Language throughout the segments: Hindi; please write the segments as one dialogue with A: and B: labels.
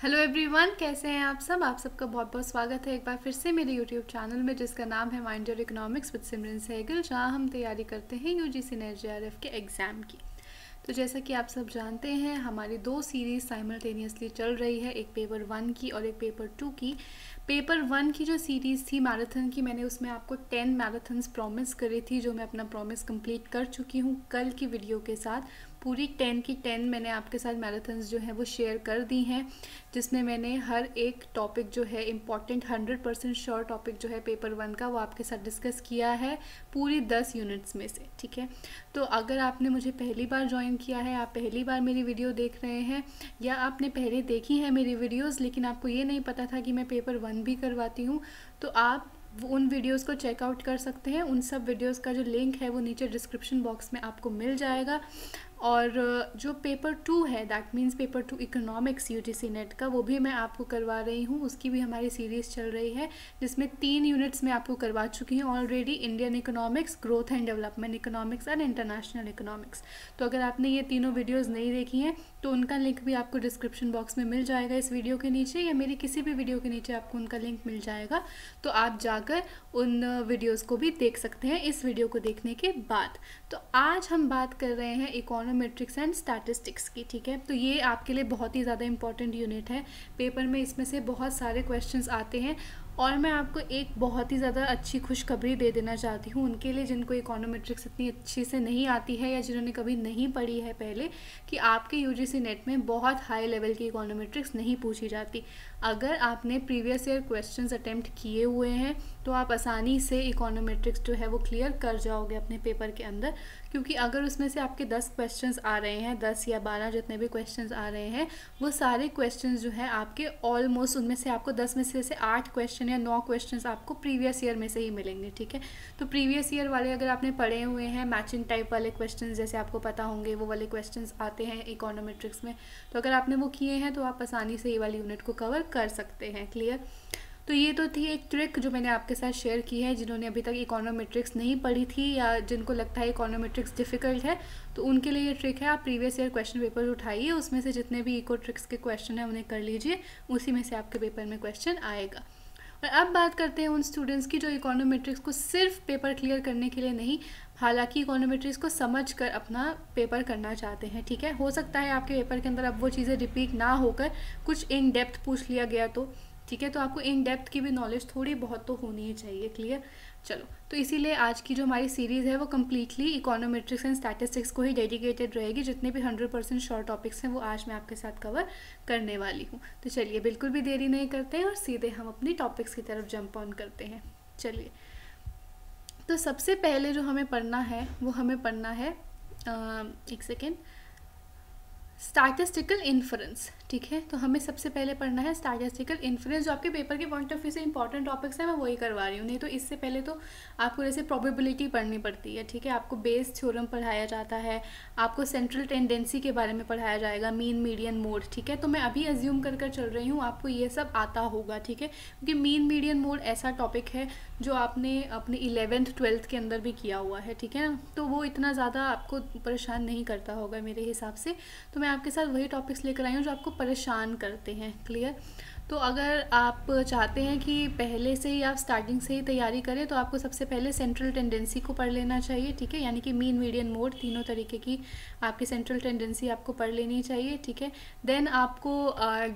A: हेलो एवरीवन, कैसे हैं आप सब। आप सबका बहुत बहुत स्वागत है एक बार फिर से मेरे यूट्यूब चैनल में, जिसका नाम है माइंड योर इकोनॉमिक्स विद सिमरन सहगल, जहां हम तैयारी करते हैं यूजीसी नेट जेआरएफ के एग्ज़ाम की। तो जैसा कि आप सब जानते हैं, हमारी दो सीरीज़ साइमल्टेनियसली चल रही है, एक पेपर 1 की और एक पेपर 2 की। पेपर 1 की जो सीरीज़ थी मैराथन की, मैंने उसमें आपको 10 मैराथन्स प्रॉमिस करी थी, जो मैं अपना प्रॉमिस कंप्लीट कर चुकी हूँ कल की वीडियो के साथ। पूरी 10 की 10 मैंने आपके साथ मैराथन्स जो है वो शेयर कर दी हैं, जिसमें मैंने हर एक टॉपिक जो है इम्पॉर्टेंट 100% श्योर टॉपिक जो है पेपर 1 का, वो आपके साथ डिस्कस किया है पूरी 10 यूनिट्स में से। ठीक है, तो अगर आपने मुझे पहली बार ज्वाइन किया है, आप पहली बार मेरी वीडियो देख रहे हैं, या आपने पहले देखी है मेरी वीडियोज़ लेकिन आपको ये नहीं पता था कि मैं पेपर 1 भी करवाती हूँ, तो आप उन वीडियोस को चेकआउट कर सकते हैं। उन सब वीडियोस का जो लिंक है वो नीचे डिस्क्रिप्शन बॉक्स में आपको मिल जाएगा। और जो पेपर 2 है, that means paper 2 economics UGC net का, वो भी मैं आपको करवा रही हूँ। उसकी भी हमारी सीरीज़ चल रही है, जिसमें 3 यूनिट्स मैं आपको करवा चुकी हूँ already. Indian economics, growth and development economics and international economics. तो अगर आपने ये तीनों वीडियोज़ नहीं देखी हैं तो उनका लिंक भी आपको डिस्क्रिप्शन बॉक्स में मिल जाएगा इस वीडियो के नीचे, या मेरी किसी भी वीडियो के नीचे आपको उनका लिंक मिल जाएगा। तो आप जाकर उन वीडियोज़ को भी देख सकते हैं इस वीडियो को देखने के बाद। तो आज हम बात कर रहे हैं इकोनोमेट्रिक्स एंड स्टैटिस्टिक्स की। ठीक है, तो ये आपके लिए बहुत ही ज़्यादा इंपॉर्टेंट यूनिट है। पेपर में इसमें से बहुत सारे क्वेश्चंस आते हैं, और मैं आपको एक बहुत ही ज़्यादा अच्छी खुशखबरी दे देना चाहती हूँ उनके लिए जिनको इकोनोमेट्रिक्स इतनी अच्छी से नहीं आती है, या जिन्होंने कभी नहीं पढ़ी है पहले, कि आपके यूजीसी नेट में बहुत हाई लेवल की इकोनोमेट्रिक्स नहीं पूछी जाती। अगर आपने प्रीवियस ईयर क्वेश्चंस अटेम्प्ट किए हुए हैं तो आप आसानी से इकोनोमेट्रिक्स जो है वो क्लियर कर जाओगे अपने पेपर के अंदर, क्योंकि अगर उसमें से आपके 10 क्वेश्चंस आ रहे हैं, 10 या 12 जितने भी क्वेश्चंस आ रहे हैं, वो सारे क्वेश्चंस जो है आपके ऑलमोस्ट, उनमें से आपको 10 में से 8 क्वेश्चन या 9 क्वेश्चंस आपको प्रीवियस ईयर में से ही मिलेंगे। ठीक है, तो प्रीवियस ईयर वाले अगर आपने पढ़े हुए हैं, मैचिंग टाइप वाले क्वेश्चन जैसे आपको पता होंगे, वो वाले क्वेश्चन आते हैं इकोनोमेट्रिक्स में, तो अगर आपने वो किए हैं तो आप आसानी से ये वाली यूनिट को कवर कर सकते हैं। क्लियर। तो ये तो थी एक ट्रिक जो मैंने आपके साथ शेयर की है, जिन्होंने अभी तक इकोनोमेट्रिक्स नहीं पढ़ी थी, या जिनको लगता है इकोनोमेट्रिक्स डिफ़िकल्ट है, तो उनके लिए ये ट्रिक है। आप प्रीवियस ईयर क्वेश्चन पेपर उठाइए, उसमें से जितने भी इकोट्रिक्स के क्वेश्चन हैं उन्हें कर लीजिए, उसी में से आपके पेपर में क्वेश्चन आएगा। और अब बात करते हैं उन स्टूडेंट्स की जो इकोनोमेट्रिक्स को सिर्फ पेपर क्लियर करने के लिए नहीं, हालांकि इकोनोमेट्रिक्स को समझ कर अपना पेपर करना चाहते हैं। ठीक है, हो सकता है आपके पेपर के अंदर अब वो चीज़ें रिपीट ना होकर कुछ इन डेप्थ पूछ लिया गया, तो ठीक है, तो आपको इन डेप्थ की भी नॉलेज थोड़ी बहुत तो होनी ही चाहिए। क्लियर। चलो, तो इसीलिए आज की जो हमारी सीरीज़ है वो कम्प्लीटली इकोनोमेट्रिक्स एंड स्टैटिस्टिक्स को ही डेडिकेटेड रहेगी। जितने भी 100% शॉर्ट टॉपिक्स हैं वो आज मैं आपके साथ कवर करने वाली हूँ। तो चलिए बिल्कुल भी देरी नहीं करते हैं और सीधे हम अपनी टॉपिक्स की तरफ जंप ऑन करते हैं। चलिए, तो सबसे पहले जो हमें पढ़ना है वो हमें पढ़ना है एक सेकेंड, स्टैटिस्टिकल इन्फरेंस। ठीक है, तो हमें सबसे पहले पढ़ना है स्टैटिस्टिकल इन्फरेंस। जो आपके पेपर के पॉइंट ऑफ व्यू से इंपॉर्टेंट टॉपिक्स हैं मैं वही करवा रही हूँ, नहीं तो इससे पहले तो आपको जैसे प्रोबेबिलिटी पढ़नी पड़ती है। ठीक है, आपको बेस थ्योरम पढ़ाया जाता है, आपको सेंट्रल टेंडेंसी के बारे में पढ़ाया जाएगा, मीन मीडियन मोड। ठीक है, तो मैं अभी अज्यूम कर चल रही हूँ आपको ये सब आता होगा। ठीक है, क्योंकि मीन मीडियन मोड ऐसा टॉपिक है जो आपने अपने 11th 12th के अंदर भी किया हुआ है। ठीक है ना, तो वो इतना ज़्यादा आपको परेशान नहीं करता होगा मेरे हिसाब से। तो मैं आपके साथ वही टॉपिक्स लेकर आई हूँ जो आपको परेशान करते हैं। क्लियर। तो अगर आप चाहते हैं कि पहले से ही आप स्टार्टिंग से ही तैयारी करें, तो आपको सबसे पहले सेंट्रल टेंडेंसी को पढ़ लेना चाहिए। ठीक है, यानी कि मीन मीडियन मोड, तीनों तरीके की आपकी सेंट्रल टेंडेंसी आपको पढ़ लेनी चाहिए। ठीक है, देन आपको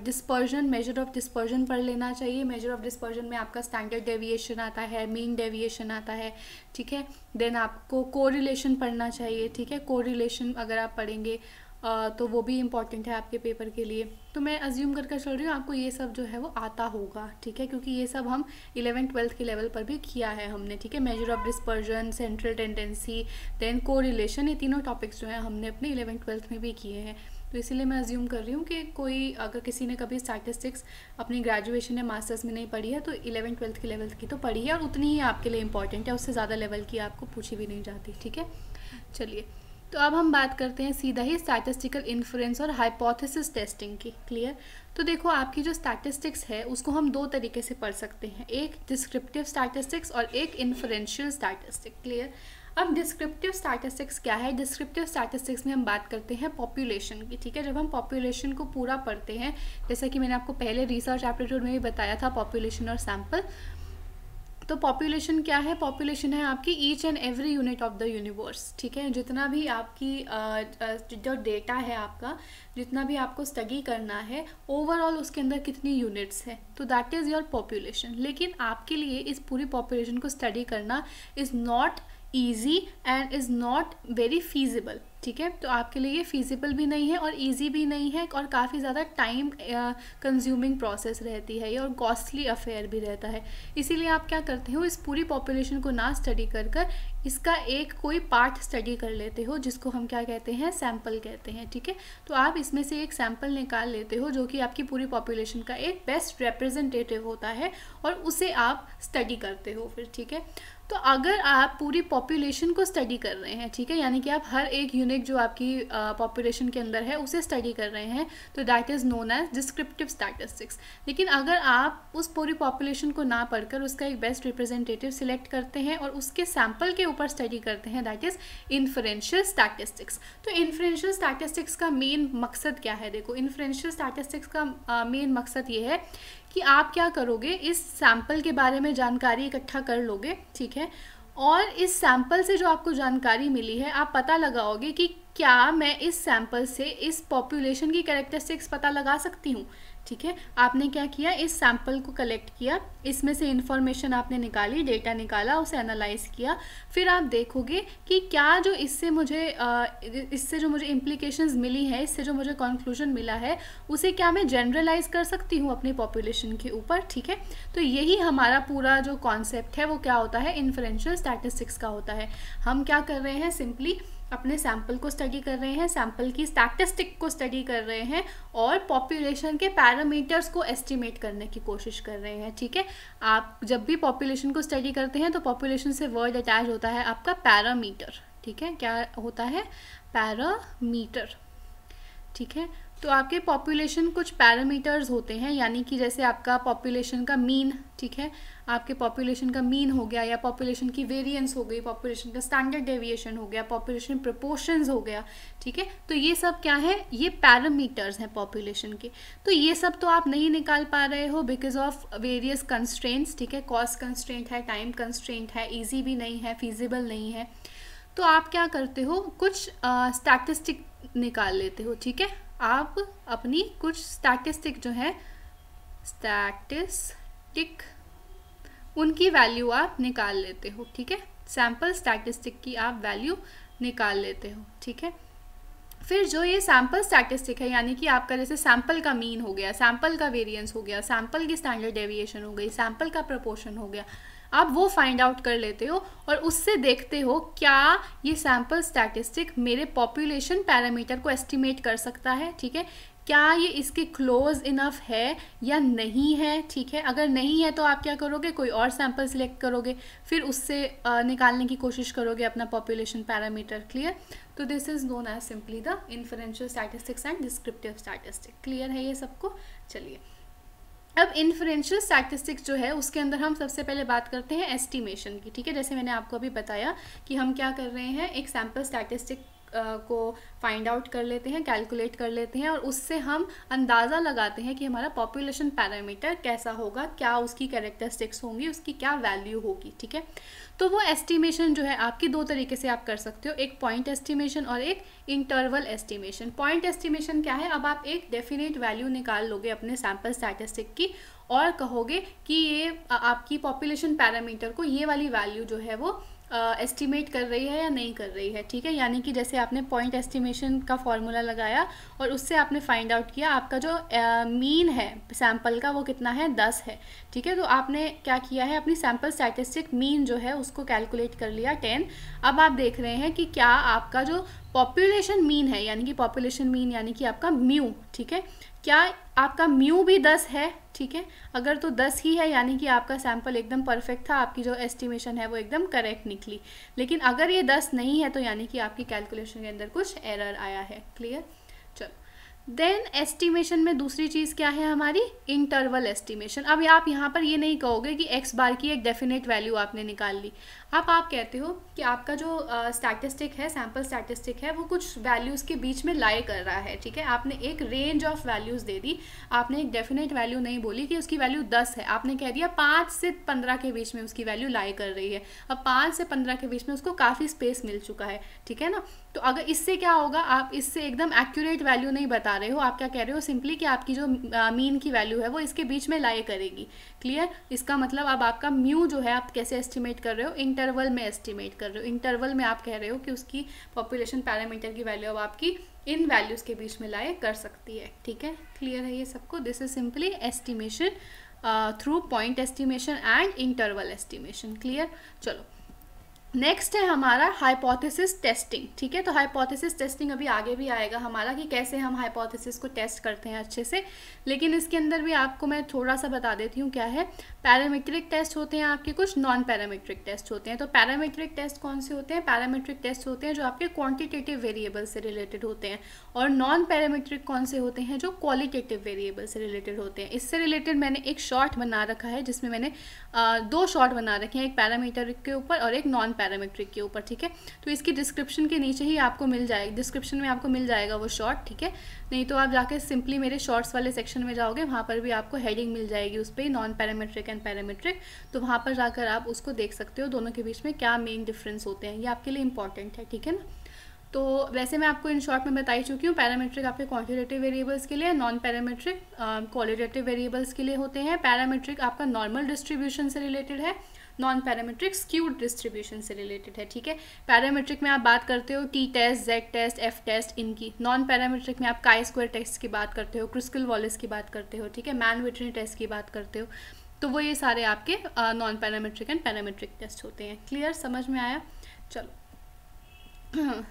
A: डिस्पर्जन, मेजर ऑफ डिस्पर्जन पढ़ लेना चाहिए। मेजर ऑफ डिस्पर्जन में आपका स्टैंडर्ड डेविएशन आता है, मीन डेविएशन आता है। ठीक है, देन आपको कोरिलेशन पढ़ना चाहिए। ठीक है, कोरिलेशन अगर आप पढ़ेंगे तो वो भी इम्पॉर्टेंट है आपके पेपर के लिए। तो मैं अज्यूम कर चल रही हूँ आपको ये सब जो है वो आता होगा। ठीक है, क्योंकि ये सब हम 11th 12th के लेवल पर भी किया है हमने। ठीक है, measure of dispersion, central tendency, then correlation, ये तीनों टॉपिक्स जो हैं हमने अपने 11th 12th में भी किए हैं। तो इसीलिए मैं अज्यूम कर रही हूँ कि कोई अगर किसी ने कभी स्टैटिस्टिक्स अपनी ग्रेजुएशन या मास्टर्स में नहीं पढ़ी है तो 11th 12th के लेवल की तो पढ़ी है, और उतनी ही आपके लिए इंपॉर्टेंट है, उससे ज़्यादा लेवल की आपको पूछी भी नहीं जाती। ठीक है, चलिए, तो अब हम बात करते हैं सीधा ही स्टैटिस्टिकल इन्फ्रेंस और हाइपोथेसिस टेस्टिंग की। क्लियर। तो देखो, आपकी जो स्टैटिस्टिक्स है उसको हम दो तरीके से पढ़ सकते हैं, एक डिस्क्रिप्टिव स्टैटिस्टिक्स और एक इन्फरेंशियल स्टैटिस्टिक। क्लियर। अब डिस्क्रिप्टिव स्टैटिस्टिक्स क्या है? डिस्क्रिप्टिव स्टैटिस्टिक्स में हम बात करते हैं पॉपुलेशन की, ठीक है। जब हम पॉपुलेशन को पूरा पढ़ते हैं, जैसा कि मैंने आपको पहले रिसर्च एप्टीट्यूड में भी बताया था, पॉपुलेशन और सैम्पल। तो पॉपुलेशन क्या है? पॉपुलेशन है आपकी each and every unit of the universe, ठीक है। जितना भी आपकी जो डेटा है आपका, जितना भी आपको स्टडी करना है ओवरऑल, उसके अंदर कितनी यूनिट्स है, तो दैट इज़ योर पॉपुलेशन। लेकिन आपके लिए इस पूरी पॉपुलेशन को स्टडी करना is not easy and is not very feasible, ठीक है। तो आपके लिए ये फीजिबल भी नहीं है और ईजी भी नहीं है, और काफ़ी ज़्यादा टाइम कंज्यूमिंग प्रोसेस रहती है ये, और कॉस्टली अफेयर भी रहता है। इसीलिए आप क्या करते हो, इस पूरी पॉपुलेशन को ना स्टडी कर इसका एक कोई पार्ट स्टडी कर लेते हो, जिसको हम क्या कहते हैं, सैम्पल कहते हैं, ठीक है। तो आप इसमें से एक सैम्पल निकाल लेते हो जो कि आपकी पूरी पॉपुलेशन का एक बेस्ट रिप्रेजेंटेटिव होता है, और उसे आप स्टडी करते हो फिर, ठीक है। तो अगर आप पूरी पॉपुलेशन को स्टडी कर रहे हैं, ठीक है, यानी कि आप हर एक यूनिट जो आपकी पॉपुलेशन के अंदर है उसे स्टडी कर रहे हैं, तो that is known as descriptive statistics. लेकिन अगर आप उस पूरी पॉपुलेशन को ना पढ़कर उसका एक बेस्ट रिप्रेजेंटेटिव सिलेक्ट करते हैं और उसके सैम्पल के ऊपर स्टडी करते हैं, दैट इज़ इन्फरेंशियल स्टैटिस्टिक्स। तो इन्फरेंशियल स्टैटिस्टिक्स का मेन मकसद क्या है? देखो, इन्फरेंशियल स्टैटिस्टिक्स का मेन मकसद ये है कि आप क्या करोगे, इस सैम्पल के बारे में जानकारी इकट्ठा कर लोगे, ठीक है, और इस सैम्पल से जो आपको जानकारी मिली है, आप पता लगाओगे कि क्या मैं इस सैम्पल से इस पॉपुलेशन की कैरेक्टरिस्टिक्स पता लगा सकती हूँ, ठीक है। आपने क्या किया, इस सैम्पल को कलेक्ट किया, इसमें से इन्फॉर्मेशन आपने निकाली, डेटा निकाला, उसे एनालाइज किया, फिर आप देखोगे कि क्या जो इससे जो मुझे इम्प्लीकेशंस मिली है, इससे जो मुझे कंक्लूजन मिला है, उसे क्या मैं जनरलाइज कर सकती हूँ अपनी पॉपुलेशन के ऊपर, ठीक है। तो यही हमारा पूरा जो कॉन्सेप्ट है वो क्या होता है, इन्फरेंशियल स्टैटिस्टिक्स का होता है। हम क्या कर रहे हैं, सिंपली अपने सैम्पल को स्टडी कर रहे हैं, सैम्पल की स्टैटिस्टिक को स्टडी कर रहे हैं, और पॉपुलेशन के पैरामीटर्स को एस्टिमेट करने की कोशिश कर रहे हैं, ठीक है। आप जब भी पॉपुलेशन को स्टडी करते हैं तो पॉपुलेशन से वर्ड अटैच होता है आपका पैरामीटर, ठीक है। क्या होता है? पैरामीटर, ठीक है। तो आपके पॉपुलेशन कुछ पैरामीटर्स होते हैं, यानी कि जैसे आपका पॉपुलेशन का मीन, ठीक है, आपके पॉपुलेशन का मीन हो गया, या पॉपुलेशन की वेरिएंस हो गई, पॉपुलेशन का स्टैंडर्ड डेविएशन हो गया, पॉपुलेशन प्रोपोर्शंस हो गया, ठीक है। तो ये सब क्या है, ये पैरामीटर्स हैं पॉपुलेशन के। तो ये सब तो आप नहीं निकाल पा रहे हो बिकॉज ऑफ वेरियस कंस्ट्रेंट्स, ठीक है। कॉस्ट कंस्ट्रेंट है, टाइम कंस्ट्रेंट है, ईजी भी नहीं है, फीजिबल नहीं है। तो आप क्या करते हो, कुछ स्टैटिस्टिक निकाल लेते हो, ठीक है। आप अपनी कुछ स्टैटिस्टिक जो है, स्टैटिस्टिक, उनकी वैल्यू आप निकाल लेते हो, ठीक है। सैम्पल स्टैटिस्टिक की आप वैल्यू निकाल लेते हो, ठीक है। फिर जो ये सैम्पल स्टैटिस्टिक है, यानी कि आपका जैसे सैम्पल का मीन हो गया, सैम्पल का वेरिएंस हो गया, सैम्पल की स्टैंडर्ड डेविएशन हो गई, सैम्पल का प्रोपोर्शन हो गया, आप वो फाइंड आउट कर लेते हो और उससे देखते हो क्या ये सैम्पल स्टैटिस्टिक मेरे पॉपुलेशन पैरामीटर को एस्टिमेट कर सकता है, ठीक है। क्या ये इसके क्लोज इनफ है या नहीं है, ठीक है। अगर नहीं है तो आप क्या करोगे, कोई और सैम्पल सिलेक्ट करोगे, फिर उससे निकालने की कोशिश करोगे अपना पॉपुलेशन पैरामीटर, क्लियर। तो this is known as simply the inferential statistics and descriptive statistic. Clear है ये सबको? चलिए, अब इन्फरेंशियल स्टैटिस्टिक्स जो है उसके अंदर हम सबसे पहले बात करते हैं एस्टिमेशन की, ठीक है। जैसे मैंने आपको अभी बताया कि हम क्या कर रहे हैं, एक सैम्पल स्टैटिस्टिक को फाइंड आउट कर लेते हैं, कैलकुलेट कर लेते हैं, और उससे हम अंदाज़ा लगाते हैं कि हमारा पॉपुलेशन पैरामीटर कैसा होगा, क्या उसकी कैरेक्टरिस्टिक्स होंगी, उसकी क्या वैल्यू होगी, ठीक है। तो वो एस्टिमेशन जो है आपकी दो तरीके से आप कर सकते हो, एक पॉइंट एस्टिमेशन और एक इंटरवल एस्टिमेशन। पॉइंट एस्टिमेशन क्या है, अब आप एक डेफिनेट वैल्यू निकाल लोगे अपने सैम्पल स्टैटिस्टिक की और कहोगे कि ये आपकी पॉपुलेशन पैरामीटर को ये वाली वैल्यू जो है वो एस्टिमेट कर रही है या नहीं कर रही है, ठीक है। यानी कि जैसे आपने पॉइंट एस्टिमेशन का फॉर्मूला लगाया और उससे आपने फाइंड आउट किया आपका जो मीन है सैम्पल का वो कितना है, 10 है, ठीक है। तो आपने क्या किया है, अपनी सैम्पल स्टैटिस्टिक मीन जो है उसको कैलकुलेट कर लिया 10। अब आप देख रहे हैं कि क्या आपका जो पॉपुलेशन मीन है, यानी कि पॉपुलेशन मीन यानी कि आपका म्यू, ठीक है, क्या आपका म्यू भी 10 है, ठीक है। अगर तो 10 ही है यानी कि आपका सैम्पल एकदम परफेक्ट था, आपकी जो एस्टिमेशन है वो एकदम करेक्ट निकली। लेकिन अगर ये 10 नहीं है तो यानी कि आपकी कैलकुलेशन के अंदर कुछ एरर आया है, क्लियर। चलो देन एस्टिमेशन में दूसरी चीज़ क्या है हमारी, इंटरवल एस्टिमेशन। अब आप यहाँ पर ये नहीं कहोगे कि एक्स बार की एक डेफिनेट वैल्यू आपने निकाल ली। अब आप कहते हो कि आपका जो स्टैटिस्टिक है, सैम्पल स्टैटिस्टिक है, वो कुछ वैल्यूज़ के बीच में लाई कर रहा है, ठीक है। आपने एक रेंज ऑफ वैल्यूज़ दे दी, आपने एक डेफिनेट वैल्यू नहीं बोली कि उसकी वैल्यू 10 है, आपने कह दिया 5 से 15 के बीच में उसकी वैल्यू लाई कर रही है। अब 5 से 15 के बीच में उसको काफ़ी स्पेस मिल चुका है, ठीक है ना। तो अगर इससे क्या होगा, आप इससे एकदम एक्यूरेट वैल्यू नहीं बता रहे हो, आप क्या कह रहे हो सिंपली कि आपकी जो मीन की वैल्यू है वो इसके बीच में लाई करेगी। क्लियर। इसका मतलब अब आपका म्यू जो है आप कैसे एस्टिमेट कर रहे हो, इंटरवल में एस्टिमेट कर रहे हो। इंटरवल में आप कह रहे हो कि उसकी पॉपुलेशन पैरामीटर की वैल्यू अब आपकी इन वैल्यूज़ के बीच में लाई कर सकती है, ठीक है। क्लियर है ये सबको। This is simply estimation through point estimation and interval estimation. Clear. चलो नेक्स्ट है हमारा हाइपोथेसिस टेस्टिंग, ठीक है। तो हाइपोथेसिस टेस्टिंग अभी आगे भी आएगा हमारा कि कैसे हम हाइपोथेसिस को टेस्ट करते हैं अच्छे से, लेकिन इसके अंदर भी आपको मैं थोड़ा सा बता देती हूँ क्या है। पैरामीट्रिक टेस्ट होते हैं आपके, कुछ नॉन पैरामीट्रिक टेस्ट होते हैं। तो पैरामीट्रिक टेस्ट कौन से होते हैं, पैरामीट्रिक टेस्ट होते हैं जो आपके क्वांटिटेटिव वेरिएबल से रिलेटेड होते हैं, और नॉन पैरामीट्रिक कौन से होते हैं, जो क्वालिटेटिव वेरिएबल से रिलेटेड होते हैं। इससे रिलेटेड मैंने एक शॉर्ट बना रखा है जिसमें मैंने 2 शॉर्ट बना रखे हैं, एक पैरामीटर के ऊपर और एक नॉन पैरामीट्रिक के ऊपर, ठीक है। तो इसकी डिस्क्रिप्शन के नीचे ही आपको मिल जाएगा, डिस्क्रिप्शन में आपको मिल जाएगा वो शॉर्ट, ठीक है। नहीं तो आप जाके सिंपली मेरे शॉर्ट्स वाले सेक्शन में जाओगे, वहाँ पर भी आपको हेडिंग मिल जाएगी उस पर, नॉन पैरामीट्रिक एंड पैरामीट्रिक। तो वहाँ पर जाकर आप उसको देख सकते हो दोनों के बीच में क्या मेन डिफरेंस होते हैं, ये आपके लिए इंपॉर्टेंट है, ठीक है ना। तो वैसे मैं आपको इन शॉर्ट में बता ही चुकी हूँ, पैरामीट्रिक आपके क्वांटिटेटिव वेरिएबल्स के लिए, नॉन पैरामीट्रिक क्वालिटेटिव वेरिएबल्स के लिए होते हैं। पैरामीट्रिक आपका नॉर्मल डिस्ट्रीब्यूशन से रिलेटेड है, नॉन पैरामीट्रिक स्क्यूड डिस्ट्रीब्यूशन से रिलेटेड है, ठीक है। पैरामीट्रिक में आप बात करते हो T test, Z test, F test, इनकी। नॉन पैरामीट्रिक में आप काई स्क्वायर टेस्ट की बात करते हो, क्रिस्कल वॉलिस की बात करते हो, ठीक है, मैन विटनी टेस्ट की बात करते हो। तो वो ये सारे आपके non parametric and parametric test होते हैं। क्लियर, समझ में आया। चलो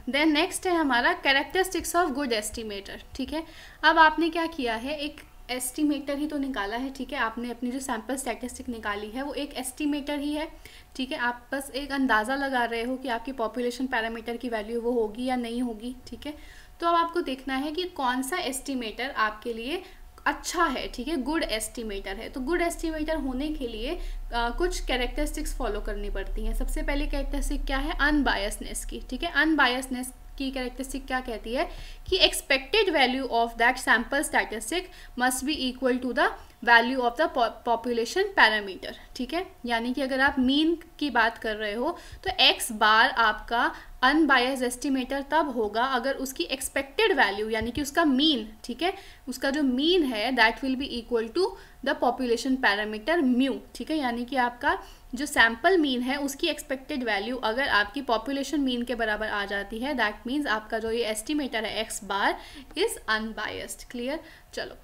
A: देन नेक्स्ट है हमारा कैरेक्टरिस्टिक्स ऑफ गुड एस्टिमेटर, ठीक है। अब आपने क्या किया है, एक एस्टिमेटर ही तो निकाला है, ठीक है। आपने अपनी जो सैम्पल स्टैटिस्टिक निकाली है वो एक एस्टिमेटर ही है, ठीक है। आप बस एक अंदाज़ा लगा रहे हो कि आपकी पॉपुलेशन पैरामीटर की वैल्यू वो होगी या नहीं होगी, ठीक है। तो अब आपको देखना है कि कौन सा एस्टिमेटर आपके लिए अच्छा है, ठीक है, गुड एस्टिमेटर है। तो गुड एस्टिमेटर होने के लिए कुछ कैरेक्टरिस्टिक्स फॉलो करनी पड़ती हैं। सबसे पहले कैरेक्टरिस्टिक क्या है, अनबायसनेस की, ठीक है। अनबायसनेस की कैरेक्टरिस्टिक क्या कहती है कि expected value of that sample statistic must be equal to the value of the population parameter, ठीक है। यानी कि अगर आप मीन की बात कर रहे हो तो एक्स बार आपका अनबायस्ड एस्टिमेटर तब होगा अगर उसकी एक्सपेक्टेड वैल्यू यानी कि उसका मीन, ठीक है, उसका जो मीन है that will be equal to the population parameter mu, ठीक है। यानी कि आपका जो सैम्पल मीन है उसकी एक्सपेक्टेड वैल्यू अगर आपकी पॉपुलेशन मीन के बराबर आ जाती है, दैट मीन्स आपका जो ये एस्टिमेटर है x bar is unbiased. Clear. चलो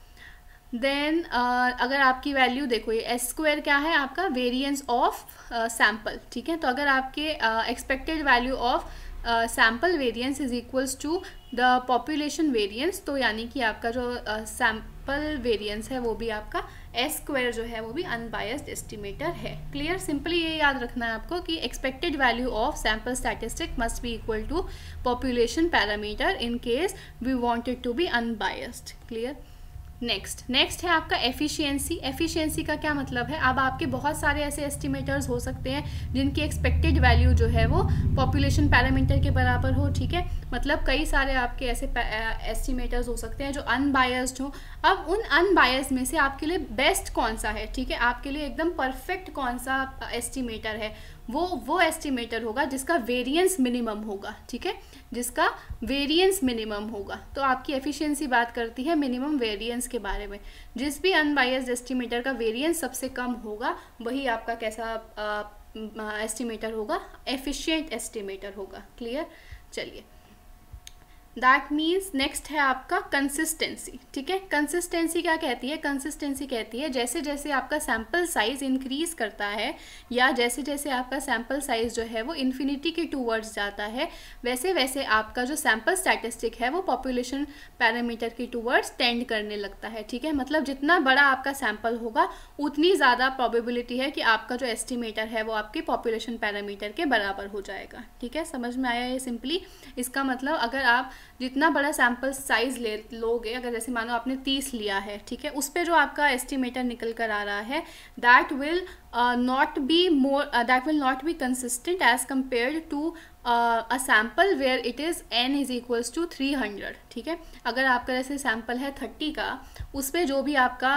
A: देन अगर आपकी वैल्यू देखो, ये एस स्क्वायर क्या है आपका, वेरिएंस ऑफ सैम्पल, ठीक है। तो अगर आपके expected value of sample variance is equals to the population variance, तो यानी कि आपका जो सैम्पल वेरिएंस है वो भी आपका एस स्क्वायर जो है वो भी अनबायस्ड एस्टिमेटर है। क्लियर। सिंपली ये याद रखना है आपको कि expected value of sample statistic must be equal to population parameter in case we wanted to be unbiased. Clear. Next है आपका एफिशिएंसी। एफिशिएंसी का क्या मतलब है, अब आपके बहुत सारे ऐसे एस्टिमेटर्स हो सकते हैं जिनकी एक्सपेक्टेड वैल्यू जो है वो पॉपुलेशन पैरामीटर के बराबर हो, ठीक है। मतलब कई सारे आपके ऐसे एस्टिमेटर्स हो सकते हैं जो अनबायस्ड हो। अब उन अनबायस्ड में से आपके लिए बेस्ट कौन सा है, ठीक है, आपके लिए एकदम परफेक्ट कौन सा एस्टिमेटर है, वो एस्टिमेटर होगा जिसका वेरिएंस मिनिमम होगा, ठीक है, जिसका वेरिएंस मिनिमम होगा। तो आपकी एफिशिएंसी बात करती है मिनिमम वेरिएंस के बारे में। जिस भी अनबायस्ड एस्टिमेटर का वेरिएंस सबसे कम होगा वही आपका कैसा एस्टिमेटर होगा, एफिशिएंट एस्टिमेटर होगा। क्लियर। चलिए दैट मीन्स नेक्स्ट है आपका कंसिस्टेंसी, ठीक है। कंसिस्टेंसी क्या कहती है, कंसिस्टेंसी कहती है जैसे जैसे आपका सैम्पल साइज इंक्रीज करता है या जैसे जैसे आपका सैम्पल साइज जो है वो इन्फिनिटी के टूवर्ड्स जाता है, वैसे वैसे आपका जो सैम्पल स्टैटिस्टिक है वो पॉपुलेशन पैरामीटर के टूवर्ड्स टेंड करने लगता है, ठीक है। मतलब जितना बड़ा आपका सैम्पल होगा उतनी ज़्यादा प्रोबेबिलिटी है कि आपका जो एस्टिमेटर है वो आपके पॉपुलेशन पैरामीटर के बराबर हो जाएगा, ठीक है। समझ में आया ये सिंपली। इसका मतलब अगर आप जितना बड़ा सैम्पल साइज लोगे, अगर जैसे मानो आपने 30 लिया है, ठीक है, उस पर जो आपका एस्टिमेटर निकल कर आ रहा है that will not be consistent as compared to a sample where it is n is equals to 300, ठीक है। अगर आपका जैसे सैम्पल है 30 का, उस पर जो भी आपका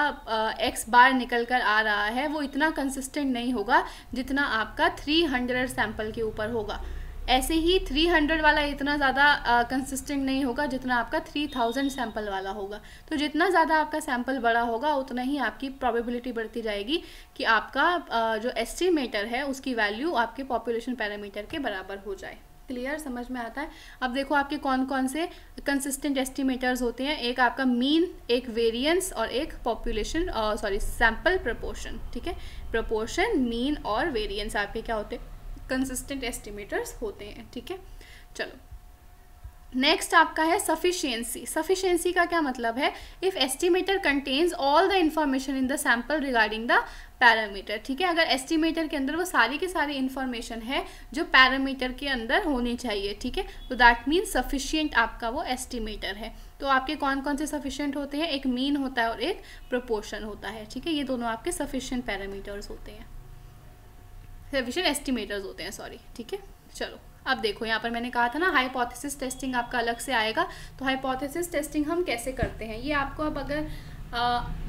A: x बार निकल कर आ रहा है वो इतना कंसिस्टेंट नहीं होगा जितना आपका 300 सैम्पल के ऊपर होगा। ऐसे ही 300 वाला इतना ज़्यादा कंसिस्टेंट नहीं होगा जितना आपका 3000 सैम्पल वाला होगा। तो जितना ज़्यादा आपका सैम्पल बड़ा होगा उतना ही आपकी प्रोबेबिलिटी बढ़ती जाएगी कि आपका जो एस्टिमेटर है उसकी वैल्यू आपके पॉपुलेशन पैरामीटर के बराबर हो जाए। क्लियर, समझ में आता है। अब देखो आपके कौन कौन से कंसिस्टेंट एस्टिमेटर्स होते हैं। एक आपका मीन, एक वेरिएंस और एक पॉपुलेशन सैम्पल प्रपोर्शन, ठीक है। प्रपोर्शन, मीन और वेरिएंस आपके क्या होते हैं, कंसिस्टेंट एस्टिमेटर्स होते हैं, ठीक है। चलो नेक्स्ट आपका है सफिशिएंसी। सफिशिएंसी का क्या मतलब है, if estimator contains all the information in the sample regarding the parameter, ठीक है। अगर एस्टिमेटर के अंदर वो सारी की सारी इंफॉर्मेशन है जो पैरामीटर के अंदर होनी चाहिए, ठीक है, तो दैट मीन्स सफिशिएंट आपका वो एस्टिमेटर है। तो आपके कौन कौन से सफिशिएंट होते हैं, एक मीन होता है और एक प्रोपोर्शन होता है, ठीक है। ये दोनों आपके सफिशिएंट पैरामीटर्स होते हैं, सफिशिएंट एस्टिमेटर्स होते हैं, सॉरी, ठीक है। चलो अब देखो यहाँ पर मैंने कहा था ना हाइपोथेसिस टेस्टिंग आपका अलग से आएगा। तो हाइपोथेसिस टेस्टिंग हम कैसे करते हैं, ये आपको अब अगर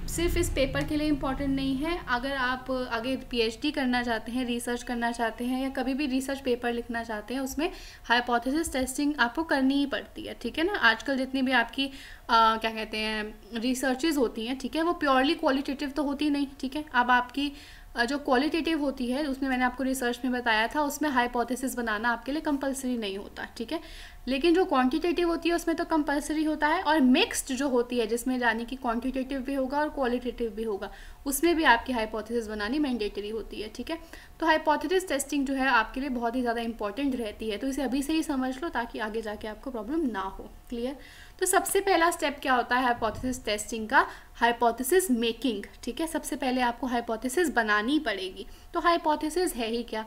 A: सिर्फ इस पेपर के लिए इम्पॉर्टेंट नहीं है, अगर आप आगे पीएचडी करना चाहते हैं, रिसर्च करना चाहते हैं या कभी भी रिसर्च पेपर लिखना चाहते हैं, उसमें हाइपोथेसिस टेस्टिंग आपको करनी ही पड़ती है, ठीक है ना। आजकल जितनी भी आपकी क्या कहते हैं रिसर्चेज होती हैं, ठीक है, वो प्योरली क्वालिटेटिव तो होती नहीं, ठीक है। अब आपकी जो क्वालिटेटिव होती है उसमें मैंने आपको रिसर्च में बताया था, उसमें हाइपोथेसिस बनाना आपके लिए कंपलसरी नहीं होता, ठीक है। लेकिन जो क्वांटिटेटिव होती है उसमें तो कंपलसरी होता है, और मिक्स्ड जो होती है जिसमें यानी कि क्वांटिटेटिव भी होगा और क्वालिटेटिव भी होगा, उसमें भी आपकी हाइपोथेसिस बनानी मैंडेटरी होती है, ठीक है। तो हाइपोथेसिस टेस्टिंग जो है आपके लिए बहुत ही ज़्यादा इंपॉर्टेंट रहती है, तो इसे अभी से ही समझ लो ताकि आगे जाके आपको प्रॉब्लम ना हो। क्लियर। तो सबसे पहला स्टेप क्या होता है हाइपोथेसिस टेस्टिंग का, हाइपोथेसिस मेकिंग, ठीक है। सबसे पहले आपको हाइपोथेसिस बनानी पड़ेगी। तो हाइपोथेसिस है ही क्या,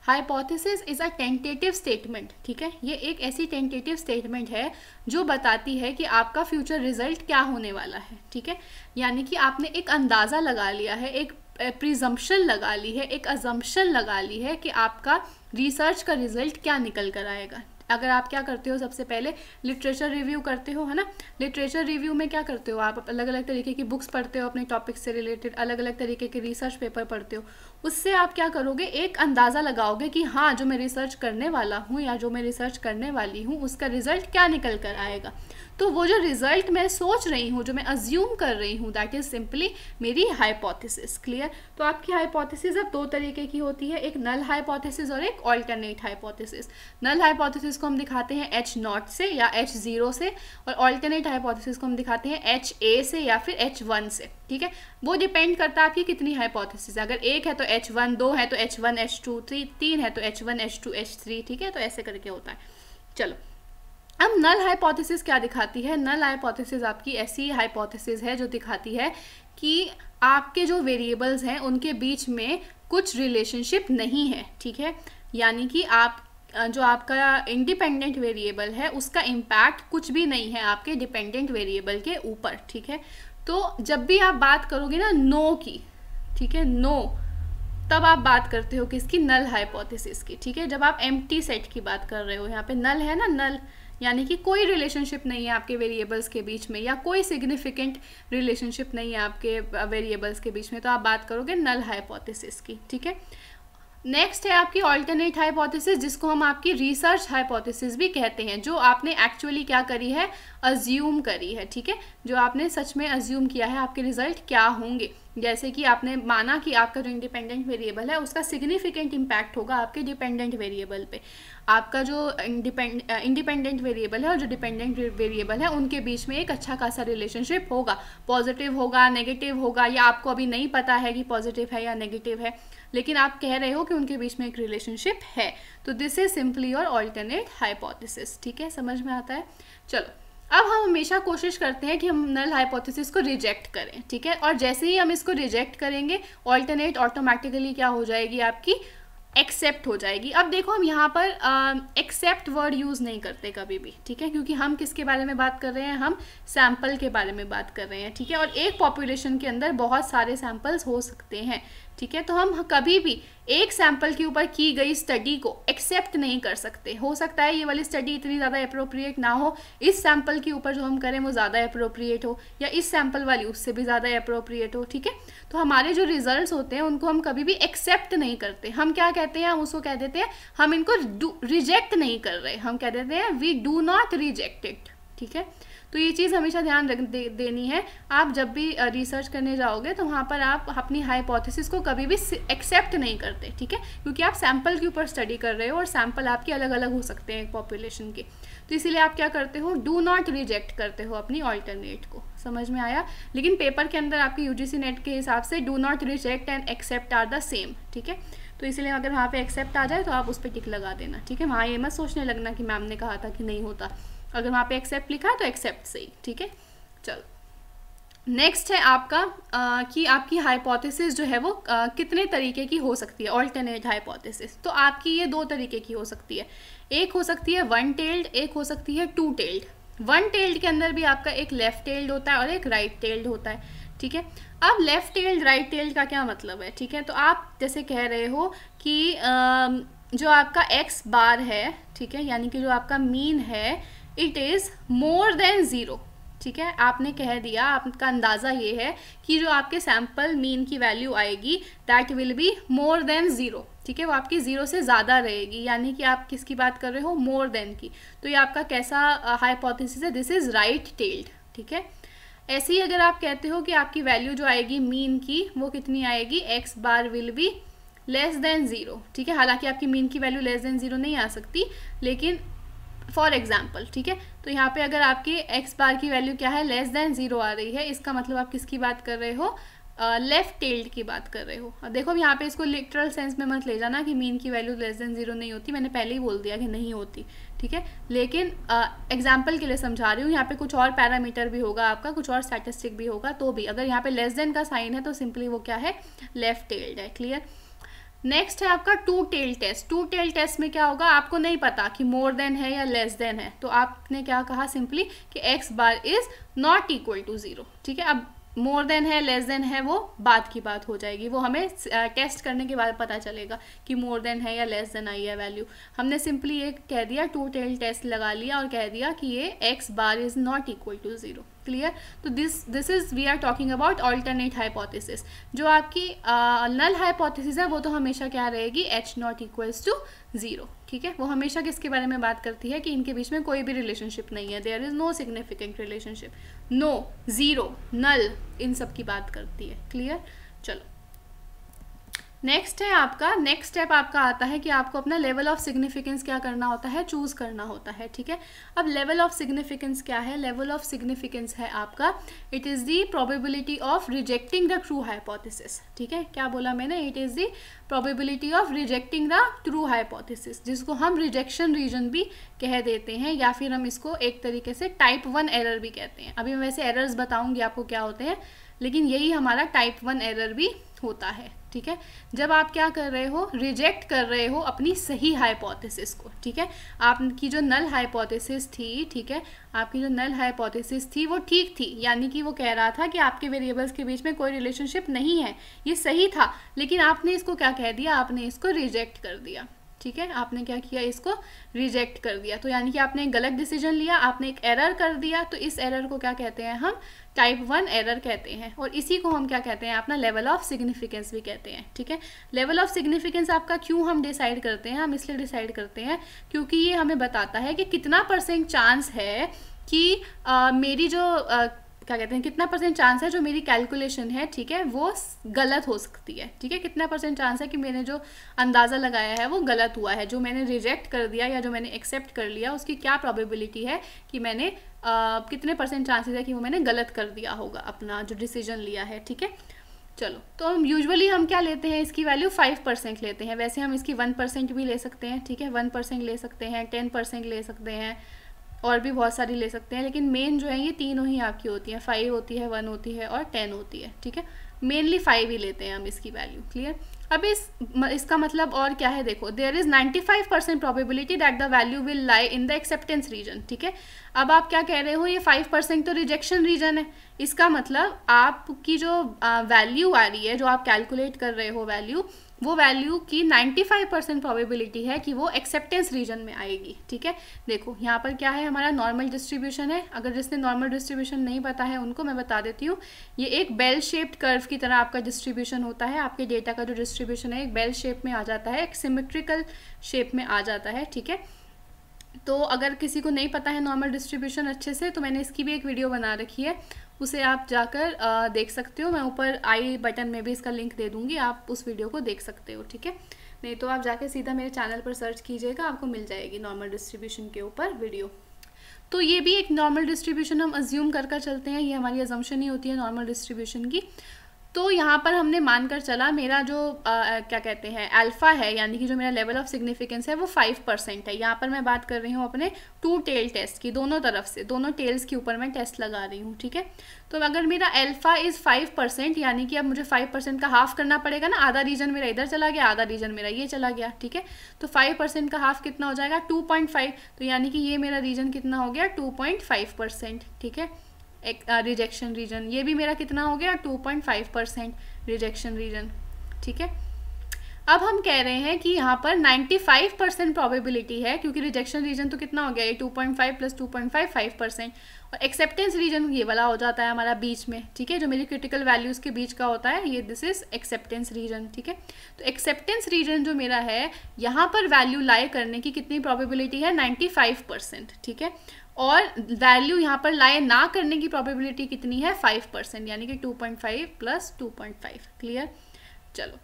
A: hypothesis is a tentative statement, ठीक है। ये एक ऐसी टेंटेटिव स्टेटमेंट है जो बताती है कि आपका फ्यूचर रिजल्ट क्या होने वाला है, ठीक है। यानी कि आपने एक अंदाज़ा लगा लिया है, एक प्रिजम्पशन लगा ली है, एक अजम्पशन लगा ली है कि आपका रिसर्च का रिजल्ट क्या निकल कर आएगा। अगर आप क्या करते हो, सबसे पहले लिटरेचर रिव्यू करते हो, है ना। लिटरेचर रिव्यू में क्या करते हो, आप अलग अलग तरीके की बुक्स पढ़ते हो, अपने टॉपिक से रिलेटेड अलग अलग तरीके के रिसर्च पेपर पढ़ते हो। उससे आप क्या करोगे, एक अंदाज़ा लगाओगे कि हाँ जो मैं रिसर्च करने वाला हूँ या जो मैं रिसर्च करने वाली हूँ उसका रिजल्ट क्या निकल कर आएगा। तो वो जो रिजल्ट मैं सोच रही हूँ, जो मैं अज्यूम कर रही हूँ, दैट इज़ सिंपली मेरी हाइपोथेसिस। क्लियर। तो आपकी हाइपोथेसिस अब दो तरीके की होती है, एक नल हाइपोथेसिस और एक ऑल्टरनेट हाइपोथेसिस। नल हाइपोथेसिस को हम दिखाते हैं H0 से या H0 से, और ऑल्टरनेट हाइपोथेसिस को हम दिखाते हैं HA से या फिर H1 से, ठीक है। वो डिपेंड करता है आपकी कितनी हाइपोथेसिस, अगर एक है तो H1, दो है तो H1 H2, तीन है तो H1 H2 H3, ठीक है। तो ऐसे करके होता है। चलो अब नल हाइपोथेसिस क्या दिखाती है, नल हाइपोथेसिस आपकी ऐसी हाइपोथेसिस है जो दिखाती है कि आपके जो वेरिएबल्स हैं उनके बीच में कुछ रिलेशनशिप नहीं है, ठीक है। यानी कि आप जो आपका इंडिपेंडेंट वेरिएबल है उसका इम्पैक्ट कुछ भी नहीं है आपके डिपेंडेंट वेरिएबल के ऊपर, ठीक है। तो जब भी आप बात करोगे ना नो की, ठीक है, नो, तब आप बात करते हो किसकी, नल हाइपोथेसिस की, ठीक है। जब आप एम्प्टी सेट की बात कर रहे हो, यहाँ पे नल है ना, नल यानी कि कोई रिलेशनशिप नहीं है आपके वेरिएबल्स के बीच में, या कोई सिग्निफिकेंट रिलेशनशिप नहीं है आपके वेरिएबल्स के बीच में, तो आप बात करोगे नल हाइपोथेसिस की, ठीक है। नेक्स्ट है आपकी ऑल्टरनेट हाइपोथेसिस, जिसको हम आपकी रिसर्च हाइपोथेसिस भी कहते हैं, जो आपने एक्चुअली क्या करी है, अज्यूम करी है, ठीक है। जो आपने सच में अज्यूम किया है आपके रिजल्ट क्या होंगे। जैसे कि आपने माना कि आपका जो इंडिपेंडेंट वेरिएबल है उसका सिग्निफिकेंट इम्पैक्ट होगा आपके डिपेंडेंट वेरिएबल पे। आपका जो इंडिपेंडेंट वेरिएबल है और जो डिपेंडेंट वेरिएबल है उनके बीच में एक अच्छा खासा रिलेशनशिप होगा, पॉजिटिव होगा, नेगेटिव होगा, या आपको अभी नहीं पता है कि पॉजिटिव है या नेगेटिव है, लेकिन आप कह रहे हो कि उनके बीच में एक रिलेशनशिप है। तो this is simply your alternate hypothesis, ठीक है, समझ में आता है। चलो अब हम हमेशा कोशिश करते हैं कि हम नल हाइपोथेसिस को रिजेक्ट करें, ठीक है। और जैसे ही हम इसको रिजेक्ट करेंगे ऑल्टरनेट ऑटोमेटिकली क्या हो जाएगी आपकी एक्सेप्ट हो जाएगी। अब देखो हम यहाँ पर एक्सेप्ट वर्ड यूज़ नहीं करते कभी भी, ठीक है, क्योंकि हम किसके बारे में बात कर रहे हैं, हम सैंपल के बारे में बात कर रहे हैं, ठीक है, और एक पॉपुलेशन के अंदर बहुत सारे सैंपल्स हो सकते हैं, ठीक है। तो हम कभी भी एक सैंपल के ऊपर की गई स्टडी को एक्सेप्ट नहीं कर सकते। हो सकता है ये वाली स्टडी इतनी ज़्यादा अप्रोप्रिएट ना हो, इस सैंपल के ऊपर जो हम करें वो ज़्यादा अप्रोप्रिएट हो, या इस सैंपल वाली उससे भी ज़्यादा अप्रोप्रिएट हो, ठीक है। तो हमारे जो रिजल्ट्स होते हैं उनको हम कभी भी एक्सेप्ट नहीं करते। हम क्या कहते हैं, हम उसको कह देते हैं, हम इनको रिजेक्ट नहीं कर रहे, हम कह देते हैं we do not reject it, ठीक है। तो ये चीज़ हमेशा ध्यान देनी है। आप जब भी रिसर्च करने जाओगे तो वहाँ पर आप अपनी हाइपोथेसिस को कभी भी एक्सेप्ट नहीं करते, ठीक है, क्योंकि आप सैंपल के ऊपर स्टडी कर रहे हो और सैंपल आपके अलग अलग हो सकते हैं एक पॉपुलेशन के। तो इसीलिए आप क्या करते हो, डू नॉट रिजेक्ट करते हो अपनी ऑल्टरनेट को। समझ में आया? लेकिन पेपर के अंदर आपके यूजीसी नेट के हिसाब से do not reject and accept are the same, ठीक है। तो इसलिए अगर वहाँ पे एक्सेप्ट आ जाए तो आप उस पर टिक लगा देना, ठीक है। वहाँ ये मत सोचने लगना कि मैम ने कहा था कि नहीं होता, अगर वहाँ पे एक्सेप्ट लिखा है तो एक्सेप्ट सही, ठीक है। चलो नेक्स्ट है आपका कि आपकी हाइपोथेसिस जो है वो कितने तरीके की हो सकती है, ऑल्टरनेट हाइपोथेसिस। तो आपकी ये दो तरीके की हो सकती है, एक हो सकती है वन टेल्ड, एक हो सकती है टू टेल्ड। वन टेल्ड के अंदर भी आपका एक लेफ्ट टेल्ड होता है और एक राइट टेल्ड होता है, ठीक है। अब लेफ्ट टेल्ड राइट टेल्ड का क्या मतलब है, ठीक है। तो आप जैसे कह रहे हो कि जो आपका एक्स बार है, ठीक है, यानी कि जो आपका मीन है, it is more than zero, ठीक है। आपने कह दिया, आपका अंदाज़ा ये है कि जो आपके सैंपल मीन की वैल्यू आएगी that will be more than zero, ठीक है, वो आपकी ज़ीरो से ज़्यादा रहेगी, यानी कि आप किसकी बात कर रहे हो, मोर देन की। तो ये आपका कैसा हाइपोथेसिस है, दिस इज़ राइट टेल्ड, ठीक है। ऐसे ही अगर आप कहते हो कि आपकी वैल्यू जो आएगी मीन की वो कितनी आएगी, x bar will be less than zero, ठीक है। हालांकि आपकी मीन की वैल्यू लेस देन ज़ीरो नहीं आ सकती, लेकिन फॉर एग्जाम्पल, ठीक है। तो यहाँ पे अगर आपकी एक्स बार की वैल्यू क्या है, लेस देन ज़ीरो आ रही है, इसका मतलब आप किसकी बात कर रहे हो, लेफ्ट टेल्ड की बात कर रहे हो। देखो यहाँ पे इसको लिटरल सेंस में मत ले जाना कि मीन की वैल्यू लेस देन ज़ीरो नहीं होती, मैंने पहले ही बोल दिया कि नहीं होती, ठीक है। लेकिन एग्जाम्पल के लिए समझा रही हूँ, यहाँ पे कुछ और पैरामीटर भी होगा आपका, कुछ और स्टैटिस्टिक भी होगा, तो भी अगर यहाँ पे लेस देन का साइन है तो सिंपली वो क्या है, लेफ्ट टेल्ड है, क्लियर। नेक्स्ट है आपका two tail test. Two tail test में क्या होगा, आपको नहीं पता कि मोर देन है या लेस देन है, तो आपने क्या कहा सिंपली कि X bar is not equal to zero, ठीक है। अब मोर देन है लेस देन है वो बाद की बात हो जाएगी, वो हमें टेस्ट करने के बाद पता चलेगा कि मोर देन है या लेस देन आई है वैल्यू। हमने सिंपली ये कह दिया, टू टेल टेस्ट लगा लिया और कह दिया कि ये X bar is not equal to zero, clear. तो this is we are talking about alternate hypothesis. जो आपकी नल हाइपोथेसिस है वो तो हमेशा क्या रहेगी, H not equals to zero, ठीक है। वो हमेशा किसके बारे में बात करती है कि इनके बीच में कोई भी रिलेशनशिप नहीं है, there is no significant relationship, no, zero, null, इन सब की बात करती है, क्लियर। चलो नेक्स्ट है आपका, नेक्स्ट स्टेप आपका आता है कि आपको अपना लेवल ऑफ सिग्निफिकेंस क्या करना होता है, चूज़ करना होता है, ठीक है। अब लेवल ऑफ सिग्निफिकेंस क्या है, लेवल ऑफ सिग्निफिकेंस है आपका, it is the probability of rejecting the true hypothesis, ठीक है। क्या बोला मैंने, it is the probability of rejecting the true hypothesis, जिसको हम रिजेक्शन रीजन भी कह देते हैं, या फिर हम इसको एक तरीके से टाइप 1 एरर भी कहते हैं। अभी मैं वैसे एरर्स बताऊंगी आपको क्या होते हैं, लेकिन यही हमारा टाइप 1 एरर भी होता है, ठीक है। जब आप क्या कर रहे हो, रिजेक्ट कर रहे हो अपनी सही हाइपोथेसिस को, ठीक है। आपकी जो नल हाइपोथेसिस थी, ठीक है, आपकी जो नल हाइपोथेसिस थी वो ठीक थी, यानी कि वो कह रहा था कि आपके वेरिएबल्स के बीच में कोई रिलेशनशिप नहीं है, ये सही था, लेकिन आपने इसको क्या कह दिया, आपने इसको रिजेक्ट कर दिया, ठीक है। आपने क्या किया, इसको रिजेक्ट कर दिया, तो यानी कि आपने एक गलत डिसीजन लिया, आपने एक एरर कर दिया, तो इस एरर को क्या कहते हैं, हम टाइप 1 एरर कहते हैं, और इसी को हम क्या कहते हैं, अपना लेवल ऑफ सिग्निफिकेंस भी कहते हैं, ठीक है। लेवल ऑफ सिग्निफिकेंस आपका क्यों हम डिसाइड करते हैं, हम इसलिए डिसाइड करते हैं क्योंकि ये हमें बताता है कि कितना % चांस है कि मेरी जो क्या कहते हैं, कितना % चांस है जो मेरी कैलकुलेशन है, ठीक है, वो गलत हो सकती है, ठीक है। कितना % चांस है कि मैंने जो अंदाज़ा लगाया है वो गलत हुआ है, जो मैंने रिजेक्ट कर दिया या जो मैंने एक्सेप्ट कर लिया उसकी क्या प्रोबेबिलिटी है कि मैंने कितने % चांसेस है कि वो मैंने गलत कर दिया होगा अपना जो डिसीजन लिया है, ठीक है। चलो, तो हम यूजुअली हम क्या लेते हैं, इसकी वैल्यू 5% लेते हैं, वैसे हम इसकी 1% भी ले सकते हैं, ठीक है, 1% ले सकते हैं, 10% ले सकते हैं, और भी बहुत सारी ले सकते हैं, लेकिन मेन जो है ये तीनों ही आपकी होती हैं, 5 होती है, 1 होती है और 10 होती है, ठीक है। मेनली 5 ही लेते हैं हम इसकी वैल्यू, क्लियर। अब इसका मतलब और क्या है, देखो there is 95% probability that the value will lie in the acceptance region, ठीक है। अब आप क्या कह रहे हो, ये 5% तो रिजेक्शन रीजन है, इसका मतलब आपकी जो वैल्यू आ रही है, जो आप कैलकुलेट कर रहे हो वैल्यू, वो वैल्यू की 95% प्रोबेबिलिटी है कि वो एक्सेप्टेंस रीजन में आएगी, ठीक है। देखो यहाँ पर क्या है, हमारा नॉर्मल डिस्ट्रीब्यूशन है। अगर जिसने नॉर्मल डिस्ट्रीब्यूशन नहीं पता है उनको मैं बता देती हूँ, ये एक बेल शेप्ड कर्व की तरह आपका डिस्ट्रीब्यूशन होता है। आपके डेटा का जो डिस्ट्रीब्यूशन है एक बेल शेप में आ जाता है, एक सिमेट्रिकल शेप में आ जाता है, ठीक है। तो अगर किसी को नहीं पता है नॉर्मल डिस्ट्रीब्यूशन अच्छे से, तो मैंने इसकी भी एक वीडियो बना रखी है, उसे आप जाकर देख सकते हो। मैं ऊपर आई बटन में भी इसका लिंक दे दूंगी, आप उस वीडियो को देख सकते हो, ठीक है। नहीं तो आप जाकर सीधा मेरे चैनल पर सर्च कीजिएगा, आपको मिल जाएगी नॉर्मल डिस्ट्रीब्यूशन के ऊपर वीडियो। तो ये भी एक नॉर्मल डिस्ट्रीब्यूशन हम अज्यूम कर चलते हैं, ये हमारी अजम्पशन ही होती है नॉर्मल डिस्ट्रीब्यूशन की। तो यहाँ पर हमने मानकर चला मेरा जो क्या कहते हैं अल्फ़ा है, यानी कि जो मेरा लेवल ऑफ सिग्निफिकेंस है वो 5% है। यहाँ पर मैं बात कर रही हूँ अपने 2 टेल टेस्ट की, दोनों तरफ से, दोनों टेल्स के ऊपर मैं टेस्ट लगा रही हूँ, ठीक है। तो अगर मेरा अल्फ़ा इज़ 5%, यानी कि अब मुझे 5% का हाफ करना पड़ेगा ना, आधा रीजन मेरा इधर चला गया, आधा रीजन मेरा ये चला गया, ठीक है। तो 5% का हाफ कितना हो जाएगा, 2.5, तो यानी कि ये मेरा रीजन कितना हो गया, 2.5%, ठीक है। रिजेक्शन रीजन ये भी मेरा कितना हो गया, 2.5% रिजेक्शन रीजन, ठीक है। अब हम कह रहे हैं कि यहाँ पर 95% प्रोबेबिलिटी है, क्योंकि रिजेक्शन रीजन तो कितना हो गया, ये 2.5 + 2.5 5%, और एक्सेप्टेंस रीजन ये वाला हो जाता है हमारा बीच में, ठीक है, जो मेरी क्रिटिकल वैल्यूज़ के बीच का होता है, ये दिस इज एक्सेप्टेंस रीजन, ठीक है। तो एक्सेप्टेंस रीजन जो मेरा है, यहाँ पर वैल्यू लाई करने की कितनी प्रोबेबिलिटी है, 95%, ठीक है। और वैल्यू यहाँ पर लाई ना करने की प्रोबेबिलिटी कितनी है, 5%, यानी कि 2.5 + 2.5, क्लियर। चलो,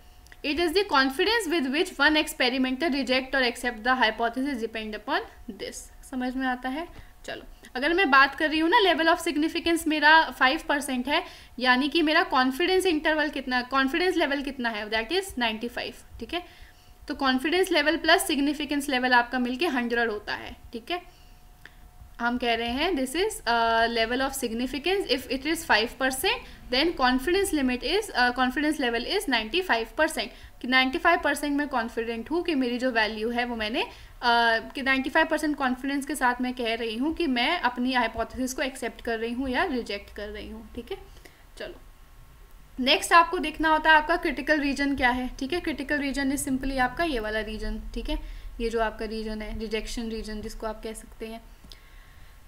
A: it is the confidence with which one experimenter reject और accept the hypothesis depend upon this, समझ में आता है। चलो, अगर मैं बात कर रही हूँ ना, लेवल ऑफ सिग्निफिकेंस मेरा 5% है, यानी कि मेरा कॉन्फिडेंस इंटरवल कितना, कॉन्फिडेंस लेवल कितना है, दैट इज 95, ठीक है। तो confidence level plus significance level आपका मिलके 100 होता है, ठीक है। हम कह रहे हैं this is level of significance, if it is 5% then confidence limit is confidence level is 95%, कि 95% मैं कॉन्फिडेंट हूँ कि मेरी जो वैल्यू है वो मैंने कि 95% कॉन्फिडेंस के साथ मैं कह रही हूँ कि मैं अपनी हाइपोथेसिस को एक्सेप्ट कर रही हूँ या रिजेक्ट कर रही हूँ, ठीक है। चलो, नेक्स्ट आपको देखना होता है आपका क्रिटिकल रीजन क्या है, ठीक है। क्रिटिकल रीजन इज सिंपली आपका ये वाला रीजन, ठीक है, ये जो आपका रीजन है, रिजेक्शन रीजन जिसको आप कह सकते हैं।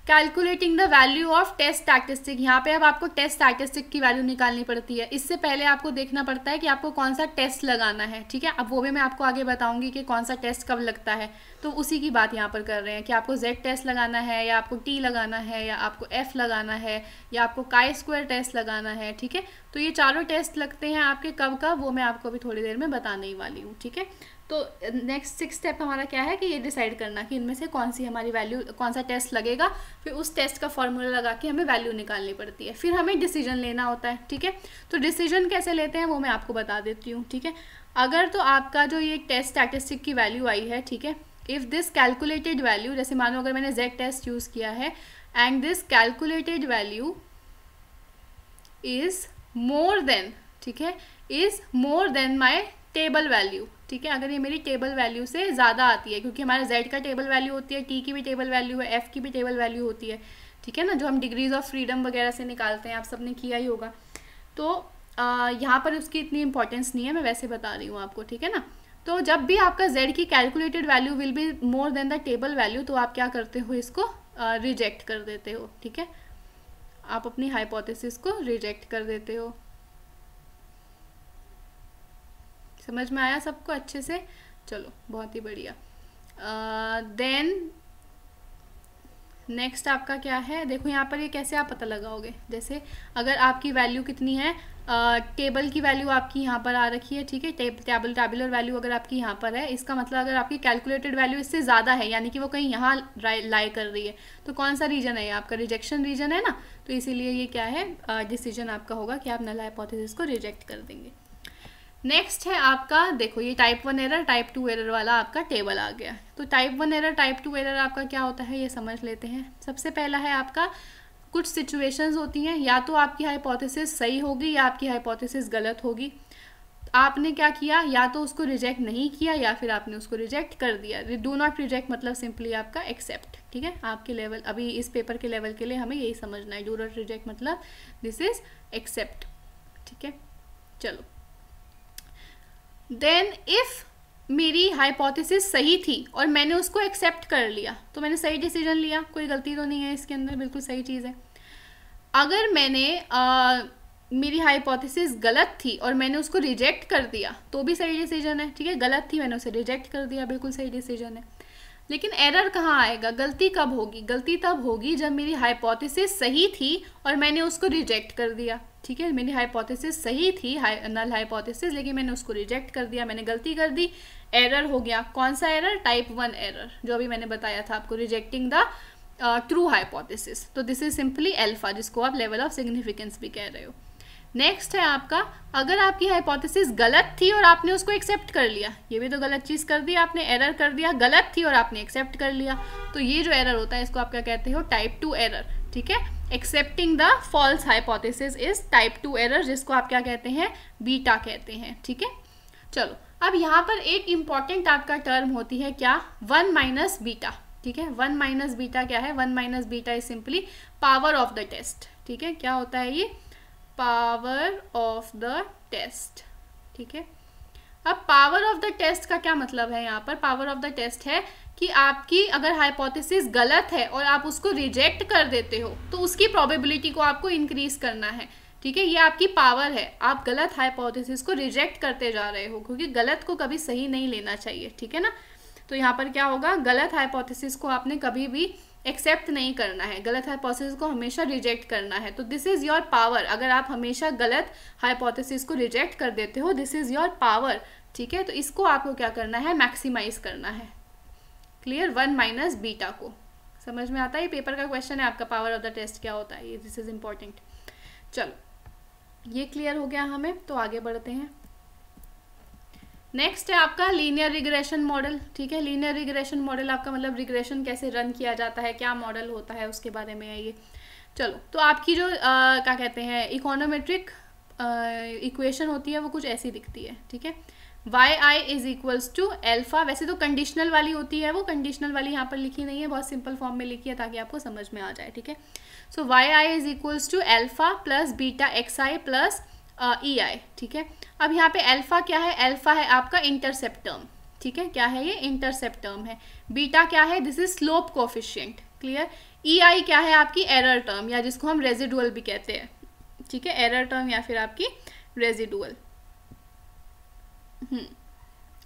A: Calculating the value of test statistic, यहाँ पे अब आपको टेस्ट स्टैटिस्टिक की वैल्यू निकालनी पड़ती है। इससे पहले आपको देखना पड़ता है कि आपको कौन सा टेस्ट लगाना है, ठीक है। अब वो भी मैं आपको आगे बताऊंगी कि कौन सा टेस्ट कब लगता है, तो उसी की बात यहाँ पर कर रहे हैं कि आपको Z टेस्ट लगाना है, या आपको T लगाना है, या आपको F लगाना है, या आपको chi-square टेस्ट लगाना है, ठीक है। तो ये चारों टेस्ट लगते हैं आपके कब कब, वो मैं आपको अभी थोड़ी देर में बताने ही वाली हूँ, ठीक है। तो नेक्स्ट 6 स्टेप हमारा क्या है कि ये डिसाइड करना कि इनमें से कौन सी हमारी वैल्यू, कौन सा टेस्ट लगेगा, फिर उस टेस्ट का फॉर्मूला लगा के हमें वैल्यू निकालनी पड़ती है, फिर हमें डिसीजन लेना होता है, ठीक है। तो डिसीजन कैसे लेते हैं वो मैं आपको बता देती हूँ, ठीक है। अगर तो आपका जो ये टेस्ट स्टैटिस्टिक की वैल्यू आई है, ठीक है, इफ़ दिस कैलकुलेटेड वैल्यू, जैसे मानो अगर मैंने Z टेस्ट यूज़ किया है and this calculated value is more than, ठीक है, is more than my table value, ठीक है। अगर ये मेरी टेबल वैल्यू से ज़्यादा आती है, क्योंकि हमारा Z का टेबल वैल्यू होती है, T की भी टेबल वैल्यू है, F की भी टेबल वैल्यू होती है, ठीक है ना, जो हम डिग्रीज ऑफ फ्रीडम वगैरह से निकालते हैं, आप सबने किया ही होगा। तो यहाँ पर उसकी इतनी इंपॉर्टेंस नहीं है, मैं वैसे बता रही हूँ आपको, ठीक है ना। तो जब भी आपका Z की calculated value will be more than the table value, तो आप क्या करते हो, इसको रिजेक्ट कर देते हो, ठीक है। आप अपनी हाइपोथेसिस को रिजेक्ट कर देते हो। समझ में आया सबको अच्छे से? चलो, बहुत ही बढ़िया। देन नेक्स्ट आपका क्या है, देखो यहाँ पर ये कैसे आप पता लगाओगे, जैसे अगर आपकी वैल्यू कितनी है, टेबल की वैल्यू आपकी यहाँ पर आ रखी है, ठीक है, टेबुलर वैल्यू अगर आपकी यहाँ पर है, इसका मतलब अगर आपकी कैलकुलेटेड वैल्यू इससे ज़्यादा है, यानी कि वो कहीं यहाँ लाई कर रही है, तो कौन सा रीजन है, आपका रिजेक्शन रीजन है ना। तो इसीलिए ये क्या है, डिसीजन आपका होगा कि आप नल हाइपोथेसिस को रिजेक्ट कर देंगे। नेक्स्ट है आपका, देखो ये टाइप 1 एरर, टाइप 2 एरर वाला आपका टेबल आ गया। तो टाइप 1 एरर, टाइप 2 एरर आपका क्या होता है, ये समझ लेते हैं। सबसे पहला है आपका, कुछ सिचुएशंस होती हैं, या तो आपकी हाइपोथेसिस सही होगी या आपकी हाइपोथेसिस गलत होगी। आपने क्या किया, या तो उसको रिजेक्ट नहीं किया या फिर आपने उसको रिजेक्ट कर दिया। डू नॉट रिजेक्ट मतलब सिंपली आपका एक्सेप्ट, ठीक है। आपके लेवल, अभी इस पेपर के लेवल के लिए हमें यही समझना है, डू नॉट रिजेक्ट मतलब दिस इज एक्सेप्ट, ठीक है। चलो, देन इफ मेरी हाइपोथेसिस सही थी और मैंने उसको एक्सेप्ट कर लिया तो मैंने सही डिसीजन लिया, कोई गलती तो नहीं है इसके अंदर, बिल्कुल सही चीज़ है। अगर मैंने मेरी हाइपोथेसिस गलत थी और मैंने उसको रिजेक्ट कर दिया तो भी सही डिसीजन है, ठीक है। गलत थी, मैंने उसे रिजेक्ट कर दिया, बिल्कुल सही डिसीजन है। लेकिन एरर कहाँ आएगा, गलती कब होगी, गलती तब होगी जब मेरी हाइपोथेसिस सही थी और मैंने उसको रिजेक्ट कर दिया, ठीक है। मेरी हाइपोथेसिस सही थी, नल हाइपोथेसिस, लेकिन मैंने उसको रिजेक्ट कर दिया, मैंने गलती कर दी, एरर हो गया। कौन सा एरर, टाइप 1 एरर, जो अभी मैंने बताया था आपको, रिजेक्टिंग द ट्रू हाइपोथेसिस। तो दिस इज सिंपली अल्फा, जिसको आप लेवल ऑफ सिग्निफिकेंस भी कह रहे हो। नेक्स्ट है आपका, अगर आपकी हाइपोथेसिस गलत थी और आपने उसको एक्सेप्ट कर लिया, ये भी तो गलत चीज़ कर दी आपने, एरर कर दिया, गलत थी और आपने एक्सेप्ट कर लिया, तो ये जो एरर होता है इसको आप क्या कहते हो, टाइप 2 एरर, ठीक है। Accepting the false hypothesis is type 2 error, जिसको आप क्या कहते हैं, बीटा कहते हैं, ठीक है। चलो, अब यहाँ पर एक इम्पॉर्टेंट आपका टर्म होती है क्या, 1 माइनस बीटा, ठीक है। 1 माइनस बीटा क्या है, 1 minus beta is simply power of the test, ठीक है। क्या होता है ये, पावर ऑफ द टेस्ट, ठीक है। अब पावर ऑफ द टेस्ट का क्या मतलब है, यहाँ पर पावर ऑफ द टेस्ट है कि आपकी अगर हाइपोथेसिस गलत है और आप उसको रिजेक्ट कर देते हो तो उसकी प्रोबेबिलिटी को आपको इंक्रीज करना है, ठीक है। ये आपकी पावर है, आप गलत हाइपोथेसिस को रिजेक्ट करते जा रहे हो, क्योंकि गलत को कभी सही नहीं लेना चाहिए, ठीक है ना। तो यहाँ पर क्या होगा, गलत हाइपोथेसिस को आपने कभी भी एक्सेप्ट नहीं करना है, गलत हाइपोथेसिस को हमेशा रिजेक्ट करना है। तो दिस इज़ योर पावर, अगर आप हमेशा गलत हाइपोथेसिस को रिजेक्ट कर देते हो, दिस इज़ योर पावर, ठीक है। तो इसको आपको क्या करना है, मैक्सिमाइज करना है। क्लियर, 1 माइनस बीटा को समझ में आता है, ये पेपर का क्वेश्चन है आपका, पावर ऑफ द टेस्ट क्या होता है, ये दिस इज इम्पॉर्टेंट। चलो, ये क्लियर हो गया हमें, तो आगे बढ़ते हैं। नेक्स्ट है आपका लीनियर रिग्रेशन मॉडल, ठीक है। लीनियर रिग्रेशन मॉडल आपका मतलब रिग्रेशन कैसे रन किया जाता है, क्या मॉडल होता है, उसके बारे में है ये। चलो, तो आपकी जो क्या कहते हैं, इकोनोमेट्रिक इक्वेशन होती है वो कुछ ऐसी दिखती है, ठीक है। Y I is equals to alpha, वैसे तो कंडीशनल वाली होती है, वो कंडीशनल वाली यहाँ पर लिखी नहीं है, बहुत सिंपल फॉर्म में लिखी है ताकि आपको समझ में आ जाए, ठीक है। So Y I is equals to alpha plus beta X I plus E I, ठीक है। अब यहाँ पे अल्फा क्या है, अल्फा है आपका इंटरसेप्ट टर्म, ठीक है। क्या है ये, इंटरसेप्ट टर्म है। बीटा क्या है, this is slope coefficient, clear. E I क्या है, आपकी एरर टर्म, या जिसको हम रेजिडुअल भी कहते हैं, ठीक है। एरर टर्म या फिर आपकी रेजिडुअल।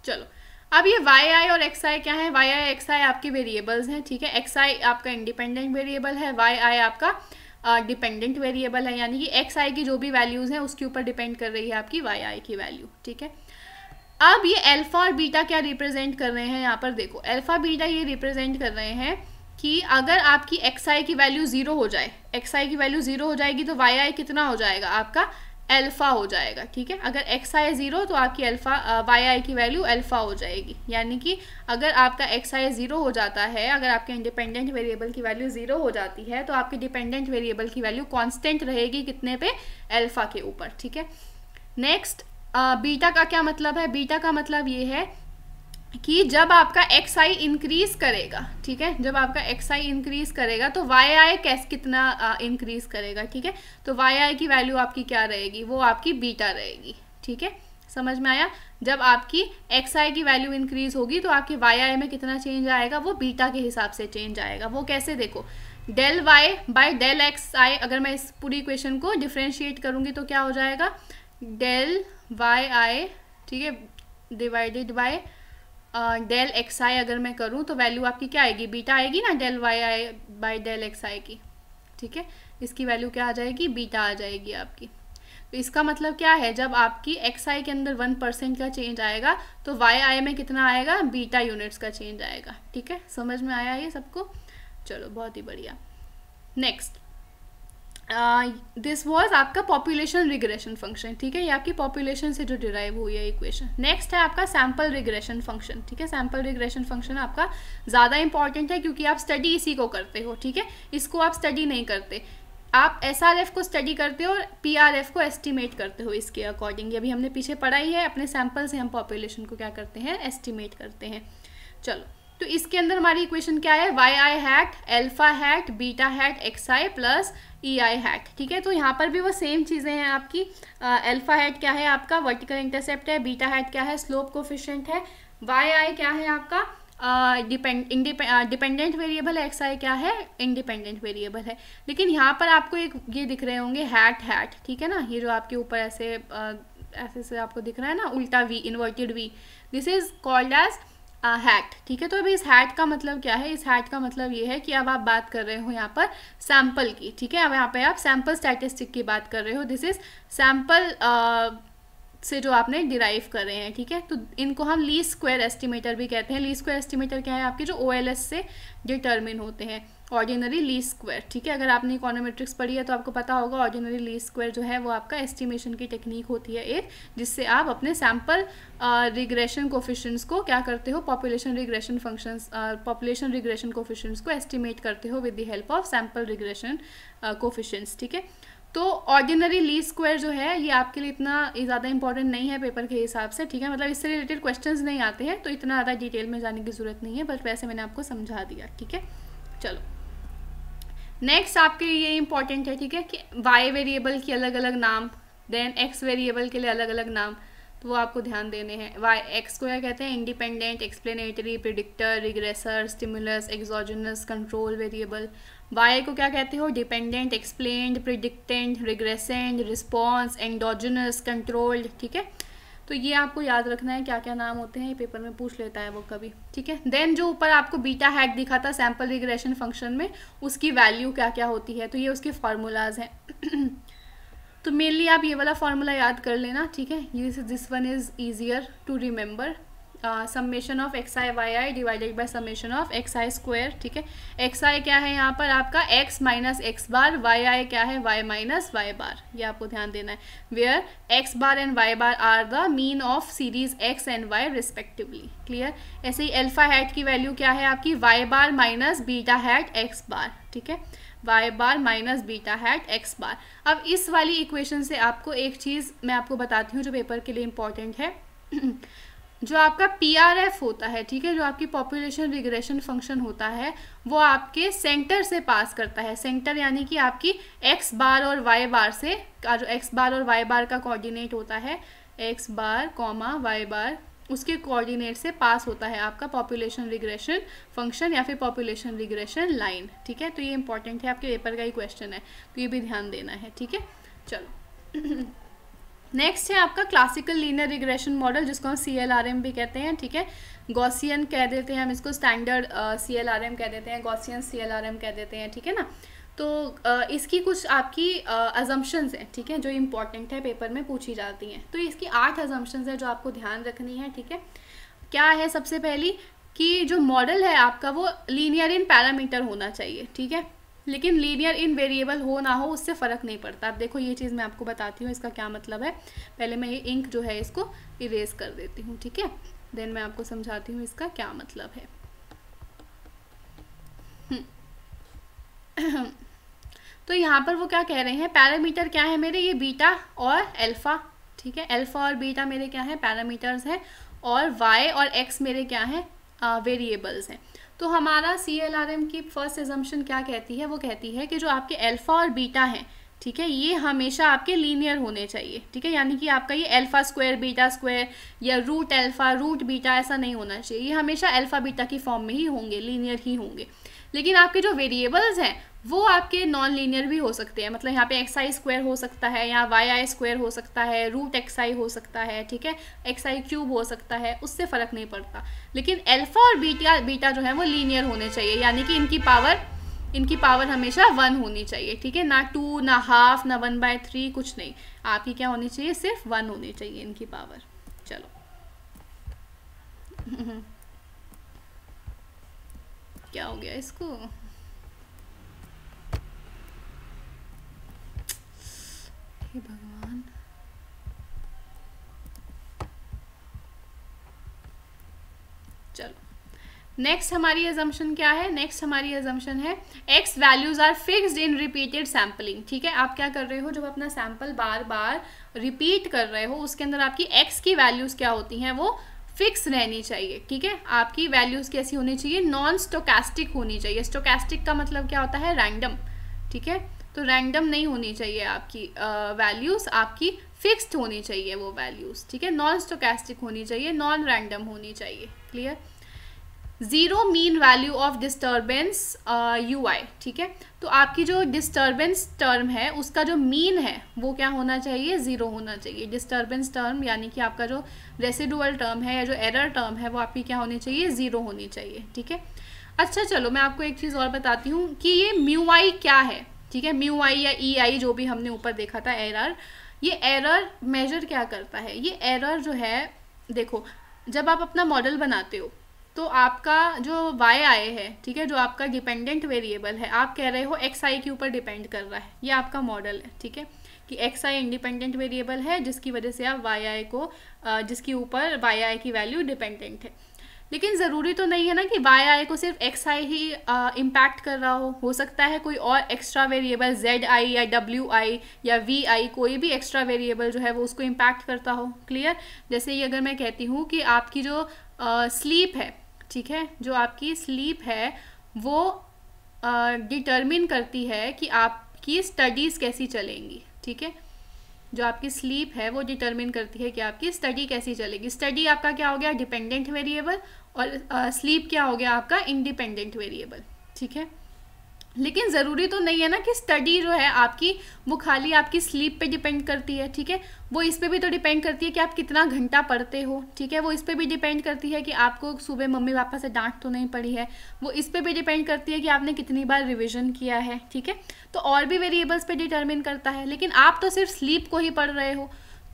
A: चलो, अब ये वाई आई और एक्स आई क्या है, वाई आई एक्स आई आपके वेरिएबल्स हैं, ठीक है। एक्स आई आपका इंडिपेंडेंट वेरिएबल है, वाई आई आपका डिपेंडेंट वेरिएबल है, यानी कि एक्स आई की जो भी वैल्यूज़ हैं उसके ऊपर डिपेंड कर रही है आपकी वाई आई की वैल्यू, ठीक है। अब ये अल्फा और बीटा क्या रिप्रेजेंट कर रहे हैं, यहाँ पर देखो, अल्फा बीटा ये रिप्रेजेंट कर रहे हैं कि अगर आपकी एक्स आई की वैल्यू 0 हो जाए, एक्स आई की वैल्यू 0 हो जाएगी तो वाई आई कितना हो जाएगा, आपका अल्फा हो जाएगा, ठीक है। अगर एक्स आई 0 तो आपकी अल्फा वाई आई की वैल्यू अल्फा हो जाएगी, यानी कि अगर आपका एक्स आई 0 हो जाता है, अगर आपके इंडिपेंडेंट वेरिएबल की वैल्यू 0 हो जाती है तो आपकी डिपेंडेंट वेरिएबल की वैल्यू कांस्टेंट रहेगी, कितने पे, अल्फा के ऊपर, ठीक है। नेक्स्ट, बीटा का क्या मतलब है, बीटा का मतलब ये है कि जब आपका एक्स आई इंक्रीज करेगा, ठीक है, जब आपका एक्स आई इंक्रीज करेगा तो वाई आई कैसे कितना इंक्रीज करेगा, ठीक है। तो वाई आई की वैल्यू आपकी क्या रहेगी, वो आपकी बीटा रहेगी, ठीक है। समझ में आया, जब आपकी एक्स आई की वैल्यू इंक्रीज होगी तो आपकी वाई आई में कितना चेंज आएगा, वो बीटा के हिसाब से चेंज आएगा। वो कैसे, देखो, del Y by del X I, अगर मैं इस पूरी इक्वेशन को डिफ्रेंशिएट करूँगी तो क्या हो जाएगा, डेल वाई आई, ठीक है, divided by del X I अगर मैं करूँ तो वैल्यू आपकी क्या आएगी, बीटा आएगी ना, del Y I by del X I की, ठीक है। इसकी वैल्यू क्या आ जाएगी, बीटा आ जाएगी आपकी। तो इसका मतलब क्या है, जब आपकी एक्स आई के अंदर 1% का चेंज आएगा तो वाई आई में कितना आएगा, बीटा यूनिट्स का चेंज आएगा, ठीक है। समझ में आया ये सबको, चलो बहुत ही बढ़िया। नेक्स्ट, दिस वॉज आपका पॉपुलेशन रिग्रेशन फंक्शन, ठीक है। ये आपकी पॉपुलेशन से जो डिराइव हुई है इक्वेशन। नेक्स्ट है आपका सैम्पल रिग्रेशन फंक्शन, ठीक है। सैम्पल रिग्रेशन फंक्शन आपका ज़्यादा इंपॉर्टेंट है क्योंकि आप स्टडी इसी को करते हो, ठीक है। इसको आप स्टडी नहीं करते। आप SRF को स्टडी करते हो और PRF को एस्टिमेट करते हो इसके अकॉर्डिंग। अभी हमने पीछे पढ़ा ही है, अपने सैंपल से हम पॉपुलेशन को क्या करते हैं, एस्टिमेट करते हैं। चलो, तो इसके अंदर हमारी इक्वेशन क्या है, YI hat alpha hat beta hat XI plus EI hat. ठीक है, तो यहाँ पर भी वो सेम चीज़ें हैं आपकी। अल्फा हैट क्या है आपका, वर्टिकल इंटरसेप्ट है। बीटा हैट क्या है, स्लोप कोफिशिएंट है। YI क्या है आपका, डिपेंडेंट वेरिएबल है। XI क्या है, इंडिपेंडेंट वेरिएबल है। लेकिन यहाँ पर आपको एक ये दिख रहे होंगे हैट, ठीक है ना, ये जो आपके ऊपर ऐसे ऐसे से आपको दिख रहा है ना, उल्टा V, inverted V, this is called as hat. ठीक है, तो अभी इस हैट का मतलब क्या है, इस हैट का मतलब ये है कि अब आप बात कर रहे हो यहाँ पर सैंपल की। ठीक है, अब यहाँ पे आप सैंपल स्टैटिस्टिक की बात कर रहे हो। दिस इज सैंपल से जो आपने डिराइव कर रहे हैं। ठीक है, तो इनको हम लीस्ट स्क्वायर एस्टिमेटर भी कहते हैं। लीस्ट स्क्वायर एस्टिमेटर क्या है, आपके जो OLS से डिटरमिन होते हैं, ऑर्डिनरी लीस्ट स्क्वायर। ठीक है, अगर आपने इकोनोमेट्रिक्स पढ़ी है तो आपको पता होगा ऑर्डिनरी लीस्ट स्क्वायर जो है वो आपका एस्टिमेशन की टेक्निक होती है एक, जिससे आप अपने सैंपल रिग्रेशन कोफिशिएंट्स को क्या करते हो, population regression functions, population regression coefficients को एस्टिमेट करते हो with the help of sample regression coefficients. ठीक है, तो ऑर्डिनरी लीस्ट स्क्वायर जो है ये आपके लिए इतना ज़्यादा इंपॉर्टेंट नहीं है पेपर के हिसाब से। ठीक है, मतलब इससे रिलेटेड क्वेश्चंस नहीं आते हैं, तो इतना ज़्यादा डिटेल में जाने की ज़रूरत नहीं है, बस वैसे मैंने आपको समझा दिया। ठीक है, चलो नेक्स्ट आपके लिए ये इंपॉर्टेंट है। ठीक है, कि Y वेरिएबल की अलग अलग नाम, देन X वेरिएबल के लिए अलग अलग नाम, तो वो आपको ध्यान देने हैं। X को क्या कहते हैं, independent, explanatory, predictor, regressor, stimulus, exogenous, control variable. Y को क्या कहते हो, dependent, explained, predictand, regressand, response, endogenous, controlled. ठीक है, तो ये आपको याद रखना है क्या क्या नाम होते हैं, ये पेपर में पूछ लेता है वो कभी। ठीक है, देन जो ऊपर आपको बीटा हैट दिखा था सैंपल रिग्रेशन फंक्शन में, उसकी वैल्यू क्या क्या होती है, तो ये उसके फार्मूलाज हैं। तो मेनली आप ये वाला फार्मूला याद कर लेना। ठीक है, this one is easier to remember, summation of XI divided by summation of XI square. ठीक है, XI क्या है यहाँ पर आपका X minus X bar, YI क्या है Y माइनस Y बार, ये आपको ध्यान देना है। Where X bar and Y bar are the mean of series X and Y respectively. Clear, ऐसे ही अल्फा हैट की वैल्यू क्या है आपकी, Y bar minus beta hat X bar. ठीक है, Y bar minus beta hat X bar. अब इस वाली इक्वेशन से आपको एक चीज़ मैं आपको बताती हूँ जो पेपर के लिए इम्पॉर्टेंट है। जो आपका PRF होता है, ठीक है, जो आपकी पॉपुलेशन रिग्रेशन फंक्शन होता है, वो आपके सेंटर से पास करता है। सेंटर यानी कि आपकी X बार और Y बार से, जो X बार और Y बार का कोऑर्डिनेट होता है, X बार कॉमा Y बार, उसके कोऑर्डिनेट से पास होता है आपका पॉपुलेशन रिग्रेशन फंक्शन या फिर पॉपुलेशन रिग्रेशन लाइन। ठीक है, तो ये इंपॉर्टेंट है, आपके पेपर का ही क्वेश्चन है, तो ये भी ध्यान देना है। ठीक है, चलो नेक्स्ट है आपका क्लासिकल लीनियर रिग्रेशन मॉडल, जिसको हम CLRM भी कहते हैं। ठीक है, गॉसियन कह देते हैं हम इसको, स्टैंडर्ड CLRM कह देते हैं, गॉसियन CLRM कह देते हैं। ठीक है ना, तो इसकी कुछ आपकी अजम्पशंस हैं। ठीक है, जो इम्पॉर्टेंट है पेपर में पूछी जाती हैं। तो इसकी 8 अजम्पशंस है जो आपको ध्यान रखनी है। ठीक है, क्या है, सबसे पहली कि जो मॉडल है आपका वो लीनियर इन पैरामीटर होना चाहिए। ठीक है, लेकिन लीनियर इन वेरिएबल हो ना हो उससे फ़र्क नहीं पड़ता। अब देखो ये चीज़ मैं आपको बताती हूँ इसका क्या मतलब है। पहले मैं ये इंक जो है इसको इरेज कर देती हूँ। ठीक है, देन मैं आपको समझाती हूँ इसका क्या मतलब है। तो यहाँ पर वो क्या कह रहे हैं, पैरामीटर क्या है मेरे, ये बीटा और अल्फ़ा। ठीक है, अल्फ़ा और बीटा मेरे क्या है, पैरामीटर्स हैं, और वाई और एक्स मेरे क्या हैं, वेरिएबल्स हैं। तो हमारा CLRM की फर्स्ट एजम्पशन क्या कहती है, वो कहती है कि जो आपके अल्फ़ा और बीटा हैं, ठीक है, ये हमेशा आपके लीनियर होने चाहिए। ठीक है, यानी कि आपका ये अल्फ़ा स्क्वायर बीटा स्क्वायर या रूट अल्फ़ा रूट बीटा ऐसा नहीं होना चाहिए, ये हमेशा अल्फ़ा बीटा की फॉर्म में ही होंगे, लीनियर ही होंगे। लेकिन आपके जो वेरिएबल्स हैं वो आपके नॉन लीनियर भी हो सकते हैं, मतलब यहाँ पे XI स्क्वायर हो सकता है, यहाँ YI स्क्वायर हो सकता है, रूट XI हो सकता है, ठीक है, XI क्यूब हो सकता है, उससे फ़र्क नहीं पड़ता। लेकिन अल्फ़ा और बीटा जो है वो लीनियर होने चाहिए, यानी कि इनकी पावर हमेशा 1 होनी चाहिए। ठीक है, ना 2 ना हाफ ना 1/3 कुछ नहीं, आपकी क्या होनी चाहिए, सिर्फ 1 होनी चाहिए इनकी पावर। चलो क्या हो गया इसको, हे भगवान। चलो नेक्स्ट हमारी अजम्पशन क्या है? नेक्स्ट हमारी अजम्पशन है X values are fixed in repeated sampling. ठीक है, आप क्या कर रहे हो, जब अपना सैंपल बार बार रिपीट कर रहे हो उसके अंदर आपकी एक्स की वैल्यूज क्या होती हैं, वो फिक्स रहनी चाहिए। ठीक है, आपकी वैल्यूज कैसी होनी चाहिए? नॉन स्टोकेस्टिक होनी चाहिए। स्टोकेस्टिक का मतलब क्या होता है? रैंडम। ठीक है, तो रैंडम नहीं होनी चाहिए आपकी वैल्यूज, आपकी फिक्स्ड होनी चाहिए वो वैल्यूज। ठीक है, नॉन स्टोकेस्टिक होनी चाहिए, नॉन रैंडम होनी चाहिए। Clear? Zero mean value of disturbance U I. ठीक है, तो आपकी जो डिस्टर्बेंस टर्म है उसका जो मीन है वो क्या होना चाहिए? ज़ीरो होना चाहिए। डिस्टर्बेंस टर्म यानी कि आपका जो रेसिडुअल टर्म है या जो एरर टर्म है वो आपकी क्या होनी चाहिए? ज़ीरो होनी चाहिए। ठीक है, अच्छा चलो मैं आपको एक चीज़ और बताती हूँ कि ये म्यू आई क्या है। ठीक है, म्यू आई या ई आई जो भी हमने ऊपर देखा था एरर, ये एरर मेजर क्या करता है? ये एरर जो है, देखो जब आप अपना मॉडल बनाते हो तो आपका जो वाई आई है, ठीक है, जो आपका डिपेंडेंट वेरिएबल है, आप कह रहे हो एक्स आई के ऊपर डिपेंड कर रहा है, ये आपका मॉडल है। ठीक है, कि एक्स आई इंडिपेंडेंट वेरिएबल है जिसकी वजह से आप वाई आई को जिसके ऊपर वाई आई की वैल्यू डिपेंडेंट है। लेकिन ज़रूरी तो नहीं है ना कि वाई आई को सिर्फ एक्स आई ही इम्पैक्ट कर रहा हो सकता है कोई और एक्स्ट्रा वेरिएबल जेड आई या डब्ल्यू आई या वी आई, कोई भी एक्स्ट्रा वेरिएबल जो है वो उसको इम्पैक्ट करता हो। क्लियर? जैसे ये अगर मैं कहती हूँ कि आपकी जो स्लीप है, ठीक है, जो आपकी स्लीप है वो डिटरमिन करती है कि आपकी स्टडीज़ कैसी चलेंगी। ठीक है, जो आपकी स्लीप है वो डिटरमिन करती है कि आपकी स्टडी कैसी चलेगी। स्टडी आपका क्या हो गया? डिपेंडेंट वेरिएबल, और स्लीप क्या हो गया? आपका इंडिपेंडेंट वेरिएबल। ठीक है, लेकिन ज़रूरी तो नहीं है ना कि स्टडी जो है आपकी वो खाली आपकी स्लीप पे डिपेंड करती है। ठीक है, वो इस पे भी तो डिपेंड करती है कि आप कितना घंटा पढ़ते हो। ठीक है, वो इस पे भी डिपेंड करती है कि आपको सुबह मम्मी पापा से डांट तो नहीं पड़ी है। वो इस पे भी डिपेंड करती है कि आपने कितनी बार रिविजन किया है। ठीक है, तो और भी वेरिएबल्स पे डिटरमिन करता है, लेकिन आप तो सिर्फ स्लीप को ही पढ़ रहे हो।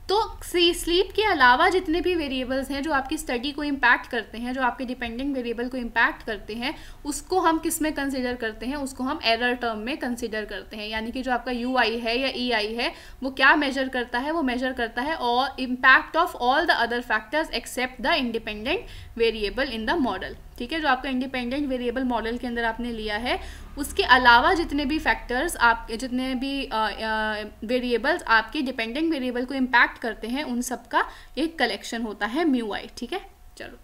A: तो स्लीप के अलावा जितने भी वेरिएबल्स हैं जो आपकी स्टडी को इम्पैक्ट करते हैं, जो आपके डिपेंडेंट वेरिएबल को इम्पैक्ट करते हैं, उसको हम किस में कंसिडर करते हैं? उसको हम एरर टर्म में कंसिडर करते हैं। यानी कि जो आपका यू आई है या ई आई है वो क्या मेजर करता है? वो मेजर करता है और impact of all the other factors except the independent variable in the model. ठीक है, जो आपका इंडिपेंडेंट वेरिएबल मॉडल के अंदर आपने लिया है उसके अलावा जितने भी फैक्टर्स आपके, जितने भी वेरिएबल्स आपके डिपेंडेंट वेरिएबल को इम्पैक्ट करते हैं, उन सब का एक कलेक्शन होता है म्यू आई। ठीक है, चलो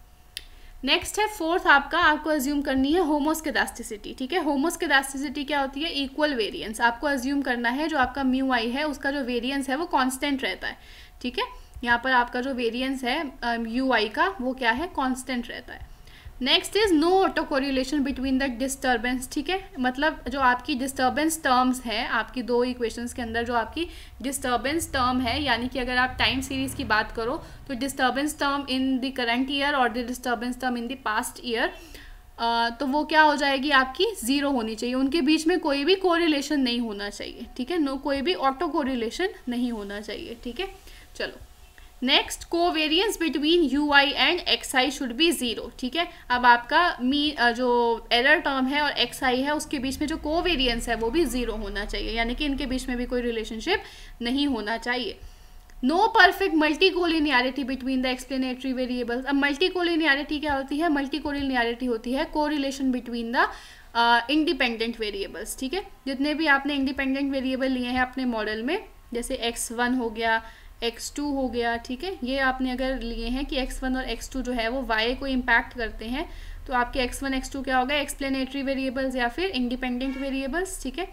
A: नेक्स्ट है फोर्थ आपको अज्यूम करनी है होमोस्केडास्टिसिटी। ठीक है, होमोस्केडास्टिसिटी क्या होती है? Equal variance. आपको अज्यूम करना है जो आपका म्यू आई है उसका जो वेरिएंस है वो कांस्टेंट रहता है। ठीक है, यहाँ पर आपका जो वेरिएंस है यू आई का वो क्या है? कांस्टेंट रहता है। Next is no autocorrelation between the disturbance. ठीक है, मतलब जो आपकी डिस्टर्बेंस टर्म्स हैं आपकी दो इक्वेशंस के अंदर, जो आपकी डिस्टर्बेंस टर्म है, यानी कि अगर आप टाइम सीरीज की बात करो तो disturbance term in the current year और the disturbance term in the past year, तो वो क्या हो जाएगी? आपकी ज़ीरो होनी चाहिए। उनके बीच में कोई भी कोरिलेशन नहीं होना चाहिए। ठीक है, कोई भी ऑटो कोरिलेशन नहीं होना चाहिए। ठीक है, चलो next, covariance between you I and x I should be zero. ठीक है, अब आपका जो एरर टर्म है और एक्स आई है उसके बीच में जो कोवेरियंस है वो भी ज़ीरो होना चाहिए, यानी कि इनके बीच में भी कोई रिलेशनशिप नहीं होना चाहिए। No perfect multicollinearity between the explanatory variables. अब मल्टी कोलिनियरिटी क्या होती है? मल्टी कोलिनियरिटी होती है correlation between the independent variables. ठीक है, जितने भी आपने इंडिपेंडेंट वेरिएबल लिए हैं अपने मॉडल में, जैसे x1 हो गया, x2 हो गया, ठीक है, ये आपने अगर लिए हैं कि x1 और x2 जो है वो y को इम्पैक्ट करते हैं, तो आपके x1 x2 क्या होगा? एक्सप्लेनेटरी वेरिएबल्स या फिर इंडिपेंडेंट वेरिएबल्स। ठीक है,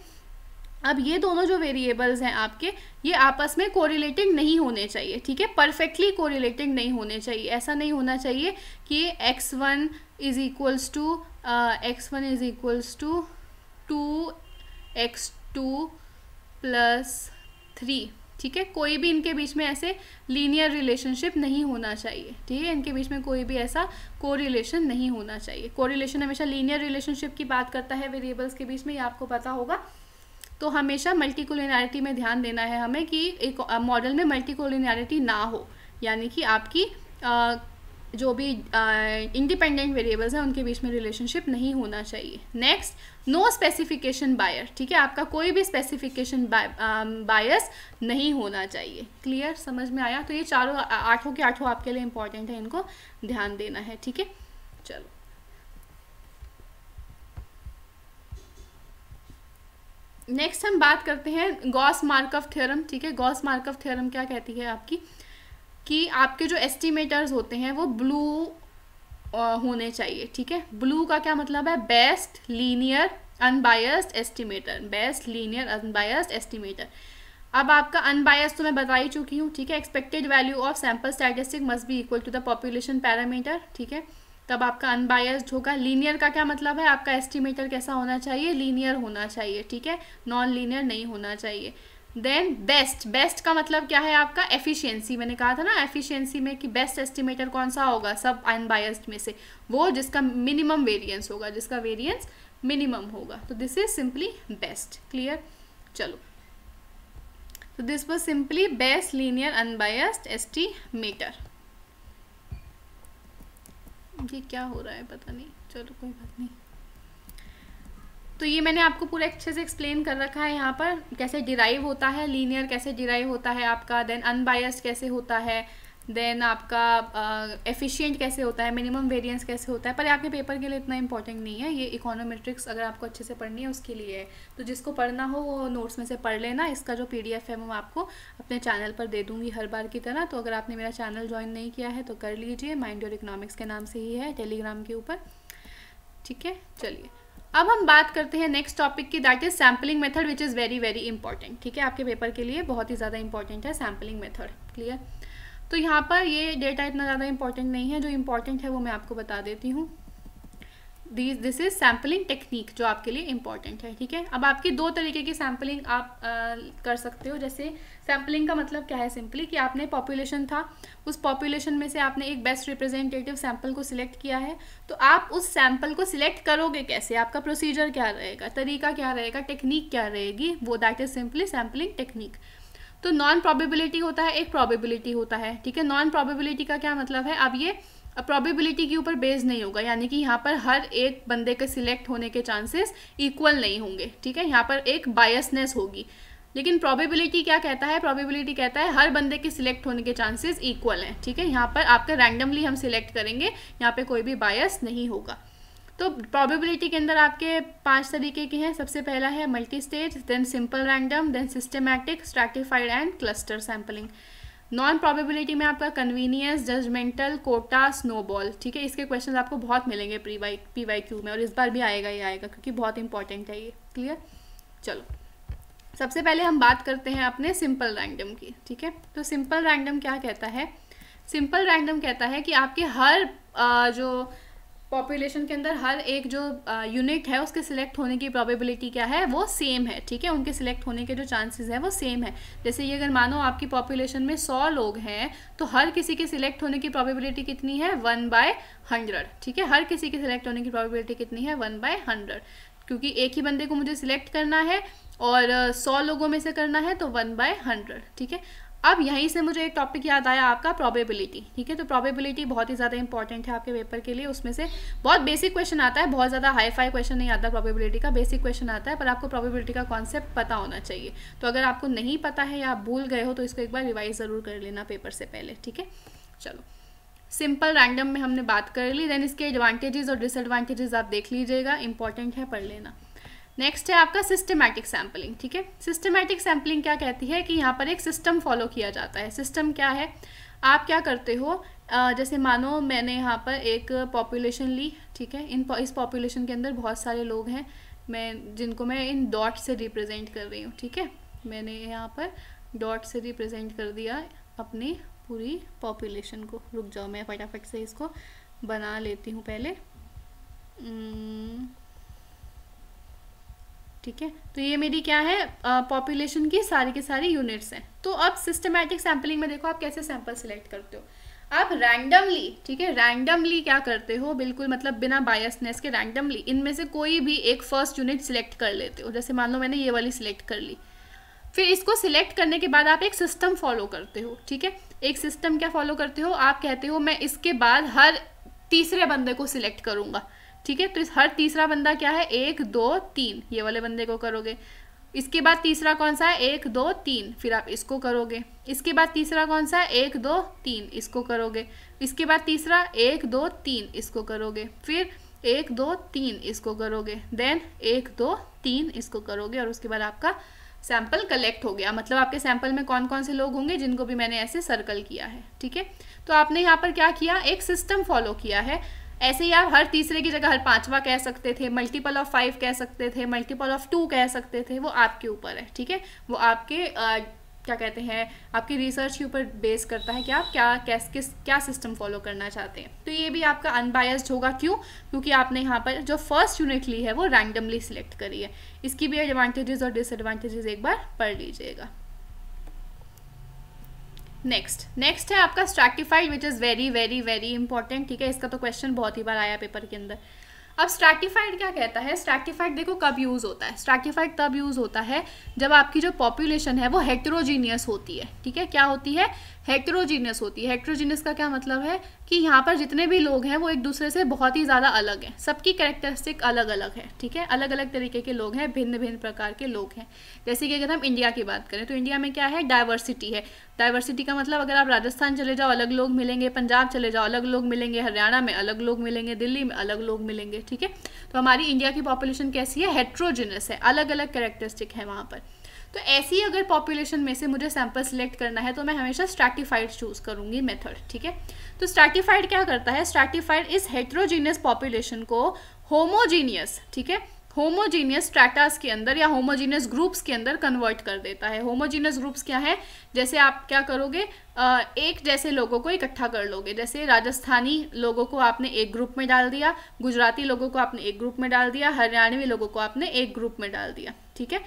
A: अब ये दोनों जो वेरिएबल्स हैं आपके, ये आपस में कोरिलेटेड नहीं होने चाहिए। ठीक है, परफेक्टली कोरिलेटेड नहीं होने चाहिए। ऐसा नहीं होना चाहिए कि x1 is equals to 2x2 plus 3। ठीक है, कोई भी इनके बीच में ऐसे लीनियर रिलेशनशिप नहीं होना चाहिए। ठीक है, इनके बीच में कोई भी ऐसा कोरिलेशन नहीं होना चाहिए। कोरिलेशन हमेशा लीनियर रिलेशनशिप की बात करता है वेरिएबल्स के बीच में, ये आपको पता होगा। तो हमेशा मल्टीकोलिनियरिटी में ध्यान देना है हमें कि एक मॉडल में मल्टीकोलिनियरिटी ना हो, यानी कि आपकी जो भी इंडिपेंडेंट वेरिएबल्स हैं उनके बीच में रिलेशनशिप नहीं होना चाहिए। नेक्स्ट, नो स्पेसिफिकेशन बायस। ठीक है, आपका कोई भी स्पेसिफिकेशन बायस नहीं होना चाहिए। क्लियर, समझ में आया? तो ये चारों आठों के आठों आपके लिए इंपॉर्टेंट है, इनको ध्यान देना है। ठीक है, चलो नेक्स्ट हम बात करते हैं गॉस मार्कव थ्योरम। ठीक है, गॉस मार्कव थ्योरम क्या कहती है आपकी कि आपके जो एस्टिमेटर्स होते हैं वो ब्लू होने चाहिए। ठीक है, ब्लू का क्या मतलब है? Best linear unbiased estimator, best linear unbiased estimator. अब आपका अनबायस्ड तो मैं बता ही चुकी हूँ। ठीक है, expected value of sample statistic must be equal to the population parameter. ठीक है, तब आपका अनबायस्ड होगा। लीनियर का क्या मतलब है? आपका एस्टिमेटर कैसा होना चाहिए? लीनियर होना चाहिए। ठीक है, नॉन लीनियर नहीं होना चाहिए। देन बेस्ट, बेस्ट का मतलब क्या है आपका? एफिशिएंसी। मैंने कहा था ना एफिशिएंसी में कि बेस्ट एस्टिमेटर कौन सा होगा सब अनबायस्ड में से? वो जिसका मिनिमम वेरिएंस होगा, जिसका वेरिएंस मिनिमम होगा। तो this is simply best. Clear? चलो, तो this was simply best linear unbiased estimator. ये क्या हो रहा है पता नहीं, चलो कोई बात नहीं। तो ये मैंने आपको पूरा अच्छे से एक्सप्लेन कर रखा है यहाँ पर, कैसे डिराइव होता है लीनियर, कैसे डिराइव होता है आपका, देन अनबायस्ड कैसे होता है, देन आपका एफिशिएंट कैसे होता है, मिनिमम वेरिएंस कैसे होता है। पर आपके पेपर के लिए इतना इंपॉर्टेंट नहीं है, ये इकोनोमेट्रिक्स अगर आपको अच्छे से पढ़नी है उसके लिए है। तो जिसको पढ़ना हो वो नोट्स में से पढ़ लेना। इसका जो PDF है वो मैं आपको अपने चैनल पर दे दूँगी हर बार की तरह। तो अगर आपने मेरा चैनल ज्वाइन नहीं किया है तो कर लीजिए, माइंड योर इकोनॉमिक्स के नाम से ही है टेलीग्राम के ऊपर। ठीक है, चलिए अब हम बात करते हैं नेक्स्ट टॉपिक की, that is sampling method which is very very important. ठीक है, आपके पेपर के लिए बहुत ही ज़्यादा इंपॉर्टेंट है सैम्पलिंग मेथड। क्लियर? तो यहाँ पर ये डेटा इतना ज़्यादा इंपॉर्टेंट नहीं है, जो इंपॉर्टेंट है वो मैं आपको बता देती हूँ। दिस इज सैम्पलिंग टेक्निक जो आपके लिए इंपॉर्टेंट है। ठीक है, अब आपकी दो तरीके की सैम्पलिंग आप कर सकते हो। जैसे सैम्पलिंग का मतलब क्या है? सिंपली कि आपने पॉपुलेशन था, उस पॉपुलेशन में से आपने एक बेस्ट रिप्रेजेंटेटिव सैंपल को सिलेक्ट किया है। तो आप उस सैंपल को सिलेक्ट करोगे कैसे? आपका प्रोसीजर क्या रहेगा, तरीका क्या रहेगा, टेक्निक क्या रहेगी, वो that is simply sampling technique. तो नॉन प्रोबेबिलिटी होता है, एक प्रोबेबिलिटी होता है। ठीक है, नॉन प्रोबेबिलिटी का क्या मतलब है? अब ये प्रोबेबिलिटी के ऊपर बेस्ड नहीं होगा, यानी कि यहाँ पर हर एक बंदे के सिलेक्ट होने के चांसेस इक्वल नहीं होंगे। ठीक है, यहाँ पर एक बायसनेस होगी। लेकिन प्रोबेबिलिटी क्या कहता है? प्रोबेबिलिटी कहता है हर बंदे के सिलेक्ट होने के चांसेस इक्वल हैं। ठीक है, यहाँ पर आपका रैंडमली हम सिलेक्ट करेंगे, यहाँ पे कोई भी बायस नहीं होगा। तो प्रोबेबिलिटी के अंदर आपके 5 तरीके के हैं। सबसे पहला है multistage, then simple random, then systematic, stratified and cluster sampling. Non probability में आपका कन्वीनियंस, जजमेंटल, कोटा, स्नोबॉल। ठीक है, इसके क्वेश्चन आपको बहुत मिलेंगे PYQ में, और इस बार भी आएगा ही आएगा क्योंकि बहुत इंपॉर्टेंट है ये। क्लियर? चलो, सबसे पहले हम बात करते हैं अपने सिंपल रैंडम की। ठीक है, तो सिंपल रैंडम क्या कहता है? सिंपल रैंडम कहता है कि आपके हर जो पॉपुलेशन के अंदर हर एक जो यूनिट है उसके सिलेक्ट होने की प्रोबेबिलिटी क्या है? वो सेम है। ठीक है, उनके सिलेक्ट होने के जो चांसेस है वो सेम है। जैसे ये अगर मानो आपकी पॉपुलेशन में 100 लोग हैं तो हर किसी के सिलेक्ट होने की प्रोबेबिलिटी कितनी है? 1/100। ठीक है, हर किसी के सिलेक्ट होने की प्रोबेबिलिटी कितनी है? 1/100, क्योंकि एक ही बंदे को मुझे सिलेक्ट करना है और 100 लोगों में से करना है, तो 1/100। ठीक है, अब यहीं से मुझे एक टॉपिक याद आया आपका प्रोबेबिलिटी। ठीक है, तो प्रोबेबिलिटी बहुत ही ज़्यादा इंपॉर्टेंट है आपके पेपर के लिए। उसमें से बहुत बेसिक क्वेश्चन आता है, बहुत ज़्यादा हाई फाई क्वेश्चन नहीं आता प्रोबेबिलिटी का, बेसिक क्वेश्चन आता है, पर आपको प्रोबेबिलिटी का कॉन्सेप्ट पता होना चाहिए। तो अगर आपको नहीं पता है या आप भूल गए हो तो इसको एक बार रिवाइज ज़रूर कर लेना पेपर से पहले। ठीक है, चलो, सिंपल रैंडम में हमने बात कर ली, देन इसके एडवांटेजेस और डिसएडवांटेजेस आप देख लीजिएगा, इंपॉर्टेंट है, पढ़ लेना। नेक्स्ट है आपका सिस्टमैटिक सैम्पलिंग। ठीक है, सिस्टमैटिक सैम्पलिंग क्या कहती है कि यहाँ पर एक सिस्टम फॉलो किया जाता है। सिस्टम क्या है? आप क्या करते हो, जैसे मानो मैंने यहाँ पर एक पॉपुलेशन ली। ठीक है, इस पॉपुलेशन के अंदर बहुत सारे लोग हैं, जिनको मैं इन डॉट से रिप्रेजेंट कर रही हूँ। ठीक है, मैंने यहाँ पर डॉट से रिप्रेजेंट कर दिया अपनी पूरी पॉपुलेशन को। रुक जाओ, मैं फटाफट से इसको बना लेती हूँ पहले। ठीक है, तो ये मेरी क्या है? पॉपुलेशन की सारी यूनिट्स हैं। तो अब सिस्टमैटिक सैम्पलिंग में देखो आप कैसे सैंपल सिलेक्ट करते हो। आप रैंडमली, ठीक है, रैंडमली क्या करते हो? बिल्कुल मतलब बिना बायसनेस के रैंडमली इनमें से कोई भी एक फर्स्ट यूनिट सिलेक्ट कर लेते हो। जैसे मान लो मैंने ये वाली सिलेक्ट कर ली, फिर इसको सिलेक्ट करने के बाद आप एक सिस्टम फॉलो करते हो। ठीक है, एक सिस्टम क्या फॉलो करते हो? आप कहते हो मैं इसके बाद हर तीसरे बंदे को सिलेक्ट करूँगा। ठीक है, तो इस हर तीसरा बंदा क्या है? 1 2 3, ये वाले बंदे को करोगे। इसके बाद तीसरा कौन सा है? 1 2 3, फिर आप इसको करोगे। इसके बाद तीसरा कौन सा है? 1 2 3, इसको करोगे। इसके बाद तीसरा 1 2 3, इसको करोगे। फिर 1 2 3 इसको करोगे, देन 1 2 3 इसको करोगे, और उसके बाद आपका सैंपल कलेक्ट हो गया। मतलब आपके सैंपल में कौन कौन से लोग होंगे जिनको भी मैंने ऐसे सर्कल किया है, ठीक है। तो आपने यहाँ पर क्या किया, एक सिस्टम फॉलो किया है। ऐसे ही आप हर तीसरे की जगह हर पांचवा कह सकते थे, मल्टीपल ऑफ 5 कह सकते थे, मल्टीपल ऑफ 2 कह सकते थे, वो आपके ऊपर है, ठीक है। वो आपके क्या कहते हैं, आपकी रिसर्च के ऊपर बेस करता है कि आप क्या सिस्टम फॉलो करना चाहते हैं। तो ये भी आपका अनबायस्ड होगा, क्यों? क्योंकि आपने यहाँ पर जो फर्स्ट यूनिट ली है वो रैंडमली सिलेक्ट करी है। इसकी भी एडवांटेजेस और डिसएडवांटेजेस एक बार पढ़ लीजिएगा। नेक्स्ट है आपका stratified, which is very very very important, ठीक है। इसका तो क्वेश्चन बहुत ही बार आया पेपर के अंदर। अब स्ट्रैटिफाइड क्या कहता है, स्ट्रैटिफाइड देखो कब यूज़ होता है, स्ट्रैटिफाइड तब यूज़ होता है जब आपकी जो पॉपुलेशन है वो हेटेरोजीनियस होती है, ठीक है। क्या होती है, हेटेरोजीनियस होती है। हेटेरोजीनियस का क्या मतलब है कि यहाँ पर जितने भी लोग हैं वो एक दूसरे से बहुत ही ज़्यादा अलग हैं, सबकी कैरेक्टरिस्टिक अलग अलग है, ठीक है। अलग अलग तरीके के लोग हैं, भिन्न भिन्न प्रकार के लोग हैं। जैसे कि अगर हम इंडिया की बात करें तो इंडिया में क्या है, डाइवर्सिटी है। डाइवर्सिटी का मतलब अगर आप राजस्थान चले जाओ अलग लोग मिलेंगे, पंजाब चले जाओ अलग लोग मिलेंगे, हरियाणा में अलग लोग मिलेंगे, दिल्ली में अलग लोग मिलेंगे, ठीक है। तो हमारी इंडिया की पॉपुलेशन कैसी है, हेटेरोजीनियस है, अलग अलग कैरेक्टरिस्टिक है वहाँ पर। तो ऐसी अगर पॉपुलेशन में से मुझे सैंपल सिलेक्ट करना है तो मैं हमेशा स्ट्रैटिफाइड चूज करूंगी मेथड, ठीक है। तो स्ट्रैटिफाइड क्या करता है, स्ट्रैटिफाइड इस हेटेरोजीनियस पॉपुलेशन को होमोजीनियस, ठीक है, होमोजीनियस स्ट्रैटास के अंदर या होमोजीनियस ग्रुप्स के अंदर कन्वर्ट कर देता है। होमोजीनियस ग्रुप्स क्या है, जैसे आप क्या करोगे, एक जैसे लोगों को इकट्ठा कर लोगे। जैसे राजस्थानी लोगों को आपने एक ग्रुप में डाल दिया, गुजराती लोगों को आपने एक ग्रुप में डाल दिया, हरियाणवी लोगों को आपने एक ग्रुप में डाल दिया, ठीक है।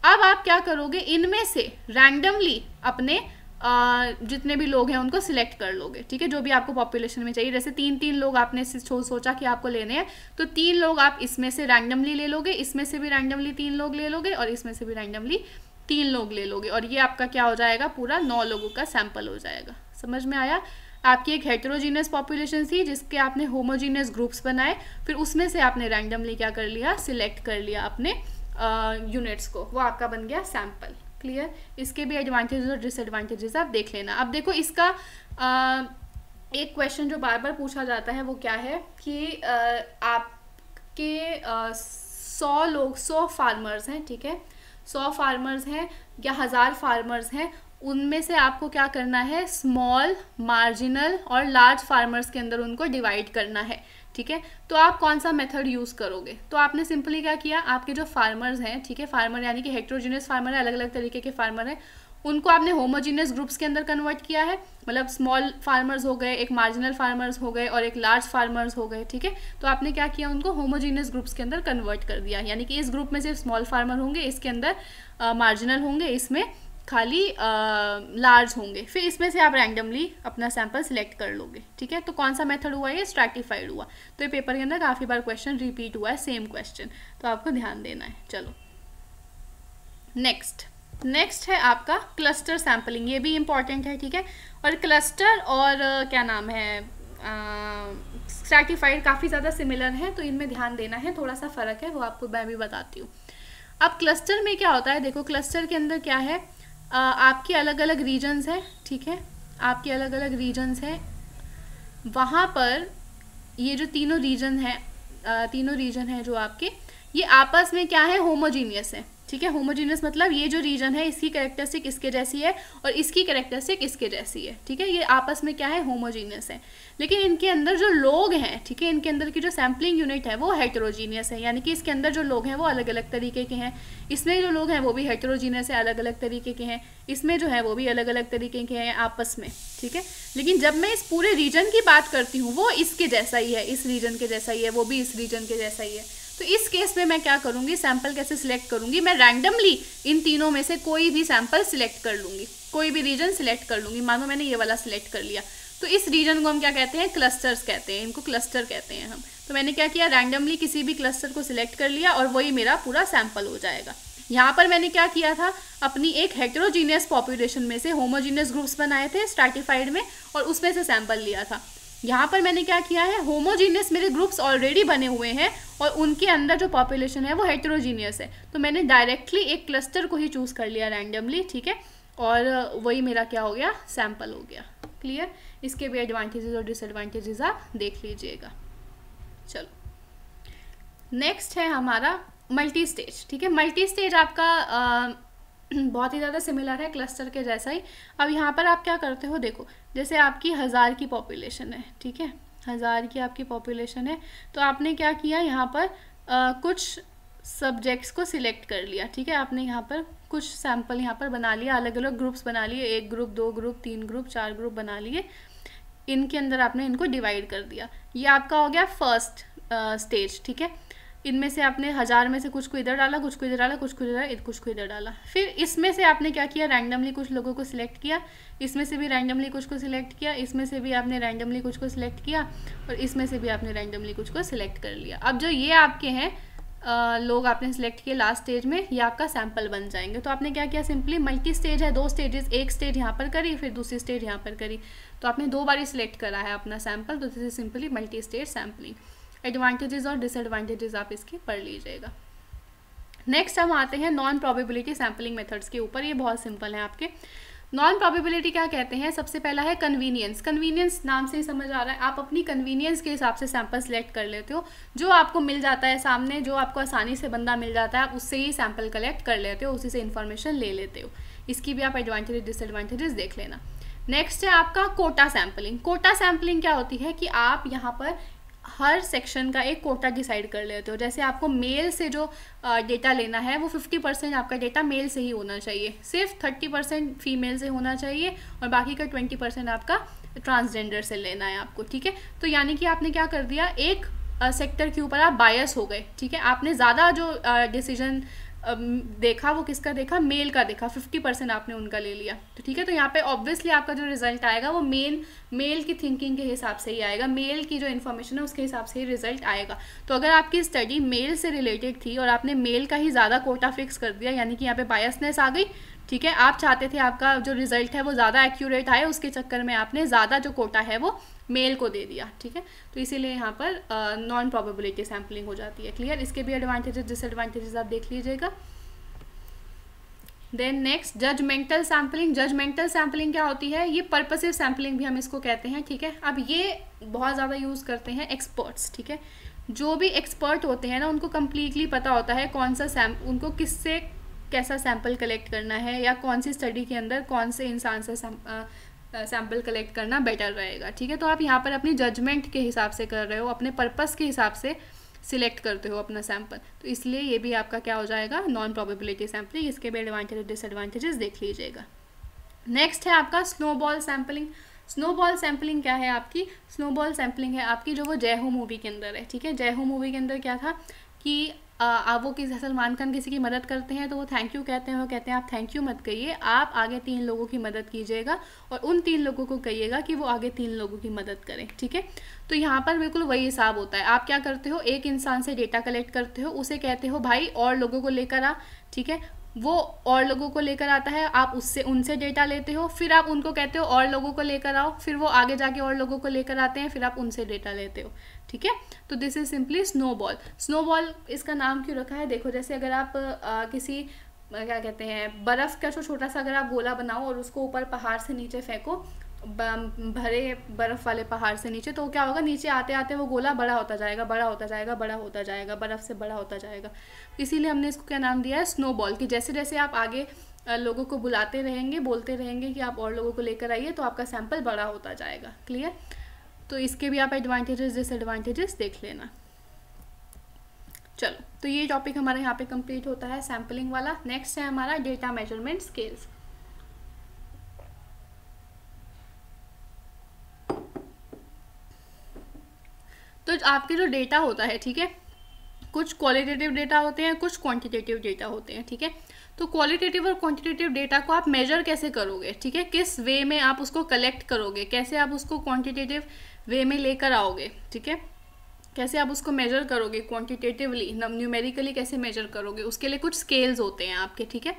A: अब आप क्या करोगे, इनमें से रैंडमली अपने जितने भी लोग हैं उनको सिलेक्ट कर लोगे, ठीक है, जो भी आपको पॉपुलेशन में चाहिए। जैसे 3 लोग आपने सोचा कि आपको लेने हैं, तो 3 लोग आप इसमें से रैंडमली ले लोगे, इसमें से भी रैंडमली 3 लोग ले लोगे, और इसमें से भी रैंडमली 3 लोग ले लोगे, और ये आपका क्या हो जाएगा, पूरा 9 लोगों का सैंपल हो जाएगा। समझ में आया? आपकी एक हेटेरोजीनियस पॉपुलेशन थी जिसके आपने होमोजीनियस ग्रुप्स बनाए, फिर उसमें से आपने रैंडमली क्या कर लिया, सिलेक्ट कर लिया अपने यूनिट्स को, वो आपका बन गया सैंपल। क्लियर? इसके भी एडवांटेजेस और डिसएडवांटेजेस आप देख लेना। अब देखो इसका एक क्वेश्चन जो बार बार पूछा जाता है वो क्या है कि आपके 100 फार्मर्स हैं, ठीक है, 100 फार्मर्स हैं या 1000 फार्मर्स हैं, उनमें से आपको क्या करना है, स्मॉल, मार्जिनल और लार्ज फार्मर्स के अंदर उनको डिवाइड करना है, ठीक है। तो आप कौन सा मेथड यूज़ करोगे? तो आपने सिंपली क्या किया, आपके जो फार्मर्स हैं, ठीक है, फार्मर यानी कि हेटेरोजीनियस फार्मर है, अलग अलग तरीके के फार्मर हैं, उनको आपने होमोजीनियस ग्रुप्स के अंदर कन्वर्ट किया है। मतलब स्मॉल फार्मर्स हो गए, एक मार्जिनल फार्मर्स हो गए और एक लार्ज फार्मर्स हो गए, ठीक है। तो आपने क्या किया, उनको होमोजीनियस ग्रुप्स के अंदर कन्वर्ट कर दिया, यानी कि इस ग्रुप में सिर्फ स्मॉल फार्मर होंगे, इसके अंदर मार्जिनल होंगे, इसमें खाली लार्ज होंगे, फिर इसमें से आप रैंडमली अपना सैंपल सिलेक्ट कर लोगे, ठीक है। तो कौन सा मेथड हुआ, ये स्ट्रैटिफाइड हुआ। तो ये पेपर के अंदर काफ़ी बार क्वेश्चन रिपीट हुआ है, सेम क्वेश्चन, तो आपको ध्यान देना है। चलो नेक्स्ट है आपका क्लस्टर सैम्पलिंग, ये भी इम्पॉर्टेंट है, ठीक है। और क्लस्टर और क्या नाम है, स्ट्रैटिफाइड काफ़ी ज़्यादा सिमिलर है, तो इनमें ध्यान देना है, थोड़ा सा फ़र्क है वो आपको मैं भी बताती हूँ। अब क्लस्टर में क्या होता है, देखो क्लस्टर के अंदर क्या है, आपके अलग अलग रीजन्स हैं, ठीक है, आपके अलग अलग रीजन्स हैं, वहाँ पर ये जो तीनों रीजन हैं जो आपके, ये आपस में क्या है, होमोजीनियस है, ठीक है। होमोजीनियस मतलब ये जो रीजन है इसकी कैरेक्टरिस्टिक इसके जैसी है और इसकी कैरेक्टरिस्टिक इसके जैसी है, ठीक है, ये आपस में क्या है, होमोजीनियस है। लेकिन इनके अंदर जो लोग हैं, ठीक है, इनके अंदर की जो सैम्पलिंग यूनिट है वो हेटेरोजीनियस है, यानी कि इसके अंदर जो लोग हैं वो अलग अलग तरीके के हैं, इसमें जो लोग हैं वो भी हेटेरोजीनियस है, अलग अलग तरीके के हैं, इसमें जो है वो भी अलग अलग तरीके के हैं आपस में, ठीक है। लेकिन जब मैं इस पूरे रीजन की बात करती हूँ वो इसके जैसा ही है, इस रीजन के जैसा ही है, वो भी इस रीजन के जैसा ही है। तो इस केस में मैं क्या करूँगी, सैंपल कैसे सिलेक्ट करूँगी, मैं रैंडमली इन तीनों में से कोई भी सैंपल सिलेक्ट कर लूँगी, कोई भी रीजन सिलेक्ट कर लूँगी। मानो मैंने ये वाला सिलेक्ट कर लिया, तो इस रीजन को हम क्या कहते हैं, क्लस्टर्स कहते हैं, इनको क्लस्टर कहते हैं हम। तो मैंने क्या किया, रैंडमली किसी भी क्लस्टर को सिलेक्ट कर लिया और वही मेरा पूरा सैंपल हो जाएगा। यहाँ पर मैंने क्या किया था, अपनी एक हेटेरोजीनियस पॉपुलेशन में से होमोजीनियस ग्रुप्स बनाए थे स्ट्रैटिफाइड में और उसमें से सैंपल लिया था। यहाँ पर मैंने क्या किया है, होमोजीनियस मेरे ग्रुप्स ऑलरेडी बने हुए हैं और उनके अंदर जो पॉपुलेशन है वो हेटेरोजीनियस है, तो मैंने डायरेक्टली एक क्लस्टर को ही चूज़ कर लिया रैंडमली, ठीक है, और वही मेरा क्या हो गया, सैंपल हो गया। क्लियर? इसके भी एडवांटेजेस और डिसएडवांटेजेस आप देख लीजिएगा। चलो नेक्स्ट है हमारा मल्टी स्टेज, ठीक है। मल्टी स्टेज आपका बहुत ही ज़्यादा सिमिलर है क्लस्टर के जैसा ही। अब यहाँ पर आप क्या करते हो, देखो जैसे आपकी 1000 की पॉपुलेशन है, ठीक है, 1000 की आपकी पॉपुलेशन है, तो आपने क्या किया यहाँ पर कुछ सब्जेक्ट्स को सिलेक्ट कर लिया, ठीक है। आपने यहाँ पर कुछ सैम्पल यहाँ पर बना लिया, अलग अलग ग्रुप्स बना लिए, 1 ग्रुप 2 ग्रुप 3 ग्रुप 4 ग्रुप बना लिए, इनके अंदर आपने इनको डिवाइड कर दिया। ये आपका हो गया फर्स्ट स्टेज, ठीक है। इनमें से आपने 1000 में से कुछ को इधर डाला, कुछ को इधर डाला, कुछ को इधर, कुछ को इधर डाला। फिर इसमें से आपने क्या किया, रैंडमली कुछ लोगों को सिलेक्ट किया, इसमें से भी रैंडमली कुछ को सिलेक्ट किया, इसमें से भी आपने रैंडमली कुछ को सिलेक्ट किया, और इसमें से भी आपने रैंडमली कुछ को सिलेक्ट कर लिया। अब जो ये आपके हैं लोग आपने सिलेक्ट किए लास्ट स्टेज में, ये आपका सैम्पल बन जाएंगे। तो आपने क्या किया, सिंपली मल्टी स्टेज है, 2 स्टेजेस, एक स्टेज यहाँ पर करी, फिर दूसरी स्टेज यहाँ पर करी, तो आपने 2 बारी सिलेक्ट करा है अपना सैम्पल, तो this is simply multi stage sampling. Advantages और डिसएडवांटेजेस आप इसके पढ़ लीजिएगा। नेक्स्ट हम आते हैं नॉन प्रोबेबिलिटी सैम्पलिंग मेथड्स के ऊपर। ये बहुत सिंपल है आपके। नॉन प्रोबेबिलिटी क्या कहते हैं, सबसे पहला है कन्वीनियंस। कन्वीनियंस नाम से ही समझ आ रहा है, आप अपनी कन्वीनियंस के हिसाब से सैंपल सेलेक्ट कर लेते हो, जो आपको मिल जाता है सामने, जो आपको आसानी से बंदा मिल जाता है, आप उससे ही सैंपल कलेक्ट कर लेते हो, उसी से इन्फॉर्मेशन ले लेते हो। इसकी भी आप एडवांटेजेस डिसएडवांटेजेस देख लेना। नेक्स्ट है आपका कोटा सैम्पलिंग। कोटा सैम्पलिंग क्या होती है कि आप यहाँ पर हर सेक्शन का एक कोटा डिसाइड कर लेते हो। जैसे आपको मेल से जो डेटा लेना है वो 50% आपका डेटा मेल से ही होना चाहिए, सिर्फ 30% फीमेल से होना चाहिए, और बाकी का 20% आपका ट्रांसजेंडर से लेना है आपको, ठीक है। तो यानी कि आपने क्या कर दिया, एक सेक्टर के ऊपर आप बायस हो गए, ठीक है। आपने ज़्यादा जो डिसीजन देखा वो किसका देखा, मेल का देखा, 50% आपने उनका ले लिया, तो ठीक है। तो यहाँ पे ऑब्वियसली आपका जो रिजल्ट आएगा वो मेल की थिंकिंग के हिसाब से ही आएगा, मेल की जो इन्फॉर्मेशन है उसके हिसाब से ही रिजल्ट आएगा। तो अगर आपकी स्टडी मेल से रिलेटेड थी और आपने मेल का ही ज़्यादा कोटा फिक्स कर दिया, यानी कि यहाँ पे बायसनेस आ गई, ठीक है। आप चाहते थे आपका जो रिजल्ट है वो ज़्यादा एक्यूरेट आए, उसके चक्कर में आपने ज़्यादा जो कोटा है वो मेल को दे दिया, ठीक है। तो इसीलिए यहाँ पर नॉन प्रोबेबिलिटी सैम्पलिंग हो जाती है। क्लियर, इसके भी एडवांटेजेस डिसएडवांटेजेस आप देख लीजिएगा। Then next judgemental sampling. Judgemental sampling क्या होती है, ये पर्पसिव सैम्पलिंग भी हम इसको कहते हैं, ठीक है। अब ये बहुत ज़्यादा यूज़ करते हैं एक्सपर्ट्स, ठीक है। जो भी एक्सपर्ट होते हैं ना, उनको कम्प्लीटली पता होता है कौन सा उनको किससे कैसा सैम्पल कलेक्ट करना है, या कौन सी स्टडी के अंदर कौन से इंसान से सैम्पल कलेक्ट करना बेटर रहेगा, ठीक है। तो आप यहाँ पर अपनी जजमेंट के हिसाब से कर रहे हो, अपने पर्पस के हिसाब से सिलेक्ट करते हो अपना सैम्पल, तो इसलिए ये भी आपका क्या हो जाएगा, नॉन प्रोबेबिलिटी सैम्पलिंग। इसके भी एडवांटेज डिसएडवांटेजेस देख लीजिएगा। नेक्स्ट है आपका स्नोबॉल सैम्पलिंग। स्नोबॉल सैम्पलिंग क्या है आपकी, स्नोबॉल सैम्पलिंग है आपकी जो वो जय हो मूवी के अंदर है, ठीक है। जय हो मूवी के अंदर क्या था कि वो किसी सलमान खान किसी की मदद करते हैं तो वो थैंक यू कहते हैं, वो कहते हैं आप थैंक यू मत कहिए, आप आगे 3 लोगों की मदद कीजिएगा और उन 3 लोगों को कहिएगा कि वो आगे 3 लोगों की मदद करें, ठीक है। तो यहाँ पर बिल्कुल वही हिसाब होता है। आप क्या करते हो, एक इंसान से डेटा कलेक्ट करते हो, उसे कहते हो भाई और लोगों को लेकर आ, ठीक है। वो और लोगों को लेकर आता है, आप उससे उनसे डेटा लेते हो, फिर आप उनको कहते हो और लोगों को लेकर आओ, फिर वो आगे जाके और लोगों को लेकर आते हैं, फिर आप उनसे डेटा लेते हो, ठीक है। तो this is simply snowball. Snowball इसका नाम क्यों रखा है, देखो जैसे अगर आप किसी क्या कहते हैं बर्फ़ का छोटा सा अगर आप गोला बनाओ और उसको ऊपर पहाड़ से नीचे फेंको, भरे बर्फ़ वाले पहाड़ से नीचे, तो क्या होगा, नीचे आते आते वो गोला बड़ा होता जाएगा, बड़ा होता जाएगा, बड़ा होता जाएगा, बर्फ़ से बड़ा होता जाएगा। इसीलिए हमने इसको क्या नाम दिया है, स्नोबॉल। कि जैसे जैसे आप आगे लोगों को बुलाते रहेंगे, बोलते रहेंगे कि आप और लोगों को लेकर आइए, तो आपका सैंपल बड़ा होता जाएगा। क्लियर, तो इसके भी आप एडवांटेजेस डिसएडवांटेजेस देख लेना। चलो, तो ये टॉपिक हमारा यहाँ पे कंप्लीट होता है सैम्पलिंग वाला। नेक्स्ट है हमारा डेटा मेजरमेंट स्केल्स। तो आपके जो डेटा होता है, ठीक है, कुछ क्वालिटेटिव डेटा होते हैं, कुछ क्वांटिटेटिव डेटा होते हैं, ठीक है। तो क्वालिटेटिव और क्वांटिटेटिव डेटा को आप मेजर कैसे करोगे, ठीक है, किस वे में आप उसको कलेक्ट करोगे, कैसे आप उसको क्वांटिटेटिव वे में लेकर आओगे, ठीक है, कैसे आप उसको मेजर करोगे क्वांटिटेटिवली, न्यूमेरिकली कैसे मेजर करोगे, उसके लिए कुछ स्केल्स होते हैं आपके, ठीक है।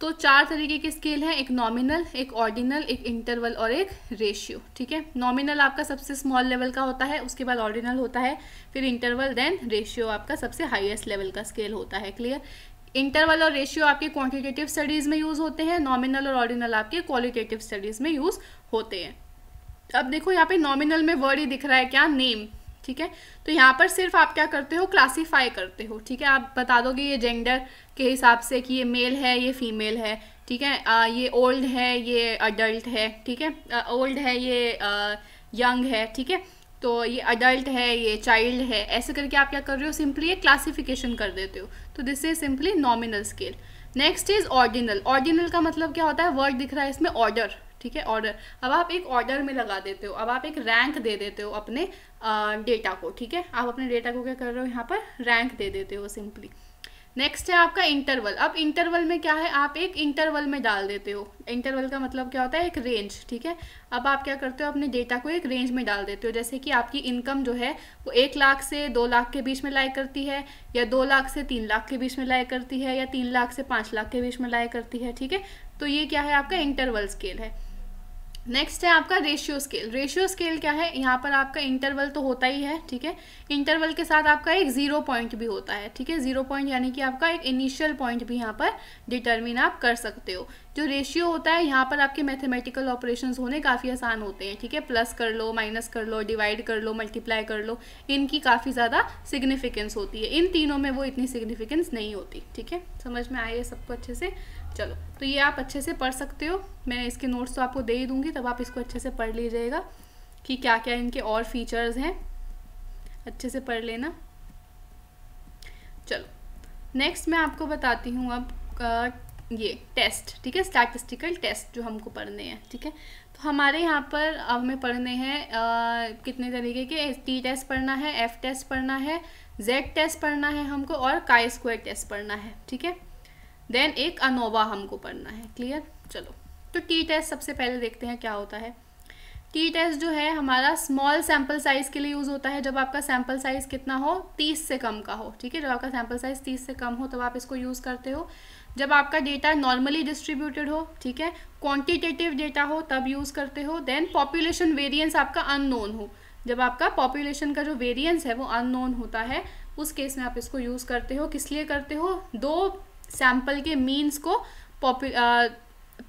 A: तो 4 तरीके के स्केल हैं, एक नॉमिनल, एक ऑर्डिनल, एक इंटरवल और एक रेशियो, ठीक है। नॉमिनल आपका सबसे स्मॉल लेवल का होता है, उसके बाद ऑर्डिनल होता है, फिर इंटरवल, देन रेशियो आपका सबसे हाईएस्ट लेवल का स्केल होता है। क्लियर, इंटरवल और रेशियो आपके क्वांटिटेटिव स्टडीज़ में यूज़ होते हैं, नॉमिनल और ऑर्डिनल आपके क्वालिटेटिव स्टडीज़ में यूज़ होते हैं। अब देखो यहाँ पे नॉमिनल में वर्ड ही दिख रहा है क्या, नेम, ठीक है। तो यहाँ पर सिर्फ आप क्या करते हो, क्लासीफाई करते हो, ठीक है। आप बता दोगे ये जेंडर के हिसाब से कि ये मेल है, ये फीमेल है, ठीक है, ये ओल्ड है, ये अडल्ट है, ठीक है, ओल्ड है, ये यंग है, ठीक है, तो ये अडल्ट है, ये चाइल्ड है, ऐसे करके आप क्या कर रहे हो, सिंपली ये क्लासिफिकेशन कर देते हो। तो this is simply nominal scale. Next is ordinal. Ordinal का मतलब क्या होता है, वर्ड दिख रहा है इसमें ऑर्डर, ठीक है, ऑर्डर। अब आप एक ऑर्डर में लगा देते हो, अब आप एक रैंक दे देते हो अपने डेटा को, ठीक है, आप अपने डेटा को क्या कर रहे हो, यहाँ पर रैंक दे देते हो सिंपली। नेक्स्ट है आपका इंटरवल। अब इंटरवल में क्या है, आप एक इंटरवल में डाल देते हो। इंटरवल का मतलब क्या होता है, एक रेंज, ठीक है। अब आप क्या करते हो, अपने डेटा को एक रेंज में डाल देते हो, जैसे कि आपकी इनकम जो है वो 1 लाख से 2 लाख के बीच में लाई करती है, या 2 लाख से 3 लाख के बीच में लाई करती है, या 3 लाख से 5 लाख के बीच में लाई करती है, ठीक है। तो ये क्या है, आपका इंटरवल स्केल है। नेक्स्ट है आपका रेशियो स्केल। रेशियो स्केल क्या है, यहाँ पर आपका इंटरवल तो होता ही है, ठीक है, इंटरवल के साथ आपका एक 0 पॉइंट भी होता है, ठीक है, 0 पॉइंट यानी कि आपका एक इनिशियल पॉइंट भी यहाँ पर डिटरमिन आप कर सकते हो। जो रेशियो होता है यहाँ पर आपके मैथमेटिकल ऑपरेशंस होने काफ़ी आसान होते हैं, ठीक है, प्लस कर लो, माइनस कर लो, डिवाइड कर लो, मल्टीप्लाई कर लो, इनकी काफ़ी ज़्यादा सिग्निफिकेंस होती है। इन तीनों में वो इतनी सिग्निफिकेंस नहीं होती, ठीक है, समझ में आए सबको अच्छे से। चलो, तो ये आप अच्छे से पढ़ सकते हो, मैं इसके नोट्स तो आपको दे ही दूंगी, तब आप इसको अच्छे से पढ़ लीजिएगा कि क्या क्या इनके और फीचर्स हैं, अच्छे से पढ़ लेना। चलो, नेक्स्ट मैं आपको बताती हूँ अब ये टेस्ट, ठीक है, स्टैटिस्टिकल टेस्ट जो हमको पढ़ने हैं, ठीक है। तो हमारे यहाँ पर अब हमें पढ़ने हैं कितने तरीके के, टी टेस्ट पढ़ना है, एफ टेस्ट पढ़ना है, जेड टेस्ट पढ़ना है हमको, और काई स्क्वायर टेस्ट पढ़ना है, ठीक है। देन एक अनोवा हमको पढ़ना है, क्लियर। चलो, तो टी टेस्ट सबसे पहले देखते हैं क्या होता है। टी टेस्ट जो है हमारा स्मॉल सैम्पल साइज़ के लिए यूज़ होता है, जब आपका सैम्पल साइज़ कितना हो, 30 से कम का हो, ठीक है, जब आपका सैम्पल साइज़ 30 से कम हो तब आप इसको यूज़ करते हो। जब आपका डेटा नॉर्मली डिस्ट्रीब्यूटेड हो, ठीक है, क्वांटिटेटिव डेटा हो, तब यूज़ करते हो। देन पॉपुलेशन वेरिएंस आपका अननोन हो, जब आपका पॉपुलेशन का जो वेरिएंस है वो अननोन होता है, उस केस में आप इसको यूज़ करते हो। किस लिए करते हो, 2 सैम्पल के मीन्स को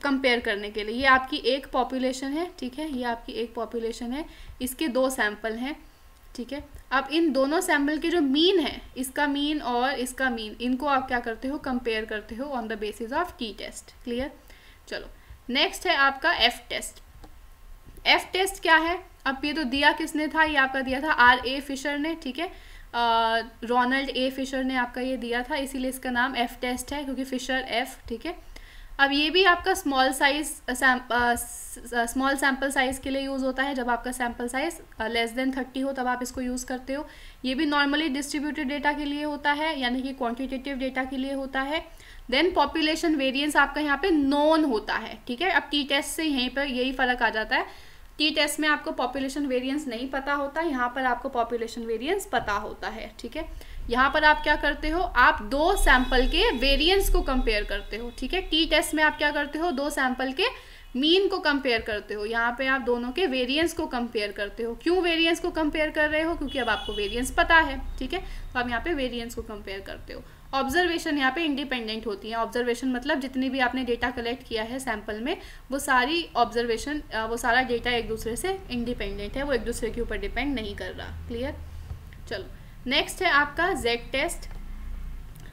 A: कंपेयर करने के लिए। ये आपकी एक पॉपुलेशन है, ठीक है, ये आपकी एक पॉपुलेशन है, इसके 2 सैम्पल हैं, ठीक है। अब इन दोनों सैम्पल के जो मीन है, इसका मीन और इसका मीन, इनको आप क्या करते हो, कंपेयर करते हो on the basis of T test, clear. चलो, नेक्स्ट है आपका एफ टेस्ट। एफ टेस्ट क्या है, अब ये तो दिया किसने था, ये आपका दिया था R.A. फिशर ने, ठीक है, रोनाल्ड ए फिशर ने आपका ये दिया था, इसीलिए इसका नाम एफ टेस्ट है, क्योंकि फिशर एफ, ठीक है। अब ये भी आपका स्मॉल सैम्पल साइज़ के लिए यूज़ होता है, जब आपका सैम्पल साइज़ लेस देन 30 हो तब आप इसको यूज़ करते हो। ये भी नॉर्मली डिस्ट्रीब्यूटेड डेटा के लिए होता है, यानी कि क्वांटिटेटिव डेटा के लिए होता है। देन पॉपुलेशन वेरिएंस आपका यहाँ पे नोन होता है, ठीक है। अब टी टेस्ट से यहीं पर यही फ़र्क आ जाता है, टी टेस्ट में आपको पॉपुलेशन वेरिएंस नहीं पता होता, यहाँ पर आपको पॉपुलेशन वेरिएंस पता होता है, ठीक है। यहाँ पर आप क्या करते हो, आप 2 सैंपल के वेरिएंस को कंपेयर करते हो, ठीक है। टी टेस्ट में आप क्या करते हो, 2 सैंपल के मीन को कंपेयर करते हो, यहाँ पे आप दोनों के वेरिएंस को कंपेयर करते हो। क्यों वेरिएंस को कंपेयर कर रहे हो, क्योंकि अब आपको वेरिएंस पता है, ठीक है, तो आप यहाँ पे वेरिएंस को कंपेयर करते हो। ऑब्जर्वेशन यहाँ पे इंडिपेंडेंट होती है। ऑब्जर्वेशन मतलब जितनी भी आपने डेटा कलेक्ट किया है सैंपल में, वो सारी ऑब्जर्वेशन, वो सारा डेटा एक दूसरे से इंडिपेंडेंट है, वो एक दूसरे के ऊपर डिपेंड नहीं कर रहा, क्लियर। चलो, नेक्स्ट है आपका जेड टेस्ट।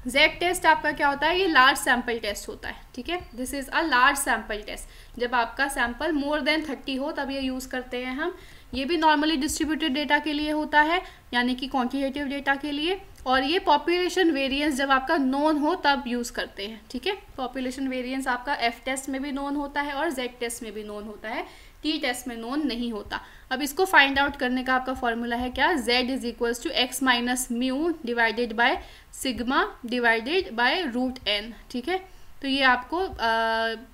A: जेड टेस्ट आपका क्या होता है, ये लार्ज सैंपल टेस्ट होता है, ठीक है, this is a large sample test. जब आपका सैंपल मोर देन 30 हो तब ये यूज़ करते हैं हम। ये भी नॉर्मली डिस्ट्रीब्यूटेड डेटा के लिए होता है, यानी कि क्वांटिटेटिव डेटा के लिए। और ये पॉपुलेशन वेरिएंस जब आपका नोन हो तब यूज़ करते हैं, ठीक है। पॉपुलेशन वेरिएंस आपका एफ टेस्ट में भी नोन होता है और जेड टेस्ट में भी नोन होता है, टी टेस्ट में नोन नहीं होता। अब इसको फाइंड आउट करने का आपका फॉर्मूला है क्या, z is equals to x minus mu divided by sigma divided by root n, ठीक है। तो ये आपको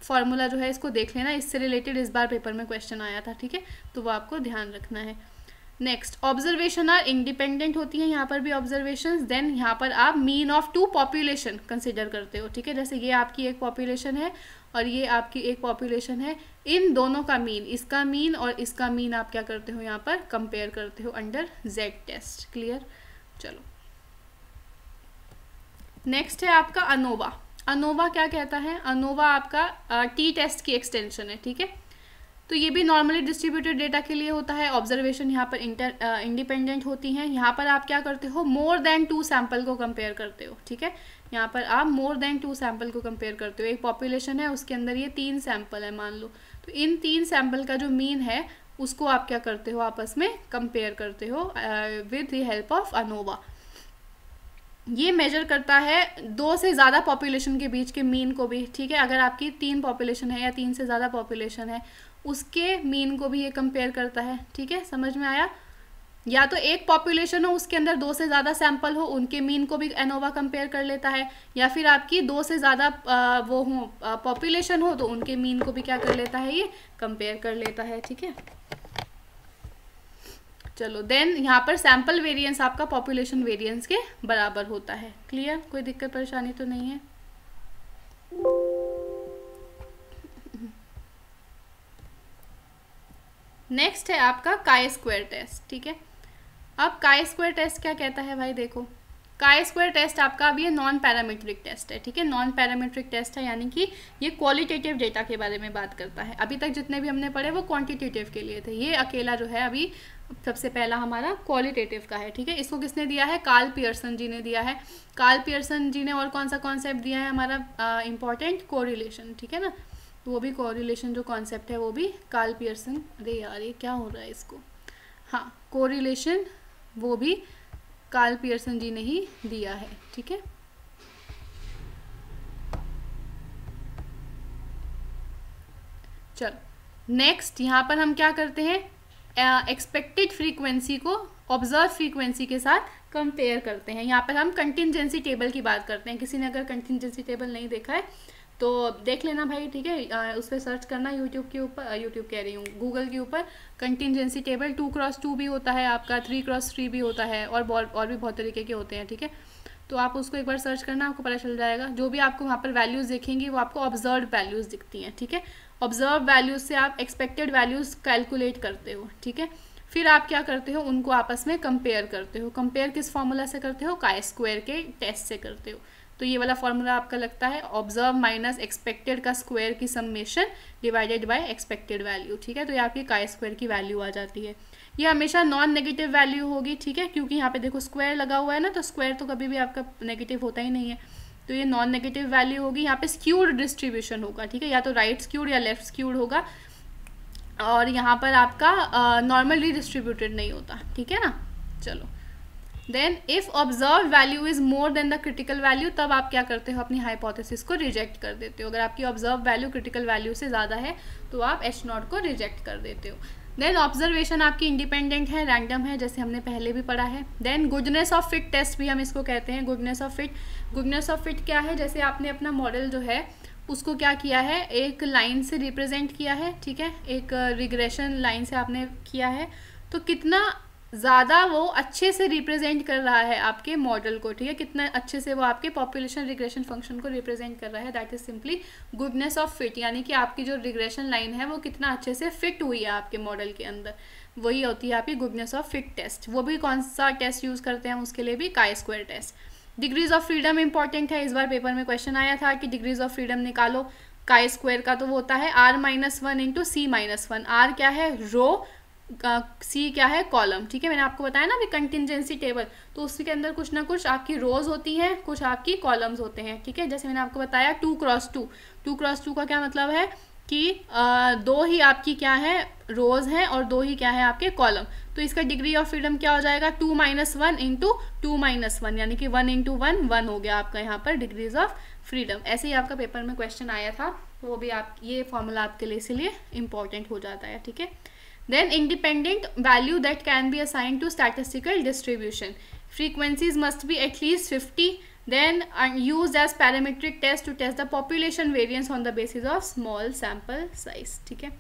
A: फॉर्मूला जो है इसको देख लेना, इससे रिलेटेड इस बार पेपर में क्वेश्चन आया था, ठीक है, तो वो आपको ध्यान रखना है। नेक्स्ट, ऑब्जर्वेशन आर इंडिपेंडेंट होती है, यहाँ पर भी ऑब्जर्वेशन। देन यहाँ पर आप मीन ऑफ 2 पॉपुलेशन कंसिडर करते हो, ठीक है, जैसे ये आपकी एक पॉपुलेशन है और ये आपकी एक पॉपुलेशन है, इन दोनों का मीन, इसका मीन और इसका मीन आप क्या करते हो, यहाँ पर कंपेयर करते हो अंडर जेड टेस्ट, क्लियर। चलो, नेक्स्ट है आपका अनोवा। अनोवा क्या कहता है, अनोवा आपका टी टेस्ट की एक्सटेंशन है, ठीक है। तो ये भी नॉर्मली डिस्ट्रीब्यूटेड डेटा के लिए होता है। ऑब्जर्वेशन यहाँ पर इंडिपेंडेंट होती हैं। यहाँ पर आप क्या करते हो, मोर देन 2 सैंपल को कंपेयर करते हो, ठीक है। यहाँ पर आप मोर देन 2 सैंपल को कंपेयर करते हो। एक पॉपुलेशन है, उसके अंदर ये 3 सैंपल है मान लो, तो इन 3 सैंपल का जो मीन है उसको आप क्या करते हो, आपस में कंपेयर करते हो with the help of ANOVA. ये मेजर करता है 2 से ज़्यादा पॉपुलेशन के बीच के मीन को भी, ठीक है। अगर आपकी 3 पॉपुलेशन है या 3 से ज़्यादा पॉपुलेशन है, उसके मीन को भी ये कंपेयर करता है, ठीक है। समझ में आया? या तो एक पॉपुलेशन हो, उसके अंदर 2 से ज़्यादा सैंपल हो, उनके मीन को भी एनोवा कंपेयर कर लेता है, या फिर आपकी 2 से ज़्यादा वो हो पॉपुलेशन हो, तो उनके मीन को भी क्या कर लेता है, ये कंपेयर कर लेता है, ठीक है। चलो देन यहाँ पर सैंपल वेरिएंस आपका पॉपुलेशन वेरिएंस के बराबर होता है। क्लियर? कोई दिक्कत परेशानी तो नहीं है? नेक्स्ट है आपका काई स्क्वायर टेस्ट, ठीक है। अब काई स्क्वायर टेस्ट क्या कहता है भाई, देखो काई स्क्वायर टेस्ट आपका अब ये नॉन पैरामीट्रिक टेस्ट है, ठीक है। नॉन पैरामीट्रिक टेस्ट है, यानी कि ये क्वालिटेटिव डेटा के बारे में बात करता है। अभी तक जितने भी हमने पढ़े वो क्वांटिटेटिव के लिए थे, ये अकेला जो है अभी सबसे पहला हमारा क्वालिटेटिव का है, ठीक है। इसको किसने दिया है, कार्ल पियर्सन जी ने दिया है। कार्ल पियर्सन जी ने और कौन सा कॉन्सेप्ट दिया है हमारा इम्पॉर्टेंट, कोरिलेशन, ठीक है ना। तो वो भी कोरिलेशन जो कॉन्सेप्ट है वो भी कार्ल पियर्सन, अरे यार ये क्या हो रहा है इसको, हाँ कोरिलेशन वो भी कार्ल पियर्सन जी ने ही दिया है, ठीक है। चलो नेक्स्ट यहाँ पर हम क्या करते हैं, एक्सपेक्टेड फ्रीक्वेंसी को ऑब्जर्व फ्रीक्वेंसी के साथ कंपेयर करते हैं। यहाँ पर हम कंटिंजेंसी टेबल की बात करते हैं। किसी ने अगर कंटिंजेंसी टेबल नहीं देखा है तो देख लेना भाई, ठीक है। उस पर सर्च करना यूट्यूब के ऊपर, यूट्यूब कह रही हूँ गूगल के ऊपर, कंटिंजेंसी टेबल 2x2 भी होता है आपका, 3x3 भी होता है, और भी बहुत तरीके के होते हैं, ठीक है। तो आप उसको एक बार सर्च करना, आपको पता चल जाएगा। जो भी आपको वहाँ पर वैल्यूज़ दिखेंगी वो आपको ऑब्जर्व वैल्यूज़ दिखती हैं, ठीक है। ऑब्जर्व वैल्यूज़ से आप एक्सपेक्टेड वैल्यूज़ कैलकुलेट करते हो, ठीक है। फिर आप क्या करते हो, उनको आपस में कंपेयर करते हो। कंपेयर किस फॉर्मूला से करते हो, काई स्क्वायर के टेस्ट से करते हो। तो ये वाला फॉर्मूला आपका लगता है ऑब्जर्व माइनस एक्सपेक्टेड का स्क्वायर की summation divided by expected value, ठीक है। तो ये आपकी काई स्क्वायर की वैल्यू आ जाती है। ये हमेशा नॉन नेगेटिव वैल्यू होगी, ठीक है, क्योंकि यहाँ पे देखो स्क्वायर लगा हुआ है ना, तो स्क्वायर तो कभी भी आपका नेगेटिव होता ही नहीं है, तो ये नॉन नेगेटिव वैल्यू होगी। यहाँ पे स्क्यूड डिस्ट्रीब्यूशन होगा, ठीक है, या तो राइट स्क्यूड या लेफ्ट स्क्यूड होगा, और यहाँ पर आपका नॉर्मली डिस्ट्रीब्यूटेड नहीं होता, ठीक है ना। चलो then if observe value is more than the critical value, तब आप क्या करते हो, अपनी हाइपोथेसिस को रिजेक्ट कर देते हो। अगर आपकी ऑब्जर्व वैल्यू क्रिटिकल वैल्यू से ज़्यादा है तो आप H0 को रिजेक्ट कर देते हो। देन ऑब्जर्वेशन आपकी इंडिपेंडेंट है, रैंडम है, जैसे हमने पहले भी पढ़ा है। Then goodness of fit test भी हम इसको कहते हैं, goodness of fit. Goodness of fit क्या है, जैसे आपने अपना मॉडल जो है उसको क्या किया है, एक लाइन से रिप्रेजेंट किया है, ठीक है, एक रिग्रेशन लाइन से आपने किया है, तो कितना ज़्यादा वो अच्छे से रिप्रेजेंट कर रहा है आपके मॉडल को, ठीक है, कितना अच्छे से वो आपके पॉपुलेशन रिग्रेशन फंक्शन को रिप्रेजेंट कर रहा है, that is simply goodness of fit. यानी कि आपकी जो रिग्रेशन लाइन है वो कितना अच्छे से फिट हुई है आपके मॉडल के अंदर, वही होती है आपकी गुडनेस ऑफ फिट टेस्ट। वो भी कौन सा टेस्ट यूज़ करते हैं उसके लिए भी, chi square test. Degrees of freedom important है, इस बार पेपर में क्वेश्चन आया था कि डिग्रीज ऑफ फ्रीडम निकालो काई स्क्वायर का, तो वो होता है R-1 इंटू C-1। R क्या है, रो, सी क्या है, कॉलम, ठीक है। मैंने आपको बताया ना अभी कंटिंजेंसी टेबल, तो उसके अंदर कुछ ना कुछ आपकी रोज होती हैं, कुछ आपकी कॉलम्स होते हैं, ठीक है। जैसे मैंने आपको बताया 2x2, 2x2 का क्या मतलब है कि 2 ही आपकी क्या है, रोज हैं, और 2 ही क्या है आपके कॉलम। तो इसका डिग्री ऑफ फ्रीडम क्या हो जाएगा, 2-1 इंटू 2-1, यानी कि 1 इंटू 1 हो गया आपका यहाँ पर डिग्रीज ऑफ फ्रीडम। ऐसे ही आपका पेपर में क्वेश्चन आया था, वो भी आप ये फॉर्मूला आपके लिए इसीलिए इंपॉर्टेंट हो जाता है, ठीक है। Then independent value that can be assigned to statistical distribution. Frequencies must be at least 50. Then used as parametric test to test the population variance on the basis of small sample size. ठीक है,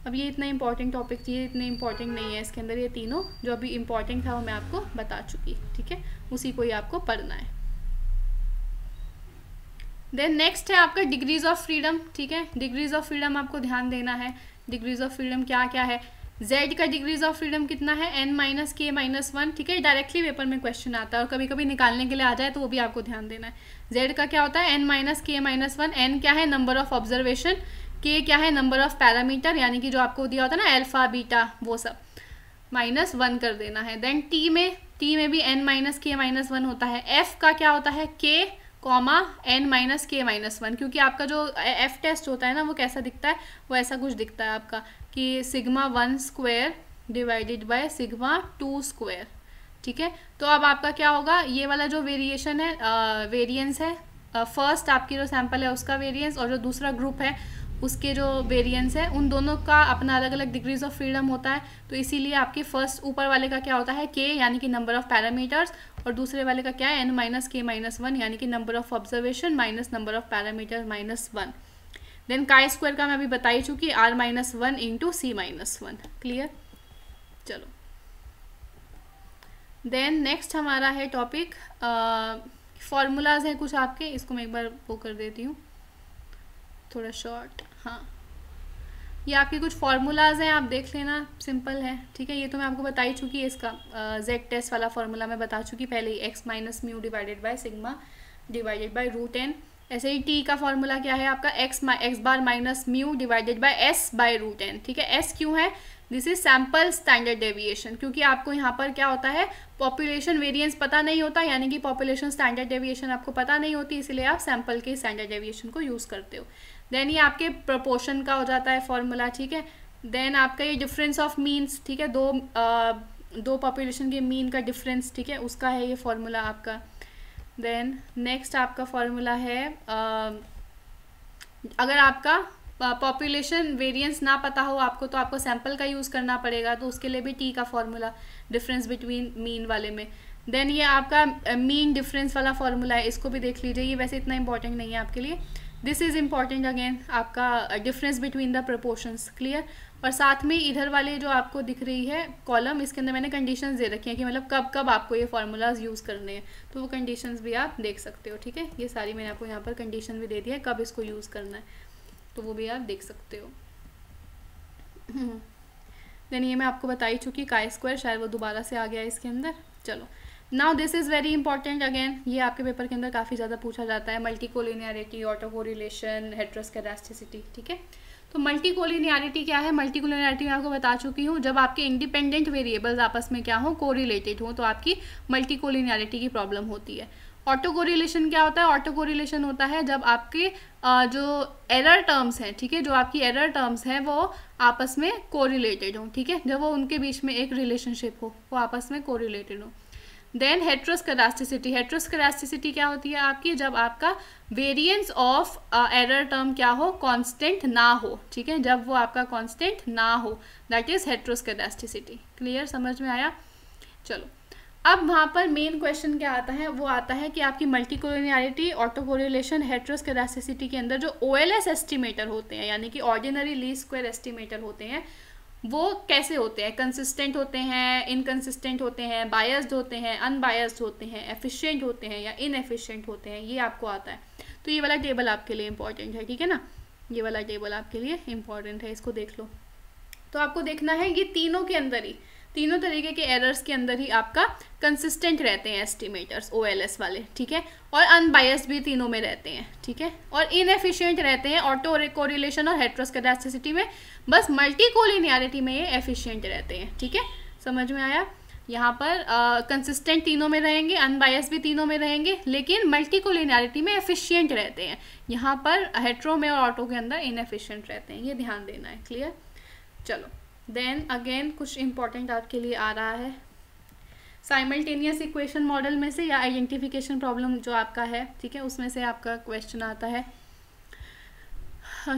A: अब ये इतना इंपॉर्टेंट टॉपिक, ये इतने इंपॉर्टेंट नहीं है, इसके अंदर ये तीनों जो अभी इंपॉर्टेंट था वो मैं आपको बता चुकी, ठीक है, उसी को ही आपको पढ़ना है। देन नेक्स्ट है आपका डिग्रीज ऑफ फ्रीडम, ठीक है। डिग्रीज ऑफ फ्रीडम आपको ध्यान देना है, डिग्रीज ऑफ फ्रीडम क्या क्या है। Z का डिग्रीज ऑफ फ्रीडम कितना है, N-K-1, ठीक है, डायरेक्टली पेपर में क्वेश्चन आता है, और कभी कभी निकालने के लिए आ जाए तो वो भी आपको ध्यान देना है। Z का क्या होता है, N-K-1, N क्या है, नंबर ऑफ ऑब्जर्वेशन, के क्या है, नंबर ऑफ पैरामीटर, यानी कि जो आपको दिया होता है ना अल्फा बीटा वो सब, -1 कर देना है। देन टी में भी n माइनस के माइनस 1 होता है। एफ का क्या होता है, k कॉमा n माइनस के माइनस 1, क्योंकि आपका जो एफ टेस्ट होता है ना वो कैसा दिखता है, वो ऐसा कुछ दिखता है आपका कि sigma 1 square divided by sigma 2 square, ठीक है। तो अब आपका क्या होगा, ये वाला जो वेरिएशन है, वेरिएंस है, फर्स्ट आपकी जो सैंपल है उसका वेरिएंस और जो दूसरा ग्रुप है उसके जो वेरिएंस है, उन दोनों का अपना अलग अलग डिग्रीज ऑफ फ्रीडम होता है। तो इसीलिए आपके फर्स्ट ऊपर वाले का क्या होता है, के यानी कि नंबर ऑफ पैरामीटर्स, और दूसरे वाले का क्या है, n माइनस के माइनस 1 यानी कि number of observation minus number of parameter -1। Then chi square का मैं अभी बता ही चुकी, r-1 इंटू c-1। क्लियर, चलो। देन नेक्स्ट हमारा है टॉपिक, फॉर्मूलाज हैं कुछ आपके, इसको मैं एक बार वो कर देती हूँ थोड़ा शॉर्ट। हाँ, ये आपके कुछ फार्मूलाज हैं, आप देख लेना, सिंपल है, ठीक है। ये तो मैं आपको बता ही चुकी है, इसका जेड टेस्ट वाला फार्मूला मैं बता चुकी पहले ही, x minus mu divided by sigma divided bye √n। ऐसे ही t का फार्मूला क्या है आपका, x bar minus mu divided by s by √n, ठीक है। s क्यों है, this is sample standard deviation, क्योंकि आपको यहाँ पर क्या होता है, पॉपुलेशन वेरिएंस पता नहीं होता, यानी कि पॉपुलेशन स्टैंडर्ड डेविएशन आपको पता नहीं होती, इसलिए आप सैंपल के स्टैंडर्ड डेविएशन को यूज़ करते हो। देन ये आपके प्रोपोर्शन का हो जाता है फॉर्मूला, ठीक है। देन आपका ये डिफरेंस ऑफ मीन्स, ठीक है, दो पॉपुलेशन के मीन का डिफरेंस, ठीक है, उसका है ये फॉर्मूला आपका। देन नेक्स्ट आपका फॉर्मूला है, अगर आपका पॉपुलेशन वेरिएंस ना पता हो आपको तो आपको सैंपल का यूज़ करना पड़ेगा, तो उसके लिए भी टी का फॉर्मूला, डिफरेंस बिटवीन मीन वाले में। देन ये आपका मीन डिफरेंस वाला फॉर्मूला है, इसको भी देख लीजिए, ये वैसे इतना इंपॉर्टेंट नहीं है आपके लिए। दिस इज़ इम्पॉर्टेंट अगेन, आपका difference between the proportions, clear. और साथ में इधर वाले जो आपको दिख रही है कॉलम, इसके अंदर मैंने कंडीशंस दे रखी हैं कि मतलब कब कब आपको ये फार्मूलाज यूज़ करने हैं, तो वो कंडीशंस भी आप देख सकते हो, ठीक है। ये सारी मैंने आपको यहाँ पर कंडीशन भी दे दी है कब इसको यूज़ करना है, तो वो भी आप देख सकते हो। देन ये मैं आपको बता ही चुकी, काई स्क्वायर, शायद वो दोबारा से आ गया इसके अंदर। चलो, now this is very important again, ये आपके पेपर के अंदर काफ़ी ज़्यादा पूछा जाता है, मल्टी कोलिनियरिटी, ऑटो कोरिलेशन, हेटेरोस्केडास्टिसिटी, ठीक है। तो मल्टी कोलिनियरिटी क्या है, मल्टी कोलिनियरिटी मैं आपको बता चुकी हूँ, जब आपके इंडिपेंडेंट वेरिएबल्स आपस में क्या हो, कोरिलेटेड हो, तो आपकी मल्टी कोलिनियरिटी की प्रॉब्लम होती है। ऑटो कोरिलेशन क्या होता है, ऑटो कोरिलेशन होता है जब आपके जो एरर टर्म्स हैं, ठीक है, जो आपकी एरर टर्म्स हैं वो आपस में कोरिलेटेड हो, ठीक है, जब वो उनके बीच में एक रिलेशनशिप हो, वो आपस में कोरिलेटेड हो। देन हेटेरोस्केडास्टिसिटी, हेटेरोस्केडास्टिसिटी क्या होती है आपकी, जब आपका वेरिएंस ऑफ एरर टर्म क्या हो, कांस्टेंट ना हो, ठीक है, जब वो आपका कांस्टेंट ना हो, दैट इज हेटेरोस्केडास्टिसिटी। क्लियर, समझ में आया। चलो, अब वहाँ पर मेन क्वेश्चन क्या आता है, वो आता है कि आपकी मल्टी कोलिनियरिटी, ऑटो कोरिलेशन, हेटेरोस्केडास्टिसिटी के अंदर जो OLS एस्टिमेटर होते हैं, यानी कि ऑर्डिनरी लीस्ट स्क्वायर एस्टिमेटर होते हैं, वो कैसे होते हैं, कंसिस्टेंट होते हैं, इनकंसिस्टेंट होते हैं, बायस्ड होते हैं, अनबायस्ड होते हैं, एफिशिएंट होते हैं या इनएफिशिएंट होते हैं, ये आपको आता है। तो ये वाला टेबल आपके लिए इंपॉर्टेंट है, ठीक है ना, ये वाला टेबल आपके लिए इंपॉर्टेंट है, इसको देख लो। तो आपको देखना है ये तीनों के अंदर ही, तीनों तरीके के एरर्स के अंदर ही आपका कंसिस्टेंट रहते हैं एस्टिमेटर्स OLS वाले, ठीक है, और अनबायस्ड भी तीनों में रहते हैं, ठीक है, और इनएफिशिएंट रहते हैं ऑटो कोरिलेशन और हेटेरोस्केडास्टिसिटी में, बस मल्टी कोलिनियरिटी में ये एफिशिएंट रहते हैं, ठीक है, समझ में आया। यहाँ पर कंसिस्टेंट तीनों में रहेंगे, अनबायस्ड भी तीनों में रहेंगे, लेकिन मल्टी कोलिनियरिटी में एफिशिएंट रहते हैं, यहाँ पर हेटेरो में और ऑटो के अंदर इनएफिशिएंट रहते हैं, ये ध्यान देना है। क्लियर, चलो। देन अगेन कुछ इंपॉर्टेंट आपके लिए आ रहा है, साइमल्टेनियस इक्वेशन मॉडल में से या आइडेंटिफिकेशन प्रॉब्लम जो आपका है, ठीक है, उसमें से आपका क्वेश्चन आता है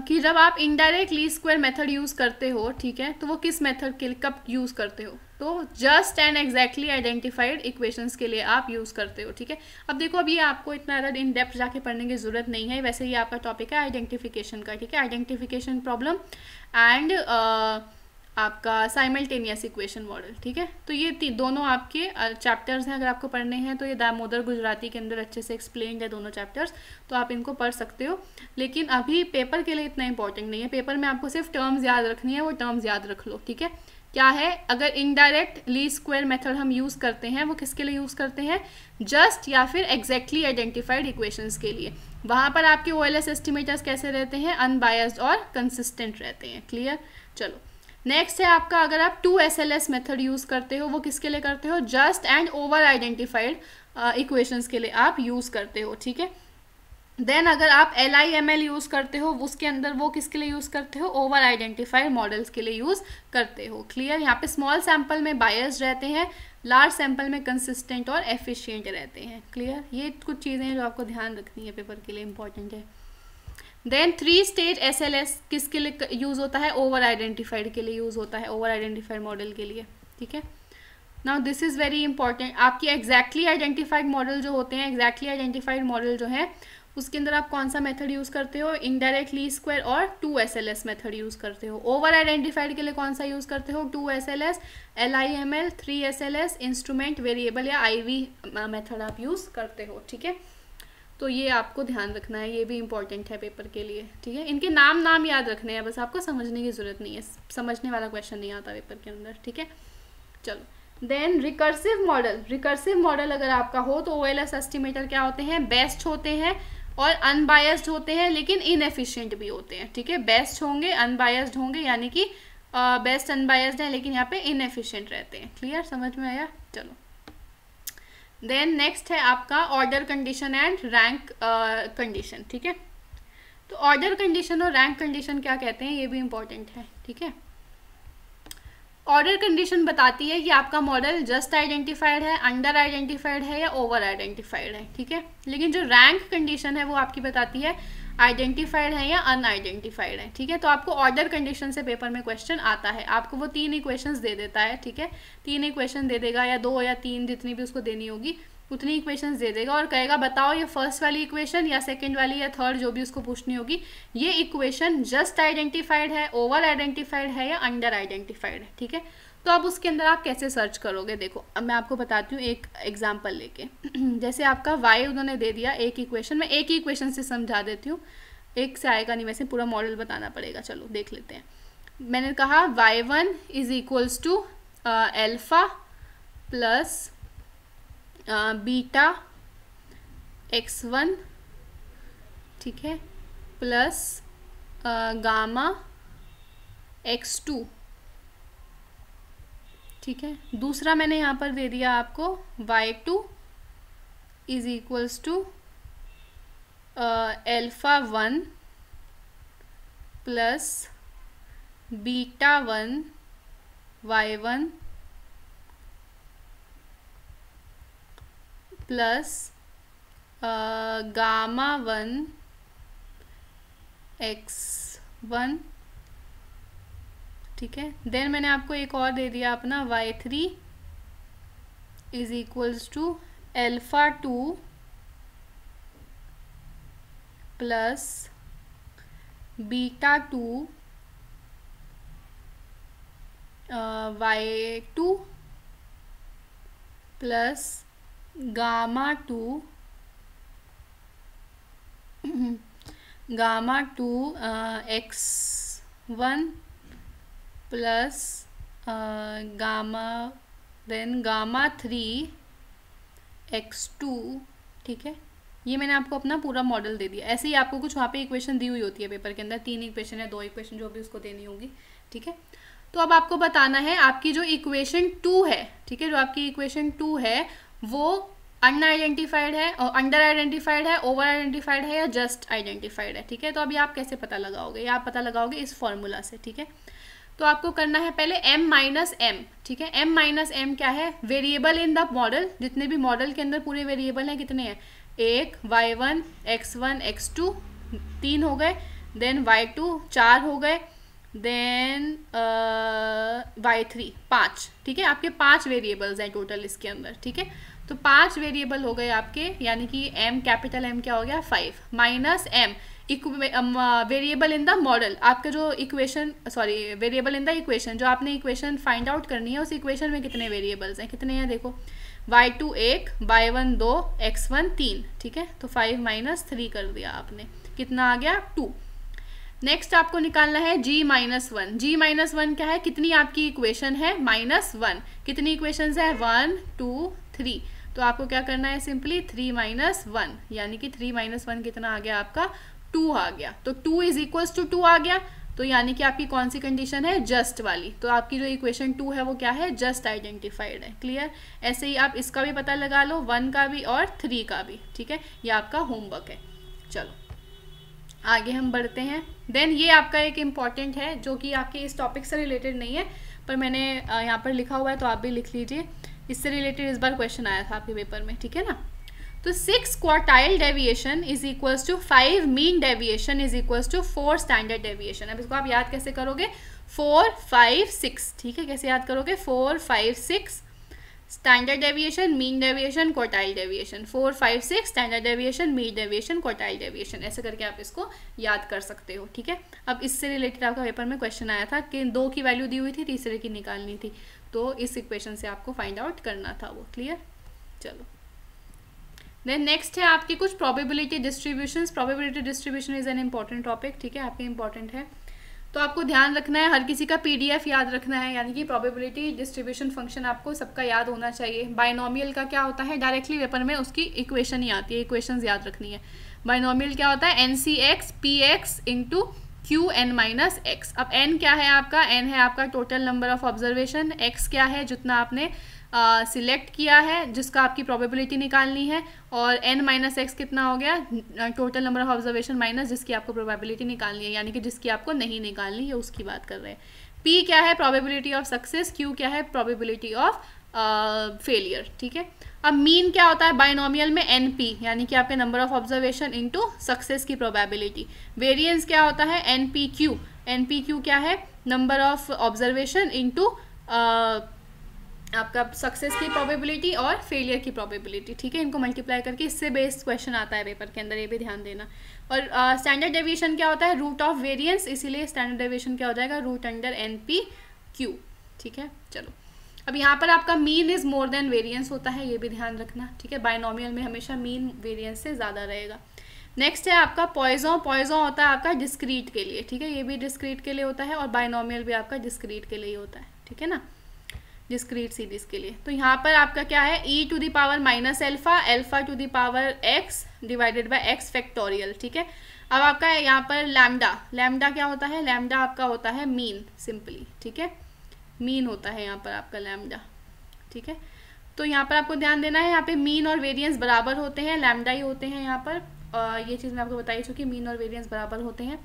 A: कि जब आप indirect least square method use करते हो, ठीक है, तो वो किस मेथड के लिए कब यूज़ करते हो, तो just and exactly identified equations के लिए आप यूज़ करते हो, ठीक है। अब देखो, अब ये आपको इतना ज़्यादा इन डेप्थ जाके पढ़ने की ज़रूरत नहीं है, वैसे ये आपका टॉपिक है आइडेंटिफिकेशन का, ठीक है, आइडेंटिफिकेशन प्रॉब्लम एंड आपका साइमल्टेनियस इक्वेशन मॉडल, ठीक है। तो ये दोनों आपके चैप्टर्स हैं, अगर आपको पढ़ने हैं तो ये दामोदर गुजराती के अंदर अच्छे से एक्सप्लेन्ड है दोनों चैप्टर्स, तो आप इनको पढ़ सकते हो, लेकिन अभी पेपर के लिए इतना इंपॉर्टेंट नहीं है, पेपर में आपको सिर्फ टर्म्स याद रखनी है, वो टर्म्स याद रख लो, ठीक है। क्या है, अगर इनडायरेक्ट लीस्ट स्क्वायर मेथड हम यूज़ करते हैं वो किसके लिए यूज़ करते हैं, जस्ट या फिर एग्जैक्टली आइडेंटिफाइड इक्वेशंस के लिए। वहाँ पर आपके OLS एस्टिमेटर्स कैसे रहते हैं, अनबायस्ड और कंसिस्टेंट रहते हैं। क्लियर। चलो नेक्स्ट है आपका, अगर आप 2 SLS मेथड यूज़ करते हो वो किसके लिए करते हो, just and over identified equations के लिए आप यूज़ करते हो। ठीक है। देन अगर आप LIML यूज़ करते हो उसके अंदर वो किसके लिए यूज़ करते हो, ओवर आइडेंटिफाइड मॉडल्स के लिए यूज़ करते हो। क्लियर। यहाँ पे स्मॉल सैंपल में बायस्ड रहते हैं, लार्ज सैंपल में कंसिस्टेंट और एफिशिएंट रहते हैं। क्लियर। ये कुछ चीज़ें हैं जो आपको ध्यान रखनी है, पेपर के लिए इंपॉर्टेंट है। देन 3 स्टेज SLS किसके लिए यूज़ होता है, ओवर आइडेंटिफाइड के लिए यूज़ होता है, ओवर आइडेंटिफाइड मॉडल के लिए। ठीक है। Now this is very important. आपकी एग्जैक्टली आइडेंटिफाइड मॉडल जो होते हैं, एग्जैक्टली आइडेंटिफाइड मॉडल जो है उसके अंदर आप कौन सा मेथड यूज़ करते हो, इनडायरेक्ट लीस्ट स्क्वायर और 2 SLS मेथड यूज़ करते हो। ओवर आइडेंटिफाइड के लिए कौन सा यूज़ करते हो, 2 SLS, LIML, 3 SLS, instrument variable या IV मेथड आप यूज़ करते हो। ठीक है। तो ये आपको ध्यान रखना है, ये भी इंपॉर्टेंट है पेपर के लिए। ठीक है। इनके नाम याद रखने हैं, बस आपको समझने की ज़रूरत नहीं है, समझने वाला क्वेश्चन नहीं आता पेपर के अंदर। ठीक है। चलो then recursive model. Recursive model अगर आपका हो तो OLS एस्टिमेटर क्या होते हैं, बेस्ट होते हैं और अनबायस्ड होते हैं, लेकिन इनएफिशिएंट भी होते हैं। ठीक है। बेस्ट होंगे, अनबायस्ड होंगे, यानी कि बेस्ट अनबायस्ड है लेकिन यहाँ पे इनएफिशिएंट रहते हैं। क्लियर, समझ में आया। चलो देन नेक्स्ट है आपका order condition and rank condition. ठीक है। तो ऑर्डर कंडीशन और रैंक कंडीशन क्या कहते हैं, ये भी इंपॉर्टेंट है। ठीक है। ऑर्डर कंडीशन बताती है कि आपका मॉडल जस्ट आइडेंटिफाइड है, अंडर आइडेंटिफाइड है या ओवर आइडेंटिफाइड है। ठीक है। लेकिन जो रैंक कंडीशन है वो आपकी बताती है आइडेंटिफाइड है या अनआइडेंटिफाइड है। ठीक है। तो आपको ऑर्डर कंडीशन से पेपर में क्वेश्चन आता है, आपको वो 3 इक्वेशंस दे देता है। ठीक है। 3 इक्वेशन दे देगा, या 2 या 3 जितनी भी उसको देनी होगी उतनी इक्वेशंस दे देगा और कहेगा बताओ ये फर्स्ट वाली इक्वेशन या सेकंड वाली या थर्ड, जो भी उसको पूछनी होगी, ये इक्वेशन जस्ट आइडेंटिफाइड है, ओवर आइडेंटिफाइड है या अंडर आइडेंटिफाइड है। ठीक है। तो अब उसके अंदर आप कैसे सर्च करोगे, देखो अब मैं आपको बताती हूँ एक एग्जाम्पल लेके। जैसे आपका y उन्होंने दे दिया एक इक्वेशन, मैं एक ही इक्वेशन से समझा देती हूँ, एक से आएगा नहीं, वैसे पूरा मॉडल बताना पड़ेगा। चलो देख लेते हैं। मैंने कहा y1 is equals to alpha plus beta x1, ठीक है, प्लस गामा x2। ठीक है। दूसरा मैंने यहाँ पर दे दिया आपको y2 is equals to alpha 1 plus beta 1 y1 plus gamma 1 x1। ठीक है। देन मैंने आपको एक और दे दिया अपना y3 is equals to alpha 2 plus beta 2 y2 plus gamma 2 x1 plus gamma then gamma 3 x2। ठीक है। ये मैंने आपको अपना पूरा मॉडल दे दिया। ऐसे ही आपको कुछ वहाँ पे इक्वेशन दी हुई होती है पेपर के अंदर, 3 इक्वेशन या 2 इक्वेशन जो भी उसको देनी होगी। ठीक है। तो अब आपको बताना है आपकी जो इक्वेशन 2 है, ठीक है, जो आपकी इक्वेशन 2 है वो अनआइडेंटिफाइड है और अंडर आइडेंटिफाइड है, ओवर आइडेंटिफाइड है या जस्ट आइडेंटिफाइड है। ठीक है। तो अभी आप कैसे पता लगाओगे, या आप पता लगाओगे इस फॉर्मूला से। ठीक है। तो आपको करना है पहले m माइनस एम। ठीक है। m माइनस एम क्या है, वेरिएबल इन द मॉडल। जितने भी मॉडल के अंदर पूरे वेरिएबल हैं कितने हैं, 1 y1 x1 x2 3 हो गए, देन y2 4 हो गए, देन y3 5। ठीक है। आपके 5 वेरिएबल्स हैं टोटल इसके अंदर। ठीक है। तो 5 वेरिएबल हो गए आपके, यानी कि m कैपिटल M क्या हो गया 5 minus m variable in the model. आपका जो equation variable in the equation, जो आपने इक्वेशन फाइंड आउट करनी है, उस इक्वेशन में कितने वेरिएबल्स हैं, कितने हैं देखो, y2 1, y1 2, x1 3। ठीक है। तो 5 माइनस 3 कर दिया आपने, कितना आ गया 2। नेक्स्ट आपको निकालना है g minus one. g minus one क्या है, कितनी आपकी इक्वेशन है, -1। कितनी इक्वेशंस है, 1 2 3। तो आपको क्या करना है, सिंपली 3 माइनस 1, यानी कि 3 माइनस 1 कितना आ गया आपका, 2 आ गया। तो 2 इज इक्वल्स टू 2 आ गया, तो यानी कि आपकी कौन सी कंडीशन है, जस्ट वाली। तो आपकी जो इक्वेशन 2 है वो क्या है, जस्ट आइडेंटिफाइड है। क्लियर। ऐसे ही आप इसका भी पता लगा लो, 1 का भी और 3 का भी, ठीक है। ये आपका होमवर्क है। चलो आगे हम बढ़ते हैं। देन ये आपका एक इम्पॉर्टेंट है जो कि आपके इस टॉपिक से रिलेटेड नहीं है, पर मैंने यहाँ पर लिखा हुआ है तो आप भी लिख लीजिए। इससे रिलेटेड इस बार क्वेश्चन आया था आपके पेपर में, ठीक है ना। तो 6 quartile deviation is equals to 5 mean deviation is equals to 4 standard deviation. अब इसको आप याद कैसे करोगे, 4 5 6, ठीक है। कैसे याद करोगे, 4 5 6 standard deviation, mean deviation, quartile deviation, 4 5 6 standard deviation, mean deviation, quartile deviation, ऐसे करके आप इसको याद कर सकते हो, ठीक है। अब इससे रिलेटेड आपका पेपर में क्वेश्चन आया था कि 2 की वैल्यू दी हुई थी, तीसरे की निकालनी थी, तो इस इक्वेशन से आपको फाइंड आउट करना था वो। क्लियर। चलो देन नेक्स्ट है आपकी कुछ probability distributions. Probability distribution is an important topic, ठीक है, आपके इंपॉर्टेंट है। तो आपको ध्यान रखना है, हर किसी का PDF याद रखना है, यानी कि प्रोबेबिलिटी डिस्ट्रीब्यूशन फंक्शन आपको सबका याद होना चाहिए। बाइनोमियल का क्या होता है, डायरेक्टली पेपर में उसकी इक्वेशन ही आती है, इक्वेशंस याद रखनी है। बाइनोमियल क्या होता है, NCX PX into QN minus x. अब N क्या है आपका, N है आपका total number of observation, X क्या है जितना आपने सिलेक्ट किया है, जिसका आपकी प्रोबेबिलिटी निकालनी है, और n माइनस एक्स कितना हो गया, total number of observation minus जिसकी आपको प्रोबेबिलिटी निकालनी है, यानी कि जिसकी आपको नहीं निकालनी है उसकी बात कर रहे हैं। P क्या है, प्रोबेबिलिटी ऑफ सक्सेस, Q क्या है, प्रोबेबिलिटी ऑफ फेलियर, ठीक है। अब मीन क्या होता है बाइनोमियल में, NP, यानी कि आपके number of observation into success की प्रोबेबिलिटी। वेरिएंस क्या होता है, NPQ। NPQ क्या है, नंबर ऑफ ऑब्जर्वेशन इनटू आपका सक्सेस की प्रोबेबिलिटी और फेलियर की प्रोबेबिलिटी, ठीक है। इनको मल्टीप्लाई करके इससे बेस्ड क्वेश्चन आता है पेपर के अंदर, ये भी ध्यान देना। और स्टैंडर्ड डेविएशन क्या होता है, रूट ऑफ वेरिएंस, इसीलिए स्टैंडर्ड डेविएशन क्या हो जाएगा, रूट अंडर NPQ, ठीक है। चलो अब यहाँ पर आपका mean is more then variance होता है, ये भी ध्यान रखना, ठीक है। बाइनोमियल में हमेशा मीन वेरिएंस से ज़्यादा रहेगा। नेक्स्ट है आपका पॉइजन। पॉइजन होता है आपका डिस्क्रीट के लिए, ठीक है, ये भी डिस्क्रीट के लिए होता है, और बाइनोमियल भी आपका डिस्क्रीट के लिए होता है, ठीक है ना, डिस्क्रीट सीरीज के लिए। तो यहाँ पर आपका क्या है, e to the power minus alpha, alpha to the power x divided by x factorial, ठीक है। अब आपका यहाँ पर लैम्डा, लैम्डा क्या होता है, लैम्डा आपका होता है मीन, सिंपली, ठीक है, मीन होता है यहाँ पर आपका लैम्डा, ठीक है। तो यहाँ पर आपको ध्यान देना है, यहाँ पे मीन और वेरिएंस बराबर होते हैं, लैम्डा ही होते हैं यहाँ पर, ये चीज़ मैं आपको बताई चुकी, मीन और वेरिएंस बराबर होते हैं।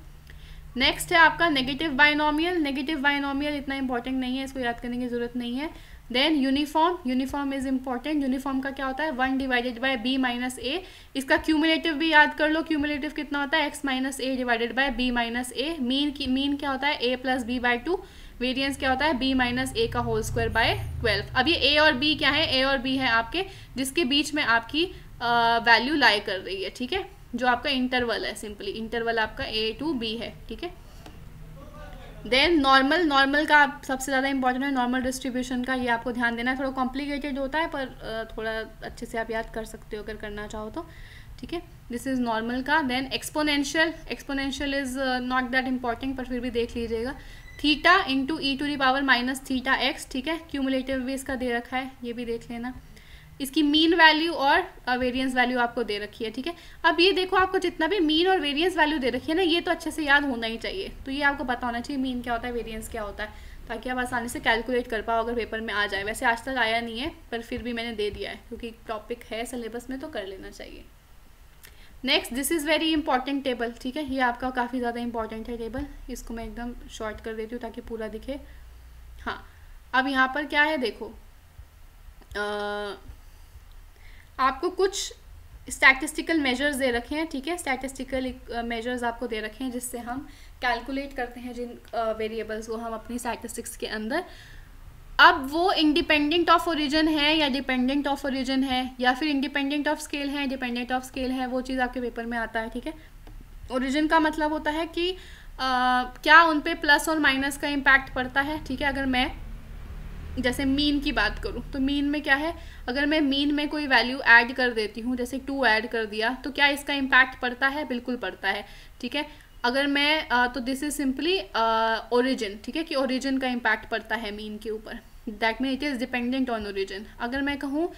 A: नेक्स्ट है आपका नेगेटिव बाइनोमियल। नेगेटिव बाइनोमियल इतना इंपॉर्टेंट नहीं है, इसको याद करने की जरूरत नहीं है। Then uniform, uniform is important. Uniform का क्या होता है, 1 divided by b minus a। इसका क्यूमुलेटिव भी याद कर लो, क्यूमुलेटिव कितना होता है, x minus a divided by b minus a। Mean क्या होता है, a plus b by 2। Variance क्या होता है, b माइनस a का होल स्क्वायर बाय 12। अब ये a और b क्या है, a और b है आपके जिसके बीच में आपकी वैल्यू लाई कर रही है, ठीक है, जो आपका इंटरवल है, सिंपली इंटरवल आपका a टू b है, ठीक है। देन नॉर्मल, नॉर्मल का सबसे ज़्यादा इंपॉर्टेंट है, नॉर्मल डिस्ट्रीब्यूशन का, ये आपको ध्यान देना है, थोड़ा कॉम्प्लिकेटेड होता है पर थोड़ा अच्छे से आप याद कर सकते हो अगर करना चाहो तो, ठीक है। दिस इज़ नॉर्मल का। Then exponential, exponential is not that important पर फिर भी देख लीजिएगा। Theta into e to the power minus theta x, ठीक है, क्यूमुलेटिव भी इसका दे रखा है, ये भी देख लेना। इसकी मीन वैल्यू और वेरिएंस वैल्यू आपको दे रखी है, ठीक है। अब ये देखो आपको जितना भी मीन और वेरिएंस वैल्यू दे रखी है ना, ये तो अच्छे से याद होना ही चाहिए, तो ये आपको पता होना चाहिए मीन क्या होता है, वेरिएंस क्या होता है, ताकि आप आसानी से कैलकुलेट कर पाओ अगर पेपर में आ जाए। वैसे आज तक आया नहीं है पर फिर भी मैंने दे दिया है क्योंकि टॉपिक है सिलेबस में, तो कर लेना चाहिए। Next, this is very important table, ठीक है, ये आपका काफ़ी ज़्यादा इंपॉर्टेंट है टेबल, इसको मैं एकदम शॉर्ट कर देती हूँ ताकि पूरा दिखे। हाँ, अब यहाँ पर क्या है देखो, आपको कुछ स्टैटिस्टिकल मेजर्स दे रखे हैं, ठीक है, स्टैटिस्टिकल मेजर्स आपको दे रखे हैं जिससे हम कैलकुलेट करते हैं जिन वेरिएबल्स को हम अपनी स्टैटिस्टिक्स के अंदर। अब वो इंडिपेंडेंट ऑफ ओरिजिन है या डिपेंडेंट ऑफ ओरिजिन है या फिर इंडिपेंडेंट ऑफ स्केल है, डिपेंडेंट ऑफ स्केल है, वो चीज़ आपके पेपर में आता है, ठीक है। ओरिजिन का मतलब होता है कि क्या उन पे प्लस और माइनस का इम्पैक्ट पड़ता है, ठीक है। अगर मैं जैसे मीन की बात करूँ तो मीन में क्या है, अगर मैं मीन में कोई वैल्यू ऐड कर देती हूँ, जैसे 2 ऐड कर दिया, तो क्या इसका इम्पैक्ट पड़ता है, बिल्कुल पड़ता है, ठीक है। अगर मैं तो दिस इज सिंपली ओरिजिन, ठीक है, कि ओरिजिन का इम्पैक्ट पड़ता है मीन के ऊपर, that mean it is dependent on origin. अगर मैं कहूँ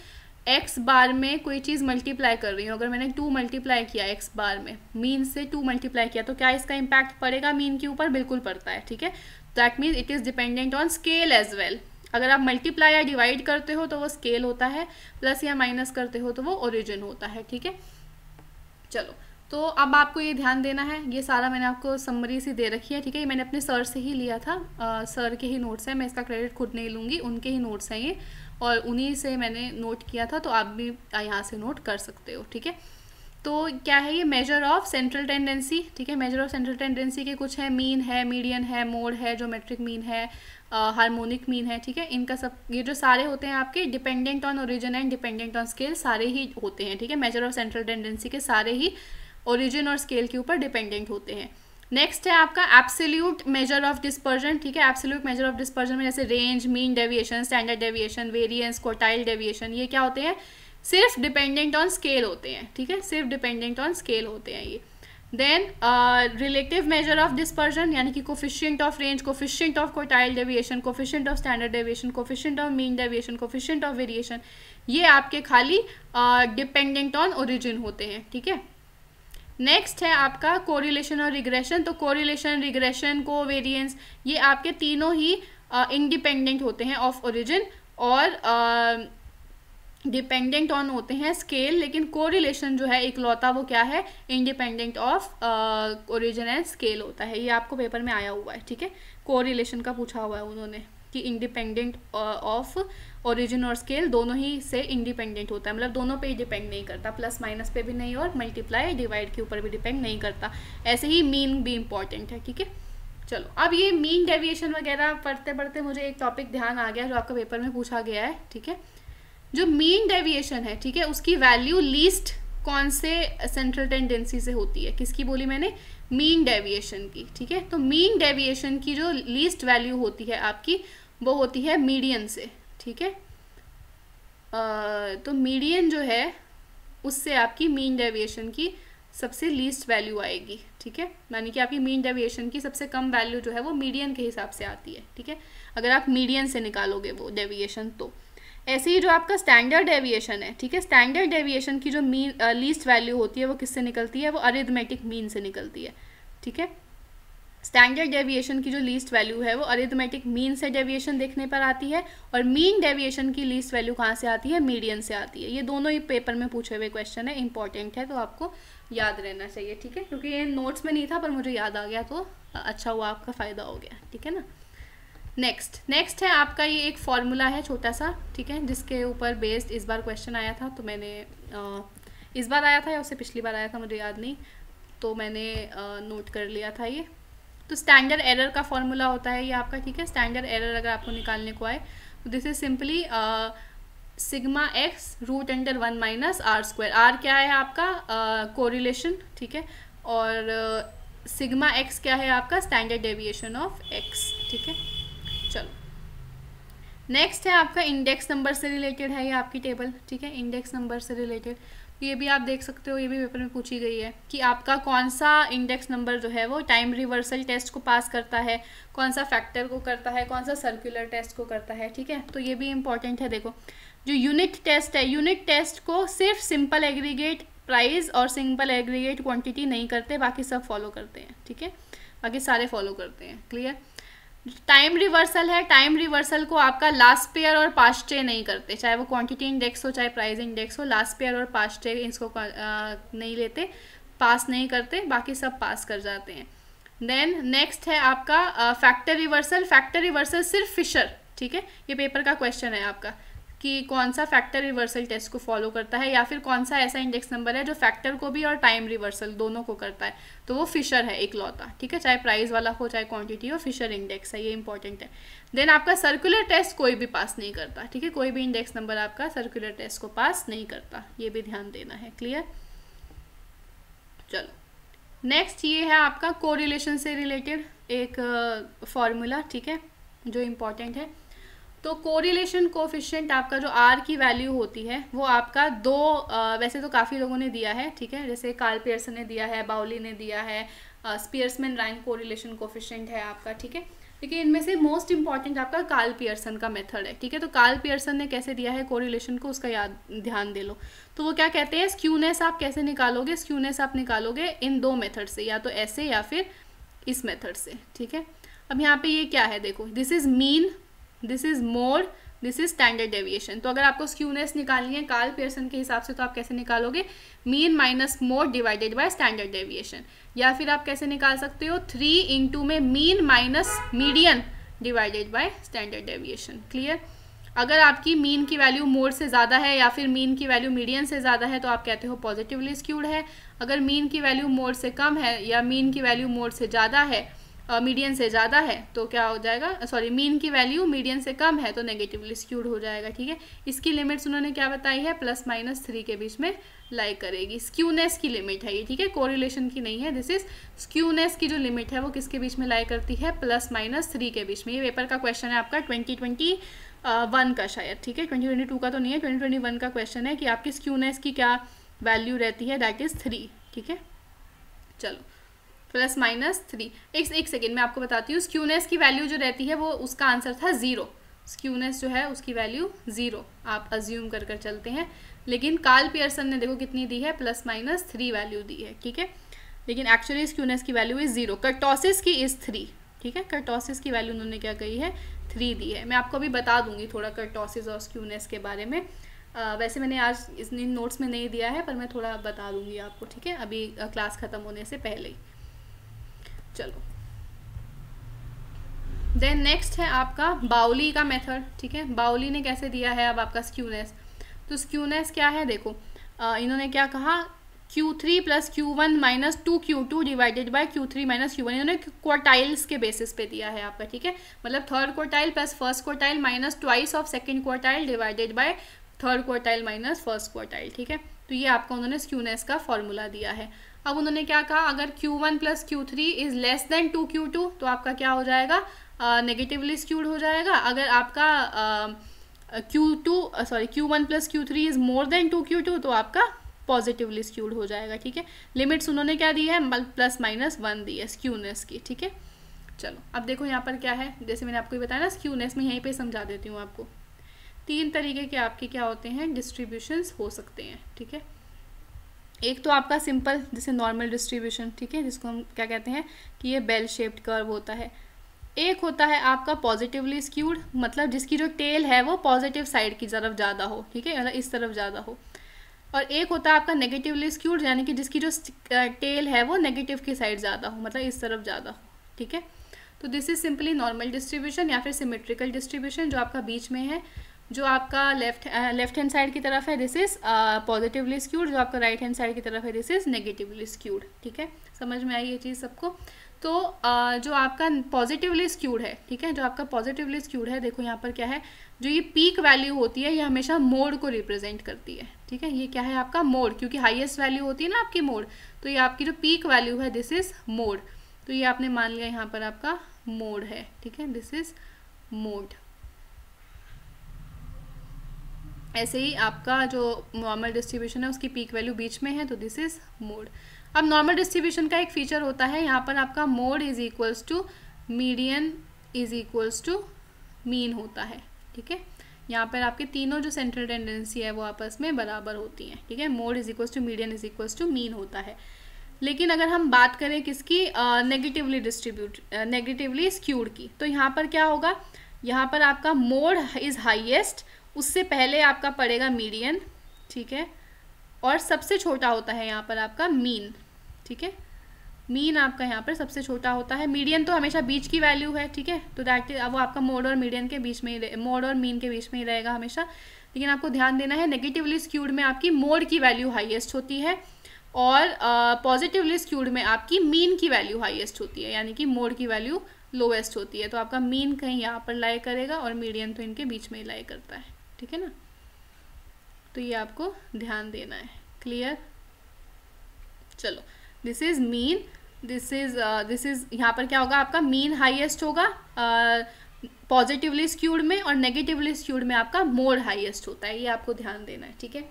A: एक्स बार में कोई चीज़ मल्टीप्लाई कर रही हूँ, अगर मैंने 2 मल्टीप्लाई किया एक्स बार में, मीन से 2 मल्टीप्लाई किया, तो क्या इसका इम्पैक्ट पड़ेगा मीन के ऊपर? बिल्कुल पड़ता है, ठीक है। That means it is dependent on scale as well. अगर आप मल्टीप्लाई या डिवाइड करते हो तो वो स्केल होता है, प्लस या माइनस करते हो तो वो ओरिजिन होता है, ठीक है। चलो, तो अब आपको ये ध्यान देना है, ये सारा मैंने आपको समरी सी दे रखी है, ठीक है। ये मैंने अपने सर से ही लिया था, सर के ही नोट्स हैं, मैं इसका क्रेडिट खुद नहीं लूँगी, उनके ही नोट्स हैं ये, और उन्हीं से मैंने नोट किया था, तो आप भी यहाँ से नोट कर सकते हो, ठीक है। तो क्या है ये? मेजर ऑफ सेंट्रल टेंडेंसी, ठीक है। मेजर ऑफ सेंट्रल टेंडेंसी के कुछ है, मीन है, मीडियन है, मोड है, ज्योमेट्रिक मीन है, हार्मोनिक मीन है, ठीक है। इनका सब, ये जो सारे होते हैं आपके dependent on origin and dependent on scale, सारे ही होते हैं, ठीक है। मेजर ऑफ सेंट्रल टेंडेंसी के सारे ही ओरिजिन और स्केल के ऊपर डिपेंडेंट होते हैं। नेक्स्ट है आपका एब्सोल्यूट मेजर ऑफ डिस्पर्जन, ठीक है। एब्सोल्यूट मेजर ऑफ डिस्पर्जन में जैसे range, mean deviation, standard deviation, variance, quartile deviation, ये क्या होते हैं? सिर्फ डिपेंडेंट ऑन स्केल होते हैं, ठीक है, सिर्फ डिपेंडेंट ऑन स्केल होते हैं ये। Then relative measure of dispersion, यानी कि coefficient of range, coefficient of quartile deviation, coefficient of standard deviation, coefficient of mean deviation, coefficient of variation, ये आपके खाली डिपेंडेंट ऑन ओरिजिन होते हैं, ठीक है। नेक्स्ट है आपका कोरिलेशन और रिग्रेशन। तो कोरिलेशन, रिग्रेशन, कोवेरिएंस, ये आपके तीनों ही इंडिपेंडेंट होते हैं ऑफ ओरिजिन और डिपेंडेंट ऑन होते हैं स्केल, लेकिन कोरिलेशन जो है इकलौता वो क्या है? Independent of origin and scale होता है। ये आपको पेपर में आया हुआ है, ठीक है। कोरिलेशन का पूछा हुआ है उन्होंने कि इंडिपेंडेंट ऑफ ओरिजिन और स्केल दोनों ही से इंडिपेंडेंट होता है, मतलब दोनों पे ही डिपेंड नहीं करता, प्लस माइनस पे भी नहीं और मल्टीप्लाई डिवाइड के ऊपर भी डिपेंड नहीं करता। ऐसे ही मीन भी इम्पॉर्टेंट है, ठीक है। चलो, अब ये मीन डेविएशन वगैरह पढ़ते पढ़ते मुझे एक टॉपिक ध्यान आ गया जो आपका पेपर में पूछा गया है, ठीक है। जो मीन डेविएशन है, ठीक है, उसकी वैल्यू लीस्ट कौन से सेंट्रल टेंडेंसी से होती है? किसकी बोली मैंने? मीन डेविएशन की, ठीक है। तो मीन डेविएशन की जो लीस्ट वैल्यू होती है आपकी, वो होती है मीडियन से, ठीक है। तो मीडियन जो है उससे आपकी मीन डेविएशन की सबसे लीस्ट वैल्यू आएगी, ठीक है। यानी कि आपकी मीन डेविएशन की सबसे कम वैल्यू जो है वो मीडियन के हिसाब से आती है, ठीक है, अगर आप मीडियन से निकालोगे वो डेविएशन। तो ऐसे ही जो आपका स्टैंडर्ड डेविएशन है, ठीक है, स्टैंडर्ड डेविएशन की जो लीस्ट वैल्यू होती है वो किससे निकलती है? वो अरिथमेटिक मीन से निकलती है, ठीक है। स्टैंडर्ड डेविएशन की जो लीस्ट वैल्यू है वो अरिथमेटिक मीन से डेविएशन देखने पर आती है, और मीन डेविएशन की लीस्ट वैल्यू कहाँ से आती है? मीडियन से आती है। ये दोनों ही पेपर में पूछे हुए क्वेश्चन है, इंपॉर्टेंट है, तो आपको याद रहना चाहिए, ठीक है, क्योंकि ये नोट्स में नहीं था पर मुझे याद आ गया, तो अच्छा हुआ, आपका फ़ायदा हो गया, ठीक है ना। नेक्स्ट है आपका ये एक फॉर्मूला है छोटा सा, ठीक है, जिसके ऊपर बेस्ड इस बार क्वेश्चन आया था, तो मैंने इस बार आया था या उससे पिछली बार आया था मुझे याद नहीं, तो मैंने नोट कर लिया था ये। तो स्टैंडर्ड एरर का फॉर्मूला होता है ये आपका, ठीक है। स्टैंडर्ड एरर अगर आपको निकालने को आए तो this is simply sigma x root under 1 minus r square. R क्या है आपका? कोरिलेशन, ठीक है, और सिग्मा एक्स क्या है आपका? स्टैंडर्ड डेविएशन ऑफ एक्स, ठीक है। चलो, नेक्स्ट है आपका इंडेक्स नंबर से रिलेटेड है ये आपकी टेबल, ठीक है, इंडेक्स नंबर से रिलेटेड। ये भी आप देख सकते हो, ये भी पेपर में पूछी गई है कि आपका कौन सा इंडेक्स नंबर जो है वो टाइम रिवर्सल टेस्ट को पास करता है, कौन सा फैक्टर को करता है, कौन सा सर्कुलर टेस्ट को करता है, ठीक है। तो ये भी इंपॉर्टेंट है। देखो, जो यूनिट टेस्ट है, यूनिट टेस्ट को सिर्फ सिंपल एग्रीगेट प्राइस और सिंपल एग्रीगेट क्वांटिटी नहीं करते, बाकी सब फॉलो करते हैं, ठीक है, बाकी सारे फॉलो करते हैं, क्लियर। टाइम रिवर्सल है, टाइम रिवर्सल को आपका लास्ट पेयर और पास्ट डे नहीं करते, चाहे वो क्वांटिटी इंडेक्स हो चाहे प्राइस इंडेक्स हो, लास्ट पेयर और पास्ट डे इसको नहीं लेते, पास नहीं करते, बाकी सब पास कर जाते हैं। देन नेक्स्ट है आपका फैक्टर रिवर्सल। फैक्टर रिवर्सल सिर्फ फिशर, ठीक है, ये पेपर का क्वेश्चन है आपका कि कौन सा फैक्टर रिवर्सल टेस्ट को फॉलो करता है, या फिर कौन सा ऐसा इंडेक्स नंबर है जो फैक्टर को भी और टाइम रिवर्सल दोनों को करता है, तो वो फिशर है इकलौता, ठीक है, चाहे प्राइस वाला हो चाहे क्वांटिटी हो, फिशर इंडेक्स है, ये इंपॉर्टेंट है। देन आपका सर्कुलर टेस्ट कोई भी पास नहीं करता, ठीक है, कोई भी इंडेक्स नंबर आपका सर्कुलर टेस्ट को पास नहीं करता, ये भी ध्यान देना है, क्लियर। चलो, नेक्स्ट ये है आपका कोरिलेशन से रिलेटेड एक फॉर्मूला, ठीक है, जो इम्पॉर्टेंट है। तो कोरिलेशन कोफिशिएंट आपका जो आर की वैल्यू होती है वो आपका वैसे तो काफ़ी लोगों ने दिया है, ठीक है, जैसे कार्ल पियर्सन ने दिया है, बाउली ने दिया है, स्पियर्समैन रैंक कोरिलेशन कोफिशिएंट है आपका, ठीक है। लेकिन इनमें से मोस्ट इंपॉर्टेंट आपका कार्ल पियर्सन का मेथड है, ठीक है। तो कार्ल पियर्सन ने कैसे दिया है कोरिलेशन को, उसका ध्यान दे लो। तो वो क्या कहते हैं, स्क्यूनेस आप कैसे निकालोगे, स्क्यूनेस आप निकालोगे इन दो मेथड से, या तो ऐसे या फिर इस मेथड से, ठीक है। अब यहाँ पे ये क्या है देखो, this is mean, this is mode, this is standard deviation. तो अगर आपको स्क्यूनेस निकालनी है कार्ल पियर्सन के हिसाब से तो आप कैसे निकालोगे, mean minus mode divided by standard deviation. या फिर आप कैसे निकाल सकते हो, 3 इंटू में mean minus median divided by standard deviation. Clear. अगर आपकी मीन की वैल्यू मोड से ज़्यादा है या फिर मीन की वैल्यू मीडियन से ज़्यादा है तो आप कहते हो पॉजिटिवली स्क्यूड है। अगर मीन की वैल्यू मोड से कम है या मीन की वैल्यू मोड से ज़्यादा है, मीडियन से ज़्यादा है तो क्या हो जाएगा, सॉरी मीन की वैल्यू मीडियन से कम है तो नेगेटिवली स्क्यूड हो जाएगा, ठीक है। इसकी लिमिट्स उन्होंने क्या बताई है, +-3 के बीच में लाई करेगी। स्क्यूनेस की लिमिट है ये, ठीक है, कोरिलेशन की नहीं है। दिस इज स्क्यूनेस की जो लिमिट है वो किसके बीच में लाई करती है, +-3 के बीच में। ये पेपर का क्वेश्चन है आपका 2021 का शायद, ठीक है, 2022 का तो नहीं है, 2021 का क्वेश्चन है कि आपकी स्क्यूनेस की क्या वैल्यू रहती है, दैट इज़ 3, ठीक है। चलो +-3, एक सेकेंड मैं आपको बताती हूँ। स्क्यूनेस की वैल्यू जो रहती है वो उसका आंसर था 0। स्क्यूनेस जो है उसकी वैल्यू 0 आप अज्यूम कर चलते हैं। लेकिन कार्ल पियर्सन ने देखो कितनी दी है, +-3 वैल्यू दी है, ठीक है। लेकिन एक्चुअली स्क्यूनेस की वैल्यू इज़ 0। कर्टोसिस की इज़ 3, ठीक है। कर्टोसिस की वैल्यू उन्होंने क्या कही है, 3 दी है। मैं आपको अभी बता दूंगी थोड़ा कर्टोसिस और स्क्यूनेस के बारे में। वैसे मैंने आज इन नोट्स में नहीं दिया है पर मैं थोड़ा बता दूंगी आपको, ठीक है, अभी क्लास ख़त्म होने से पहले ही। चलो देन नेक्स्ट है आपका बाउली का मेथड, ठीक है। बाउली ने कैसे दिया है अब आपका स्क्यूनेस। तो स्क्यूनेस क्या है देखो, इन्होंने क्या कहा, Q3 + Q1 - 2Q2 divided by Q3 - Q1। इन्होंने क्वार्टाइल्स के बेसिस पे दिया है आपका, ठीक है। मतलब third quartile plus first quartile minus twice of second quartile divided by third quartile minus first quartile, ठीक है। तो ये आपका उन्होंने स्क्यूनेस का फॉर्मूला दिया है। अब उन्होंने क्या कहा, अगर Q1 + Q3 is less than 2Q2 तो आपका क्या हो जाएगा, नेगेटिवली स्क्यूड हो जाएगा। अगर आपका Q1 + Q3 is more then 2Q2 तो आपका पॉजिटिवली स्क्यूड हो जाएगा, ठीक है। लिमिट्स उन्होंने क्या दी है, +-1 दी है स्क्यूनेस की, ठीक है। चलो अब देखो यहाँ पर क्या है, जैसे मैंने आपको बताया ना स्क्यूनेस में, यहीं पे समझा देती हूँ आपको। 3 तरीके के आपके क्या होते हैं, डिस्ट्रीब्यूशंस हो सकते हैं, ठीक है। एक तो आपका सिंपल जैसे नॉर्मल डिस्ट्रीब्यूशन, ठीक है, जिसको हम क्या कहते हैं कि ये बेल शेप्ड कर्व होता है। एक होता है आपका पॉजिटिवली स्क्यूड, मतलब जिसकी जो टेल है वो पॉजिटिव साइड की तरफ ज़्यादा हो, ठीक है, मतलब इस तरफ ज़्यादा हो। और एक होता है आपका नेगेटिवली स्क्यूड, यानी कि जिसकी जो टेल है वो नेगेटिव की साइड ज़्यादा हो, मतलब इस तरफ ज़्यादा हो, ठीक है। तो this is simply normal distribution या फिर सिमेट्रिकल डिस्ट्रीब्यूशन जो आपका बीच में है। जो आपका लेफ्ट हैंड साइड की तरफ है दिस इज पॉजिटिवली स्क्यूड, जो आपका राइट हैंड साइड की तरफ है दिस इज नेगेटिवली स्क्यूड, ठीक है। समझ में आई ये चीज़ सबको। तो जो आपका पॉजिटिवली स्क्यूड है, ठीक है, जो आपका पॉजिटिवली स्क्यूड है, देखो यहाँ पर क्या है, जो ये पीक वैल्यू होती है ये हमेशा मोड को रिप्रेजेंट करती है, ठीक है। ये क्या है आपका मोड, क्योंकि हाईएस्ट वैल्यू होती है ना आपकी मोड, तो ये आपकी जो पीक वैल्यू है दिस इज मोड। तो ये आपने मान लिया यहाँ पर आपका मोड है, ठीक है, दिस इज मोड। ऐसे ही आपका जो नॉर्मल डिस्ट्रीब्यूशन है उसकी पीक वैल्यू बीच में है तो दिस इज मोड। अब नॉर्मल डिस्ट्रीब्यूशन का एक फीचर होता है यहाँ पर आपका mode is equals to median is equals to mean होता है, ठीक है। यहाँ पर आपके तीनों जो सेंट्रल टेंडेंसी है वो आपस में बराबर होती हैं, ठीक है। Mode is equals to median is equals to mean होता है। लेकिन अगर हम बात करें किसकी, नेगेटिवली स्क्यूड की, तो यहाँ पर क्या होगा, यहाँ पर आपका मोड इज हाईएस्ट, उससे पहले आपका पड़ेगा मीडियन, ठीक है, और सबसे छोटा होता है यहाँ पर आपका मीन, ठीक है। मीन आपका यहाँ पर सबसे छोटा होता है, मीडियन तो हमेशा बीच की वैल्यू है, ठीक है। तो दैट वो आपका मोड और मीडियन के बीच में ही, मोड और मीन के बीच में ही रहेगा हमेशा। लेकिन आपको ध्यान देना है नेगेटिवली स्क्यूड में आपकी मोड की वैल्यू हाईएस्ट होती है और पॉजिटिवली स्क्यूड में आपकी मीन की वैल्यू हाईएस्ट होती है, यानी कि मोड की वैल्यू लोवेस्ट होती है। तो आपका मीन कहीं यहाँ पर लाई करेगा और मीडियन तो इनके बीच में ही लाई करता है, ठीक है ना। तो ये आपको ध्यान देना है, क्लियर। चलो this is mean, this is यहाँ पर क्या होगा आपका मीन हाईएस्ट होगा, पॉजिटिवली स्क्यूड में और नेगेटिवली स्क्यूड में आपका मोड हाईएस्ट होता है, ये आपको ध्यान देना है, ठीक है।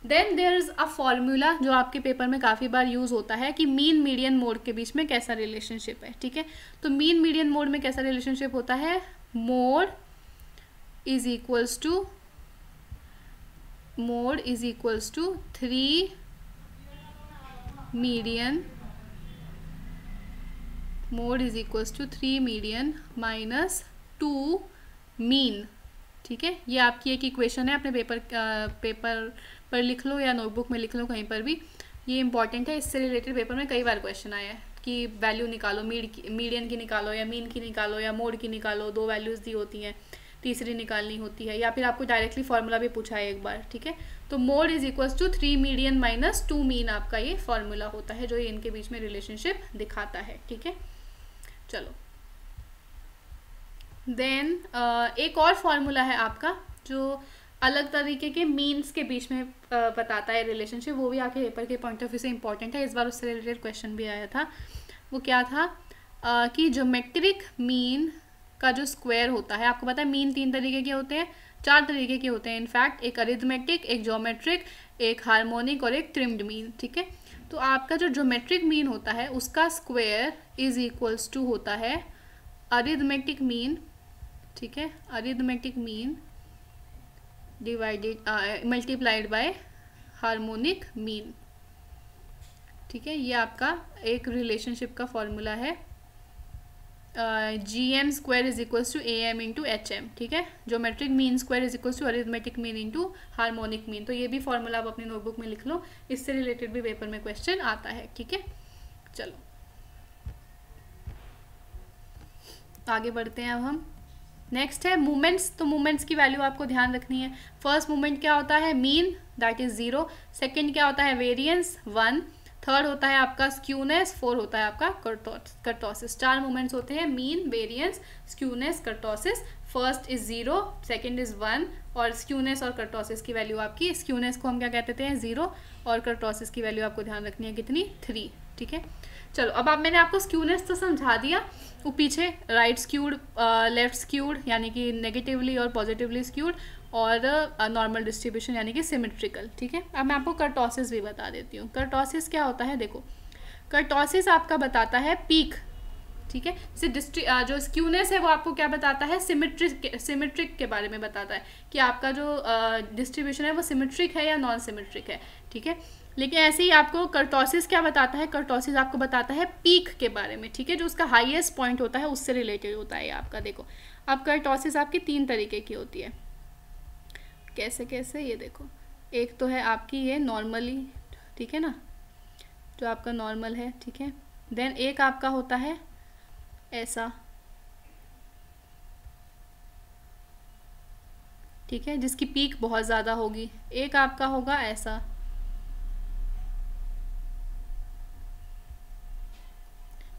A: Then there is a formula जो आपके पेपर में काफ़ी बार यूज़ होता है कि मीन मीडियन मोड के बीच में कैसा रिलेशनशिप है, ठीक है। तो मीन मीडियन मोड में कैसा रिलेशनशिप होता है, mode is equals to 3 median, mode is equals to 3 median minus 2 mean, ठीक है। ये आपकी एक इक्वेशन है, अपने पेपर पर लिख लो या नोटबुक में लिख लो, कहीं पर भी, ये इंपॉर्टेंट है। इससे रिलेटेड पेपर में कई बार क्वेश्चन आया है कि वैल्यू निकालो, मीडियन की निकालो या मीन की निकालो या मोड की निकालो, 2 वैल्यूज़ दी होती हैं, तीसरी निकालनी होती है, या फिर आपको डायरेक्टली फार्मूला भी पूछा है एक बार, ठीक है। तो mode is equals to 3 median minus 2 mean आपका ये फार्मूला होता है जो ये इनके बीच में रिलेशनशिप दिखाता है, ठीक है। चलो देन एक और फार्मूला है आपका जो अलग तरीके के मीन्स के बीच में बताता है रिलेशनशिप, वो भी आपके पेपर के पॉइंट ऑफ व्यू से इंपॉर्टेंट है। इस बार उससे रिलेटेड क्वेश्चन भी आया था। वो क्या था कि ज्योमेट्रिक मीन का जो स्क्वायर होता है, आपको पता है मीन 3 तरीके के होते हैं, 4 तरीके के होते हैं इनफैक्ट, एक अरिथमेटिक, एक ज्योमेट्रिक, एक हार्मोनिक और एक ट्रिम्ड मीन, ठीक है। तो आपका जो ज्योमेट्रिक मीन होता है उसका स्क्वायर इज इक्वल्स टू होता है अरिथमेटिक मीन, ठीक है, arithmetic mean divided multiplied by harmonic mean, ठीक है। ये आपका एक रिलेशनशिप का फॉर्मूला है, GM square is equals to AM into HM, ठीक है। Geometric mean square is equals to arithmetic mean into harmonic mean. तो ये भी फॉर्मूला आप अपनी नोटबुक में लिख लो, इससे रिलेटेड भी पेपर में क्वेश्चन आता है, ठीक है। चलो आगे बढ़ते हैं अब हम। नेक्स्ट है मूवमेंट्स। तो मूवमेंट्स की वैल्यू आपको ध्यान रखनी है। फर्स्ट मूवमेंट क्या होता है, मीन, दैट इज 0। सेकेंड क्या होता है, वेरियंस, 1। थर्ड होता है आपका स्क्यूनेस, 4 होता है आपका कर्टोसिस। 4 मूवमेंट्स होते हैं, mean, variance, skewness, kurtosis. First is 0, second is 1 और स्क्यूनेस और कर्टोसिस की वैल्यू आपकी, स्क्यूनेस को हम क्या कहते हैं 0 और कर्टोसिस की वैल्यू आपको ध्यान रखनी है कितनी, 3, ठीक है। चलो अब मैंने आपको स्क्यूनेस तो समझा दिया, वो पीछे राइट स्क्यूड, लेफ्ट स्क्यूड यानी कि नेगेटिवली और पॉजिटिवली स्क्यूड, और नॉर्मल डिस्ट्रीब्यूशन यानी कि सिमेट्रिकल, ठीक है। अब मैं आपको कर्टोसिस भी बता देती हूँ। कर्टोसिस क्या होता है, देखो कर्टोसिस आपका बताता है पीक, ठीक है। जैसे जो स्क्यूनेस है वो आपको क्या बताता है, सिमेट्रिक के बारे में बताता है कि आपका जो डिस्ट्रीब्यूशन है वो सिमेट्रिक है या नॉन सिमेट्रिक है, ठीक है। लेकिन ऐसे ही आपको कर्टोसिस क्या बताता है, कर्टोसिस आपको बताता है पीक के बारे में, ठीक है, जो उसका हाईएस्ट पॉइंट होता है उससे रिलेटेड होता है आपका। देखो अब कर्टोसिस आपकी 3 तरीके की होती है, कैसे कैसे, ये देखो, एक तो है आपकी ये नॉर्मली, ठीक है ना, जो आपका नॉर्मल है, ठीक है। देन एक आपका होता है ऐसा, ठीक है, जिसकी पीक बहुत ज़्यादा होगी। एक आपका होगा ऐसा,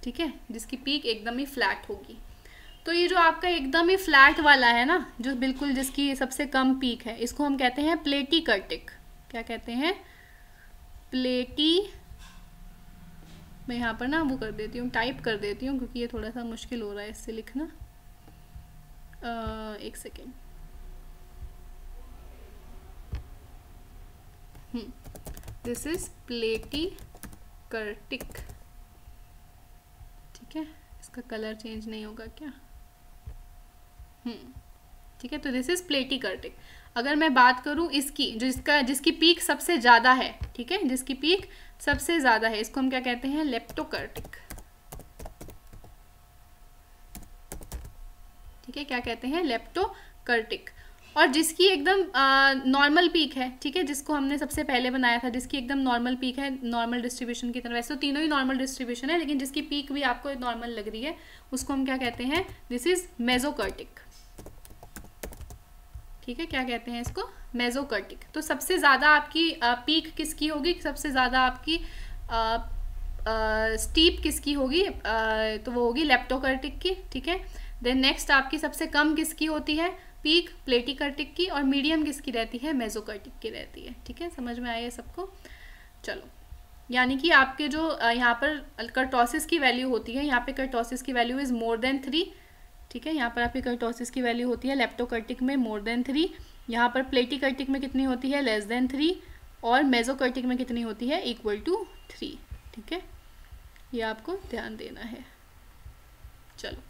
A: ठीक है, जिसकी पीक एकदम ही फ्लैट होगी। तो ये जो आपका एकदम ही फ्लैट वाला है ना, जो बिल्कुल जिसकी सबसे कम पीक है, इसको हम कहते हैं प्लेटीकर्टिक। क्या कहते हैं, प्लेटी। मैं यहाँ पर ना वो कर देती हूँ, टाइप कर देती हूँ क्योंकि ये थोड़ा सा मुश्किल हो रहा है इससे लिखना। एक सेकेंड। दिस इज प्लेटीकर्टिक, ठीक है। इसका कलर चेंज नहीं होगा क्या, ठीक है। तो दिस इज प्लेटीकर्टिक। अगर मैं बात करूं इसकी, जिसकी पीक सबसे ज़्यादा है, ठीक है, जिसकी पीक सबसे ज़्यादा है, इसको हम क्या कहते हैं, लेप्टोकर्टिक, ठीक है। क्या कहते हैं, लेप्टोकर्टिक। और जिसकी एकदम नॉर्मल पीक है, ठीक है, जिसको हमने सबसे पहले बनाया था, जिसकी एकदम नॉर्मल पीक है, नॉर्मल डिस्ट्रीब्यूशन की तरह, वैसे तो तीनों ही नॉर्मल डिस्ट्रीब्यूशन है, लेकिन जिसकी पीक भी आपको नॉर्मल लग रही है उसको हम क्या कहते हैं, दिस इज मेजोकर्टिक, ठीक है। क्या कहते हैं इसको, मेजोकर्टिक। तो सबसे ज़्यादा आपकी पीक किसकी होगी, सबसे ज़्यादा आपकी स्टीप किसकी होगी, तो वो होगी लेप्टोकर्टिक की, ठीक है। देन नेक्स्ट आपकी सबसे कम किसकी होती है पीक, प्लेटीकर्टिक की, और मीडियम किसकी रहती है, मेजोकर्टिक की रहती है, ठीक है। समझ में आया सबको। चलो, यानी कि आपके जो यहाँ पर कर्टोसिस की वैल्यू होती है, यहाँ पे कर्टोसिस की वैल्यू इज मोर देन 3, ठीक है। यहाँ पर आपकी कर्टोसिस की वैल्यू होती है लेप्टोकर्टिक में मोर देन 3, यहाँ पर प्लेटिकर्टिक में कितनी होती है लेस देन 3, और मेजोकर्टिक में कितनी होती है इक्वल टू 3। ठीक है, ये आपको ध्यान देना है। चलो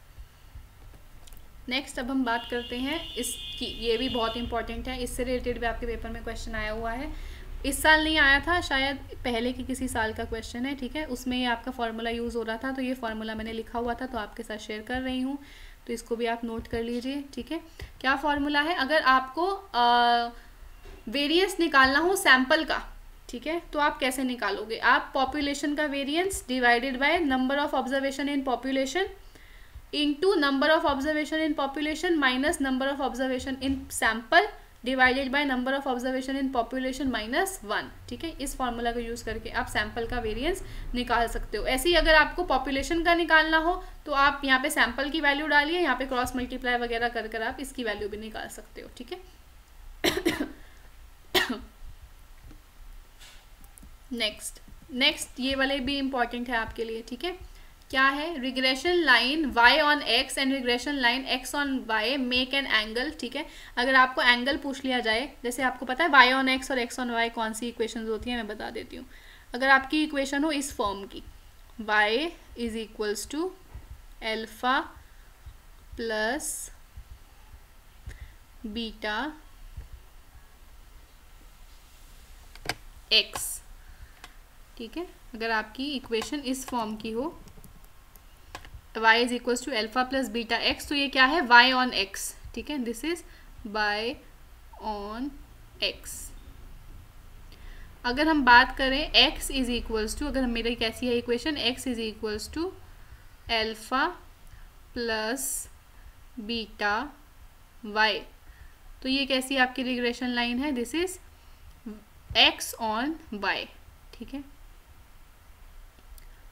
A: नेक्स्ट अब हम बात करते हैं इसकी, ये भी बहुत इंपॉर्टेंट है, इससे रिलेटेड भी आपके पेपर में क्वेश्चन आया हुआ है। इस साल नहीं आया था, शायद पहले की किसी साल का क्वेश्चन है। ठीक है, उसमें ये आपका फार्मूला यूज़ हो रहा था, तो ये फार्मूला मैंने लिखा हुआ था तो आपके साथ शेयर कर रही हूँ, तो इसको भी आप नोट कर लीजिए। ठीक है, क्या फार्मूला है, अगर आपको वेरिएंस निकालना हो सैंपल का, ठीक है, तो आप कैसे निकालोगे, आप पॉपुलेशन का variance divided by number of observation in population into number of observation in population minus number of observation in sample divided by number of observation in population minus 1। ठीक है, इस फॉर्मूला को यूज़ करके आप सैंपल का वेरिएंस निकाल सकते हो। ऐसे ही अगर आपको पॉपुलेशन का निकालना हो तो आप यहाँ पे सैंपल की वैल्यू डालिए, यहाँ पे क्रॉस मल्टीप्लाई वगैरह कर कर आप इसकी वैल्यू भी निकाल सकते हो। ठीक है, नेक्स्ट ये वाले भी इंपॉर्टेंट है आपके लिए। ठीक है, क्या है, regression line y on x and regression line x on y make an angle. ठीक है, अगर आपको एंगल पूछ लिया जाए, जैसे आपको पता है y ऑन x और x ऑन y कौन सी इक्वेशंस होती हैं, मैं बता देती हूँ। अगर आपकी इक्वेशन हो इस फॉर्म की, y is equals to alpha plus beta x। ठीक है, अगर आपकी इक्वेशन इस फॉर्म की हो, y is equals to alpha plus beta x, तो ये क्या है y ऑन x। ठीक है, this is y on x। अगर हम बात करें x इज इक्वल्स टू, अगर मेरी कैसी है equation, x is equals to alpha plus beta y, तो ये कैसी आपकी रिग्रेशन लाइन है, this is x on y। ठीक है,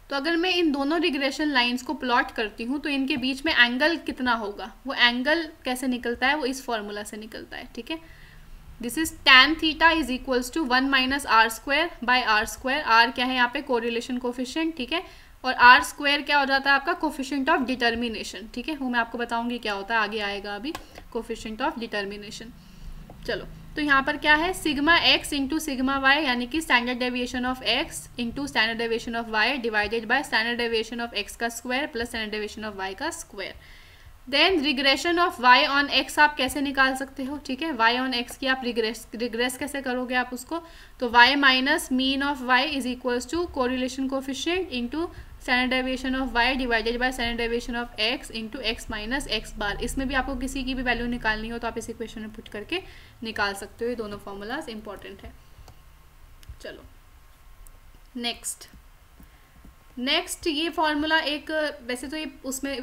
A: तो अगर मैं इन दोनों रिग्रेशन लाइंस को प्लॉट करती हूँ तो इनके बीच में एंगल कितना होगा, वो एंगल कैसे निकलता है, वो इस फॉर्मूला से निकलता है। ठीक है, this is tan theta is equals to 1 minus r square by r square. R क्या है यहाँ पे, कोरिलेशन कोफिशिएंट। ठीक है, और आर स्क्वायर क्या हो जाता है आपका, कोफिशिएंट ऑफ डिटर्मिनेशन। ठीक है, वो मैं आपको बताऊंगी क्या होता है, आगे आएगा अभी, कोफिशिएंट ऑफ डिटर्मिनेशन। चलो, तो यहाँ पर क्या है, sigma x into sigma y, यानी कि standard deviation of x into standard deviation of y divided by standard deviation of x का square plus standard deviation of y का square. Then regression of y on x आप कैसे निकाल सकते हो। ठीक है, y ऑन x की आप रिग्रेस कैसे करोगे आप उसको, तो y minus mean of y is equals to correlation coefficient into standard deviation of y divided by standard deviation of x into x minus x bar. इसमें भी आपको किसी की भी वैल्यू निकालनी हो तो आप इस इक्वेशन में पुट करके निकाल सकते हो। ये दोनों फॉर्मूलाज इंपॉर्टेंट है। चलो नेक्स्ट ये फार्मूला एक, वैसे तो ये उसमें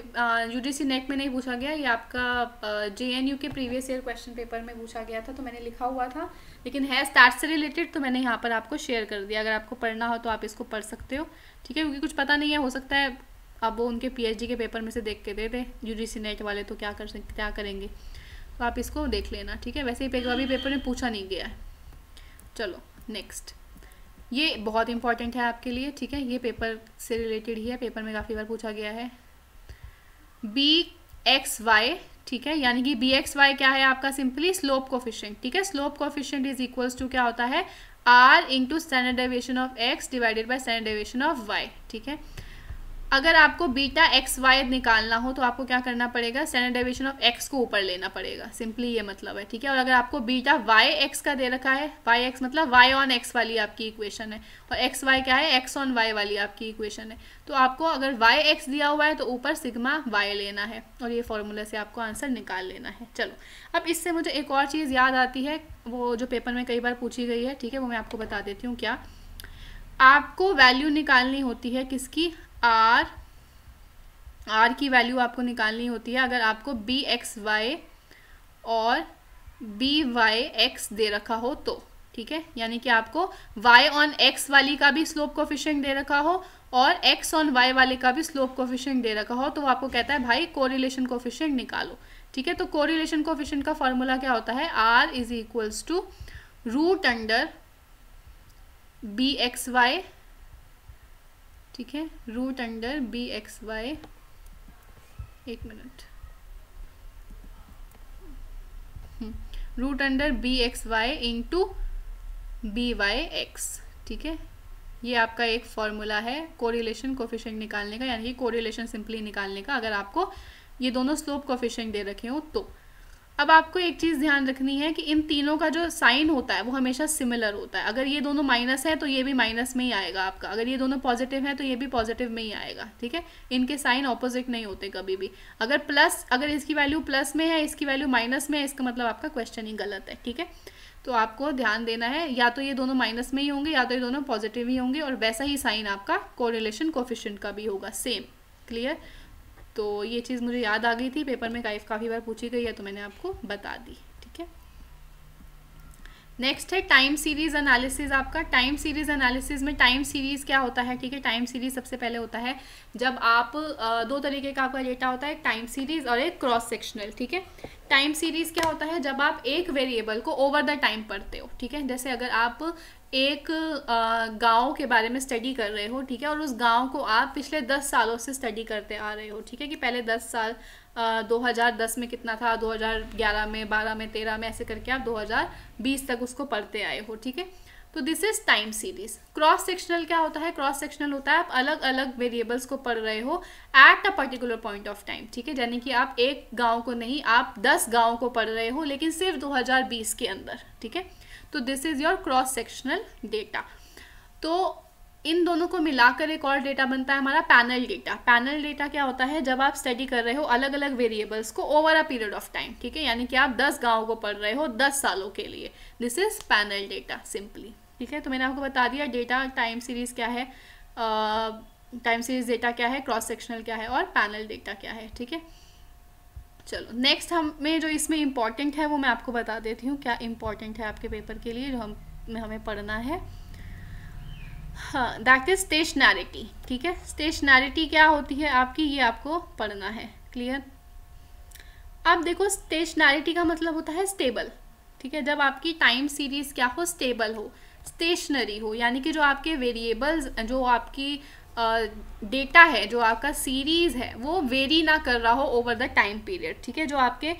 A: यूजीसी नेट में नहीं पूछा गया, ये आपका जेएनयू के प्रीवियस ईयर क्वेश्चन पेपर में पूछा गया था, तो मैंने लिखा हुआ था, लेकिन है स्टैट्स से रिलेटेड, तो मैंने यहाँ पर आपको शेयर कर दिया। अगर आपको पढ़ना हो तो आप इसको पढ़ सकते हो। ठीक है, क्योंकि कुछ पता नहीं है, हो सकता है अब वो उनके पीएचडी के पेपर में से देख के दे दे यूजीसी नेट वाले, तो क्या करेंगे, तो आप इसको देख लेना। ठीक है, वैसे ही अभी पेपर में पूछा नहीं गया है। चलो नेक्स्ट, ये बहुत इंपॉर्टेंट है आपके लिए। ठीक है, ये पेपर से रिलेटेड ही है, पेपर में काफ़ी बार पूछा गया है। bxy, ठीक है, यानी कि bxy क्या है आपका, सिंपली स्लोप कोफिशिएंट। ठीक है, slope coefficient is equals to क्या होता है, r into standard deviation of x divided by standard deviation of y। ठीक है, अगर आपको बीटा एक्स वाई निकालना हो तो आपको क्या करना पड़ेगा, स्टैंडर्ड डेविएशन ऑफ x को ऊपर लेना पड़ेगा, सिंपली ये मतलब है। ठीक है, और अगर आपको बीटा वाई एक्स का दे रखा है, वाई एक्स मतलब y ऑन x वाली आपकी इक्वेशन है, और एक्स वाई क्या है, x ऑन y वाली आपकी इक्वेशन है, तो आपको अगर वाई एक्स दिया हुआ है तो ऊपर सिग्मा y लेना है, और ये फॉर्मूला से आपको आंसर निकाल लेना है। चलो, अब इससे मुझे एक और चीज़ याद आती है, वो जो पेपर में कई बार पूछी गई है। ठीक है, वो मैं आपको बता देती हूँ। क्या आपको वैल्यू निकालनी होती है किसकी, आर की वैल्यू आपको निकालनी होती है अगर आपको बी एक्स वाई और बी वाई एक्स दे रखा हो तो। ठीक है, यानी कि आपको y ऑन x वाली का भी स्लोप कोफिशिएंट दे रखा हो और x ऑन y वाले का भी स्लोप कोफिशिएंट दे रखा हो, तो वो आपको कहता है भाई कोरिलेशन कोफिशिएंट निकालो। ठीक है, तो कोरिलेशन कोफिशिएंट का फॉर्मूला क्या होता है, r is equals to root under B X Y. ठीक है, root under B X Y, एक minute, root under B X Y into B Y X, ठीक है। ये आपका एक फॉर्मूला है कोरिलेशन कोफिशिएंट निकालने का, यानी कि कोरिलेशन सिंपली निकालने का, अगर आपको ये दोनों स्लोप कोफिशिएंट दे रखे हो तो। अब आपको एक चीज़ ध्यान रखनी है कि इन तीनों का जो साइन होता है वो हमेशा सिमिलर होता है। अगर ये दोनों माइनस है तो ये भी माइनस में ही आएगा आपका, अगर ये दोनों पॉजिटिव है तो ये भी पॉजिटिव में ही आएगा, ठीक है। इनके साइन ऑपोजिट नहीं होते कभी भी। अगर इसकी वैल्यू प्लस में है, इसकी वैल्यू माइनस में है, इसका मतलब आपका क्वेश्चन ही गलत है, ठीक है। तो आपको ध्यान देना है, या तो ये दोनों माइनस में ही होंगे या तो ये दोनों पॉजिटिव ही होंगे, और वैसा ही साइन आपका कोरिलेशन कोफिशिएंट का भी होगा, सेम। क्लियर? तो ये चीज़ मुझे याद आ गई थी, पेपर में काफ़ी बार पूछी गई है तो मैंने आपको बता दी, ठीक है। नेक्स्ट है टाइम सीरीज एनालिसिस। आपका टाइम सीरीज एनालिसिस में टाइम सीरीज क्या होता है, ठीक है। टाइम सीरीज सबसे पहले होता है जब आप दो तरीके का आपका डेटा होता है, एक टाइम सीरीज और एक क्रॉस सेक्शनल, ठीक है। टाइम सीरीज क्या होता है, जब आप एक वेरिएबल को ओवर द टाइम पढ़ते हो, ठीक है। जैसे अगर आप एक गांव के बारे में स्टडी कर रहे हो, ठीक है, और उस गांव को आप पिछले 10 सालों से स्टडी करते आ रहे हो, ठीक है, कि पहले 10 साल 2010 में कितना था, 2011 में, 12 में, 13 में, ऐसे करके आप 2020 तक उसको पढ़ते आए हो, ठीक है। तो this is time series. Cross sectional क्या होता है, क्रॉस सेक्शनल होता है आप अलग अलग वेरिएबल्स को पढ़ रहे हो at a particular point of time, ठीक है। यानी कि आप एक गांव को नहीं, आप 10 गांव को पढ़ रहे हो, लेकिन सिर्फ 2020 के अंदर, ठीक है। तो this is your cross sectional data. तो इन दोनों को मिलाकर एक और डेटा बनता है हमारा पैनल डेटा। पैनल डेटा क्या होता है, जब आप स्टडी कर रहे हो अलग अलग वेरिएबल्स को over a period of time, ठीक है, यानी कि आप 10 गाँव को पढ़ रहे हो 10 सालों के लिए। This is panel data simply, ठीक है। तो मैंने आपको बता दिया डेटा टाइम सीरीज क्या है, टाइम सीरीज डेटा क्या है, क्रॉस सेक्शनल क्या है और पैनल डेटा क्या है, ठीक है। चलो नेक्स्ट हमें जो इसमें इम्पॉर्टेंट है वो मैं आपको बता देती हूँ क्या इम्पॉर्टेंट है आपके पेपर के लिए, जो हमें पढ़ना है। हाँ, दैट इज स्टेशनैरिटी, ठीक है। स्टेशनैरिटी क्या होती है आपकी, ये आपको पढ़ना है। क्लियर? अब देखो, स्टेशनैरिटी का मतलब होता है स्टेबल, ठीक है। जब आपकी टाइम सीरीज क्या हो, स्टेबल हो, स्टेशनरी हो, यानी कि जो आपके वेरिएबल्स, जो आपकी डेटा है, जो आपका सीरीज है, वो वेरी ना कर रहा हो ओवर द टाइम पीरियड, ठीक है। जो आपके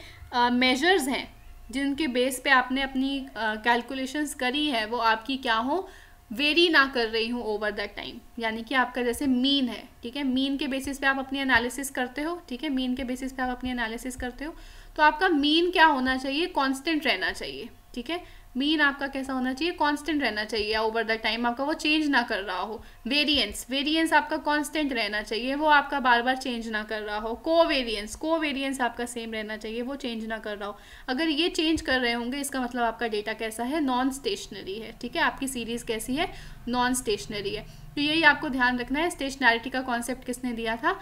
A: मेजर्स हैं जिनके बेस पे आपने अपनी कैलकुलेशंस करी है, वो आपकी क्या हो, वेरी ना कर रही हूँ ओवर द टाइम। यानी कि आपका जैसे मीन है, ठीक है, मीन के बेसिस पे आप अपनी एनालिसिस करते हो, ठीक है, मीन के बेसिस पे आप अपनी एनालिसिस करते हो, तो आपका मीन क्या होना चाहिए, कांस्टेंट रहना चाहिए, ठीक है। मीन आपका कैसा होना चाहिए, कांस्टेंट रहना चाहिए, ओवर द टाइम आपका वो चेंज ना कर रहा हो। वेरिएंस आपका कांस्टेंट रहना चाहिए, वो आपका बार बार चेंज ना कर रहा हो। कोवेरिएंस आपका सेम रहना चाहिए, वो चेंज ना कर रहा हो। अगर ये चेंज कर रहे होंगे, इसका मतलब आपका डेटा कैसा है, नॉन स्टेशनरी है, ठीक है। आपकी सीरीज कैसी है, नॉन स्टेशनरी है। तो यही आपको ध्यान रखना है। स्टेशनैरिटी का कॉन्सेप्ट किसने दिया था,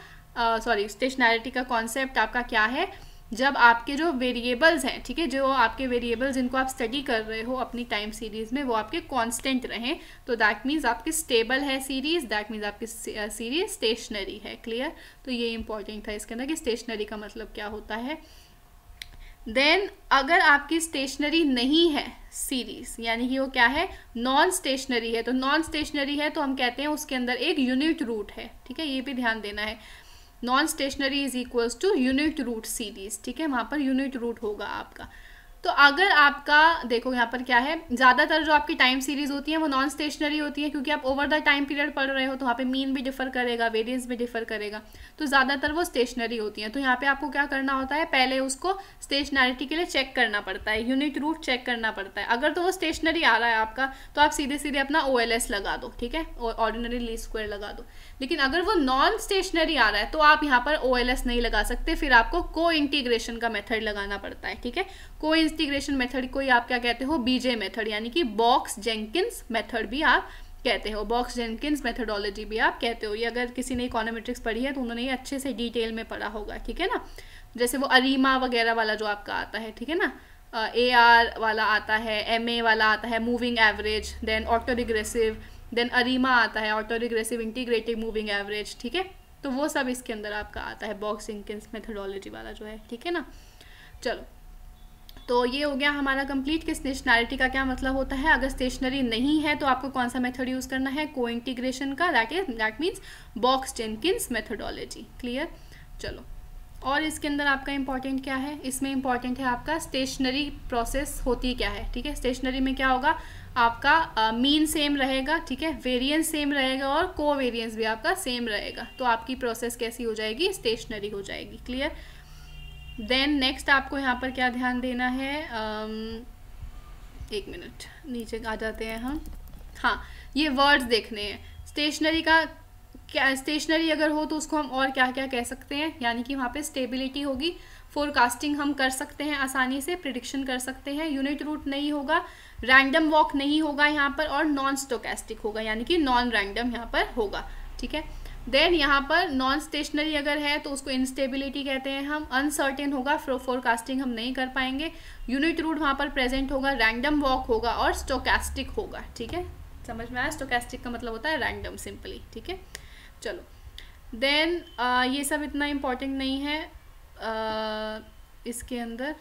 A: स्टेशनैरिटी का कॉन्सेप्ट आपका क्या है, जब आपके जो वेरिएबल्स हैं, ठीक है, जो आपके वेरिएबल्स जिनको आप स्टडी कर रहे हो अपनी टाइम सीरीज में, वो आपके कांस्टेंट रहें, तो दैट मीन्स आपकी स्टेबल है सीरीज, दैट मीन्स आपकी सीरीज स्टेशनरी है। क्लियर? तो ये इंपॉर्टेंट था इसके अंदर कि स्टेशनरी का मतलब क्या होता है। देन अगर आपकी स्टेशनरी नहीं है सीरीज, यानी कि वो क्या है, नॉन स्टेशनरी है, तो नॉन स्टेशनरी है तो हम कहते हैं उसके अंदर एक यूनिट रूट है, ठीक है। ये भी ध्यान देना है, non stationary is equals to unit root series, ठीक है, वहाँ पर यूनिट रूट होगा आपका। तो अगर आपका देखो यहाँ पर क्या है, ज़्यादातर जो आपकी टाइम सीरीज होती है वो नॉन स्टेशनरी होती है, क्योंकि आप ओवर द टाइम पीरियड पढ़ रहे हो, तो वहाँ पे मीन भी डिफर करेगा, वेरिएंस भी डिफर करेगा, तो ज़्यादातर वो स्टेशनरी होती हैं। तो यहाँ पे आपको क्या करना होता है, पहले उसको स्टेशनैरिटी के लिए चेक करना पड़ता है, यूनिट रूट चेक करना पड़ता है। अगर तो वो स्टेशनरी आ रहा है आपका, तो आप सीधे सीधे अपना OLS लगा दो, ठीक है, ऑर्डिनरी लीस्ट स्क्वायर लगा दो। लेकिन अगर वो नॉन स्टेशनरी आ रहा है तो आप यहाँ पर OLS नहीं लगा सकते, फिर आपको को इंटीग्रेशन का मेथड लगाना पड़ता है, ठीक है। को इंटीग्रेशन मेथड को ही आप क्या कहते हो, BJ मेथड, यानी कि बॉक्स जेंकिंस मेथड भी आप कहते हो, बॉक्स जेंकिंस मेथडोलॉजी भी आप कहते हो। ये अगर किसी ने इकोनोमेट्रिक्स पढ़ी है तो उन्होंने ये अच्छे से डिटेल में पढ़ा होगा, ठीक है ना। जैसे वो अरीमा वगैरह वाला जो आपका आता है, ठीक है ना, AR वाला आता है, MA वाला आता है, moving average, then auto regressive, then ARIMA आता है, auto regressive integrative moving average, ठीक है। तो वो सब इसके अंदर आपका आता है, बॉक्स जेंकिंस मेथडोलॉजी वाला जो है, ठीक है ना। चलो, तो ये हो गया हमारा कंप्लीट कि स्टेशनैरिटी का क्या मतलब होता है। अगर स्टेशनरी नहीं है तो आपको कौन सा मेथड यूज़ करना है, को इंटीग्रेशन का, that means box Jenkins methodology. Clear? चलो, और इसके अंदर आपका इंपॉर्टेंट क्या है, इसमें इंपॉर्टेंट है आपका स्टेशनरी प्रोसेस होती क्या है, ठीक है। स्टेशनरी में क्या होगा, आपका मीन सेम रहेगा, ठीक है, वेरिएंस सेम रहेगा और कोवेरिएंस भी आपका सेम रहेगा, तो आपकी प्रोसेस कैसी हो जाएगी, स्टेशनरी हो जाएगी। क्लियर। देन नेक्स्ट आपको यहाँ पर क्या ध्यान देना है, एक मिनट नीचे आ जाते हैं हम। हाँ, ये वर्ड्स देखने हैं। स्टेशनरी का क्या, स्टेशनरी अगर हो तो उसको हम और क्या क्या कह सकते हैं, यानी कि वहाँ पे स्टेबिलिटी होगी, फोरकास्टिंग हम कर सकते हैं आसानी से, प्रिडिक्शन कर सकते हैं, यूनिट रूट नहीं होगा, रैंडम वॉक नहीं होगा यहाँ पर, और नॉन स्टोकेस्टिक होगा, यानी कि नॉन रैंडम यहाँ पर होगा, ठीक है। देन यहाँ पर नॉन स्टेशनरी अगर है तो उसको इंस्टेबिलिटी कहते हैं हम, अनसर्टेन होगा, फोरकास्टिंग हम नहीं कर पाएंगे, यूनिट रूट वहाँ पर प्रेजेंट होगा, रैंडम वॉक होगा और स्टोकेस्टिक होगा, ठीक है। समझ में आया, स्टोकेस्टिक का मतलब होता है रैंडम सिंपली, ठीक है। चलो देन ये सब इतना इम्पोर्टेंट नहीं है इसके अंदर।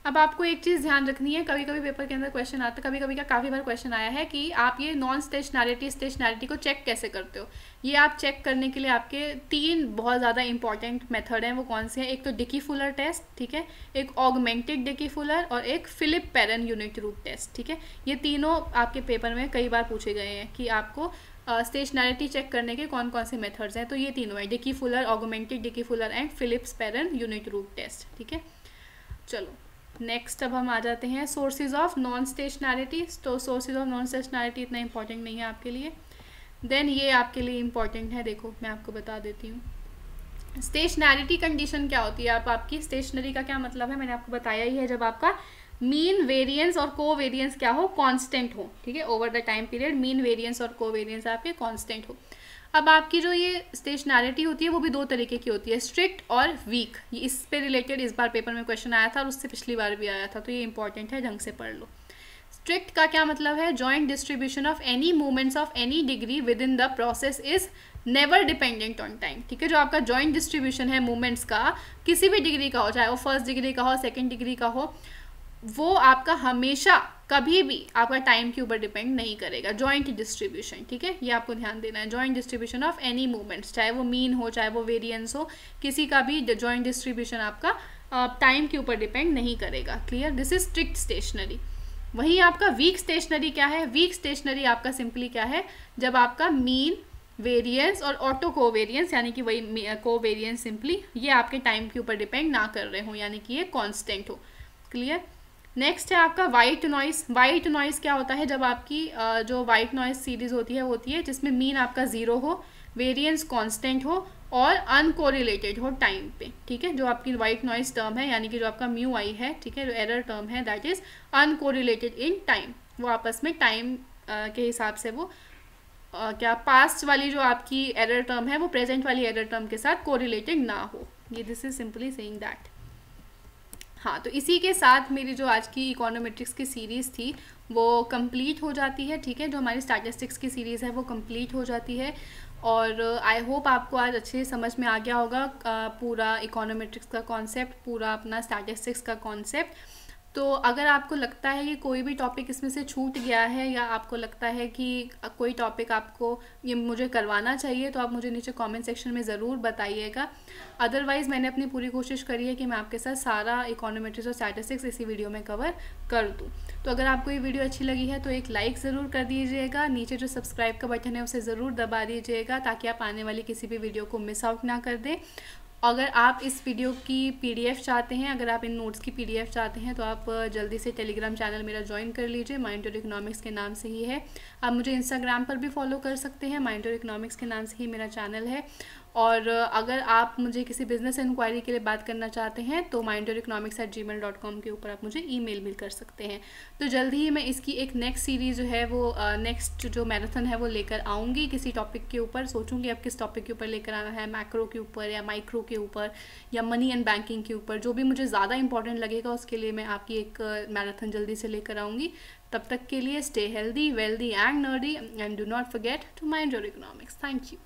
A: अब आपको एक चीज़ ध्यान रखनी है, कभी कभी पेपर के अंदर क्वेश्चन आता है, कभी कभी का काफ़ी बार क्वेश्चन आया है कि आप ये नॉन स्टेशनैरिटी को चेक कैसे करते हो। ये आप चेक करने के लिए आपके 3 बहुत ज़्यादा इंपॉर्टेंट मेथड हैं, वो कौन से हैं, एक तो डिकी-फुलर टेस्ट, ठीक है, एक ऑगमेंटेड डिकी-फुलर और एक फिलिप-पेरेन यूनिट रूट टेस्ट, ठीक है। ये तीनों आपके पेपर में कई बार पूछे गए हैं कि आपको स्टेशनैरिटी चेक करने के कौन कौन से मेथड्स हैं, तो ये तीनों है, Dickey Fuller, augmented Dickey Fuller and Phillips Perron unit root test, ठीक है। चलो नेक्स्ट अब हम आ जाते हैं सोर्सेज ऑफ नॉन स्टेशनैरिटी। तो सोर्सेज ऑफ नॉन स्टेशनैरिटी इतना इंपॉर्टेंट नहीं है आपके लिए। देन ये आपके लिए इंपॉर्टेंट है, देखो मैं आपको बता देती हूँ। स्टेशनैरिटी कंडीशन क्या होती है, आपकी स्टेशनरी का क्या मतलब है, मैंने आपको बताया ही है, जब आपका मीन वेरिएंस और कोवेरिएंस क्या हो, कांस्टेंट हो, ठीक है, over the time period mean variance और कोवेरिएंस आपके कांस्टेंट हो। अब आपकी जो ये स्टेशनैरिटी होती है वो भी 2 तरीके की होती है, स्ट्रिक्ट और वीक। ये इस पे रिलेटेड इस बार पेपर में क्वेश्चन आया था और उससे पिछली बार भी आया था, तो ये इंपॉर्टेंट है, ढंग से पढ़ लो। स्ट्रिक्ट का क्या मतलब है, joint distribution of any movements of any degree with in the process is never dependent on time, ठीक है। जो आपका जॉइंट डिस्ट्रीब्यूशन है मूवमेंट्स का, किसी भी डिग्री का हो, चाहे वो 1st डिग्री का हो, 2nd डिग्री का हो, वो आपका हमेशा कभी भी आपका टाइम के ऊपर डिपेंड नहीं करेगा, जॉइंट डिस्ट्रीब्यूशन, ठीक है, ये आपको ध्यान देना है। Joint distribution of any movements, चाहे वो मीन हो, चाहे वो वेरिएंस हो, किसी का भी जॉइंट डिस्ट्रीब्यूशन आपका टाइम के ऊपर डिपेंड नहीं करेगा। Clear, this is strict stationary. वहीं आपका वीक स्टेशनरी क्या है, वीक स्टेशनरी आपका सिंपली क्या है, जब आपका मीन, वेरिएंस और ऑटो कोवेरिएंस, यानी कि वही कोवेरिएंस सिंपली, ये आपके टाइम के ऊपर डिपेंड ना कर रहे हो, यानी कि ये कांस्टेंट हो। क्लियर। नेक्स्ट है आपका वाइट नॉइस। वाइट नॉइस क्या होता है, जब आपकी जो वाइट नॉइस सीरीज होती है जिसमें मीन आपका 0 हो, वेरिएंस कांस्टेंट हो और अनकोरिलेटेड हो टाइम पे, ठीक है। जो आपकी वाइट नॉइस टर्म है, यानी कि जो आपका म्यू आई है, ठीक है, जो एरर टर्म है, that is uncorrelated in time, वो आपस में टाइम के हिसाब से वो क्या पास्ट वाली जो आपकी एरर टर्म है वो प्रेजेंट वाली एरर टर्म के साथ कोरिलेटेड ना हो, ये this is simply saying that. हाँ, तो इसी के साथ मेरी जो आज की इकोनोमेट्रिक्स की सीरीज़ थी वो कंप्लीट हो जाती है, ठीक है। जो हमारी स्टैटिस्टिक्स की सीरीज़ है वो कंप्लीट हो जाती है, और आई होप आपको आज अच्छे समझ में आ गया होगा पूरा इकोनोमेट्रिक्स का कॉन्सेप्ट, पूरा अपना स्टैटिस्टिक्स का कॉन्सेप्ट। तो अगर आपको लगता है कि कोई भी टॉपिक इसमें से छूट गया है, या आपको लगता है कि कोई टॉपिक आपको ये मुझे करवाना चाहिए, तो आप मुझे नीचे कमेंट सेक्शन में ज़रूर बताइएगा। अदरवाइज़ मैंने अपनी पूरी कोशिश करी है कि मैं आपके साथ सारा इकोनोमेट्रिक्स और स्टैटिस्टिक्स इसी वीडियो में कवर कर दूँ। तो अगर आपको ये वीडियो अच्छी लगी है तो एक लाइक ज़रूर कर दीजिएगा, नीचे जो सब्सक्राइब का बटन है उसे ज़रूर दबा दीजिएगा, ताकि आप आने वाली किसी भी वीडियो को मिस आउट ना कर दें। अगर आप इस वीडियो की PDF चाहते हैं, अगर आप इन नोट्स की PDF चाहते हैं, तो आप जल्दी से टेलीग्राम चैनल मेरा ज्वाइन कर लीजिए, माइंड योर इकोनॉमिक्स के नाम से ही है। आप मुझे इंस्टाग्राम पर भी फॉलो कर सकते हैं, माइंड योर इकोनॉमिक्स के नाम से ही मेरा चैनल है। और अगर आप मुझे किसी बिजनेस इंक्वायरी के लिए बात करना चाहते हैं तो mindyoureconomics@gmail.com के ऊपर आप मुझे ईमेल भी कर सकते हैं। तो जल्दी ही मैं इसकी एक नेक्स्ट सीरीज़ जो है वो नेक्स्ट जो मैराथन है वो लेकर आऊँगी, किसी टॉपिक के ऊपर सोचूंगी अब किस टॉपिक के ऊपर लेकर आना है, मैक्रो के ऊपर या माइक्रो के ऊपर या मनी एंड बैंकिंग के ऊपर, जो भी मुझे ज़्यादा इंपॉर्टेंट लगेगा उसके लिए मैं आपकी एक मैराथन जल्दी से लेकर आऊँगी। तब तक के लिए stay healthy, wealthy and nerdy, and do not forget to mind your economics. Thank you.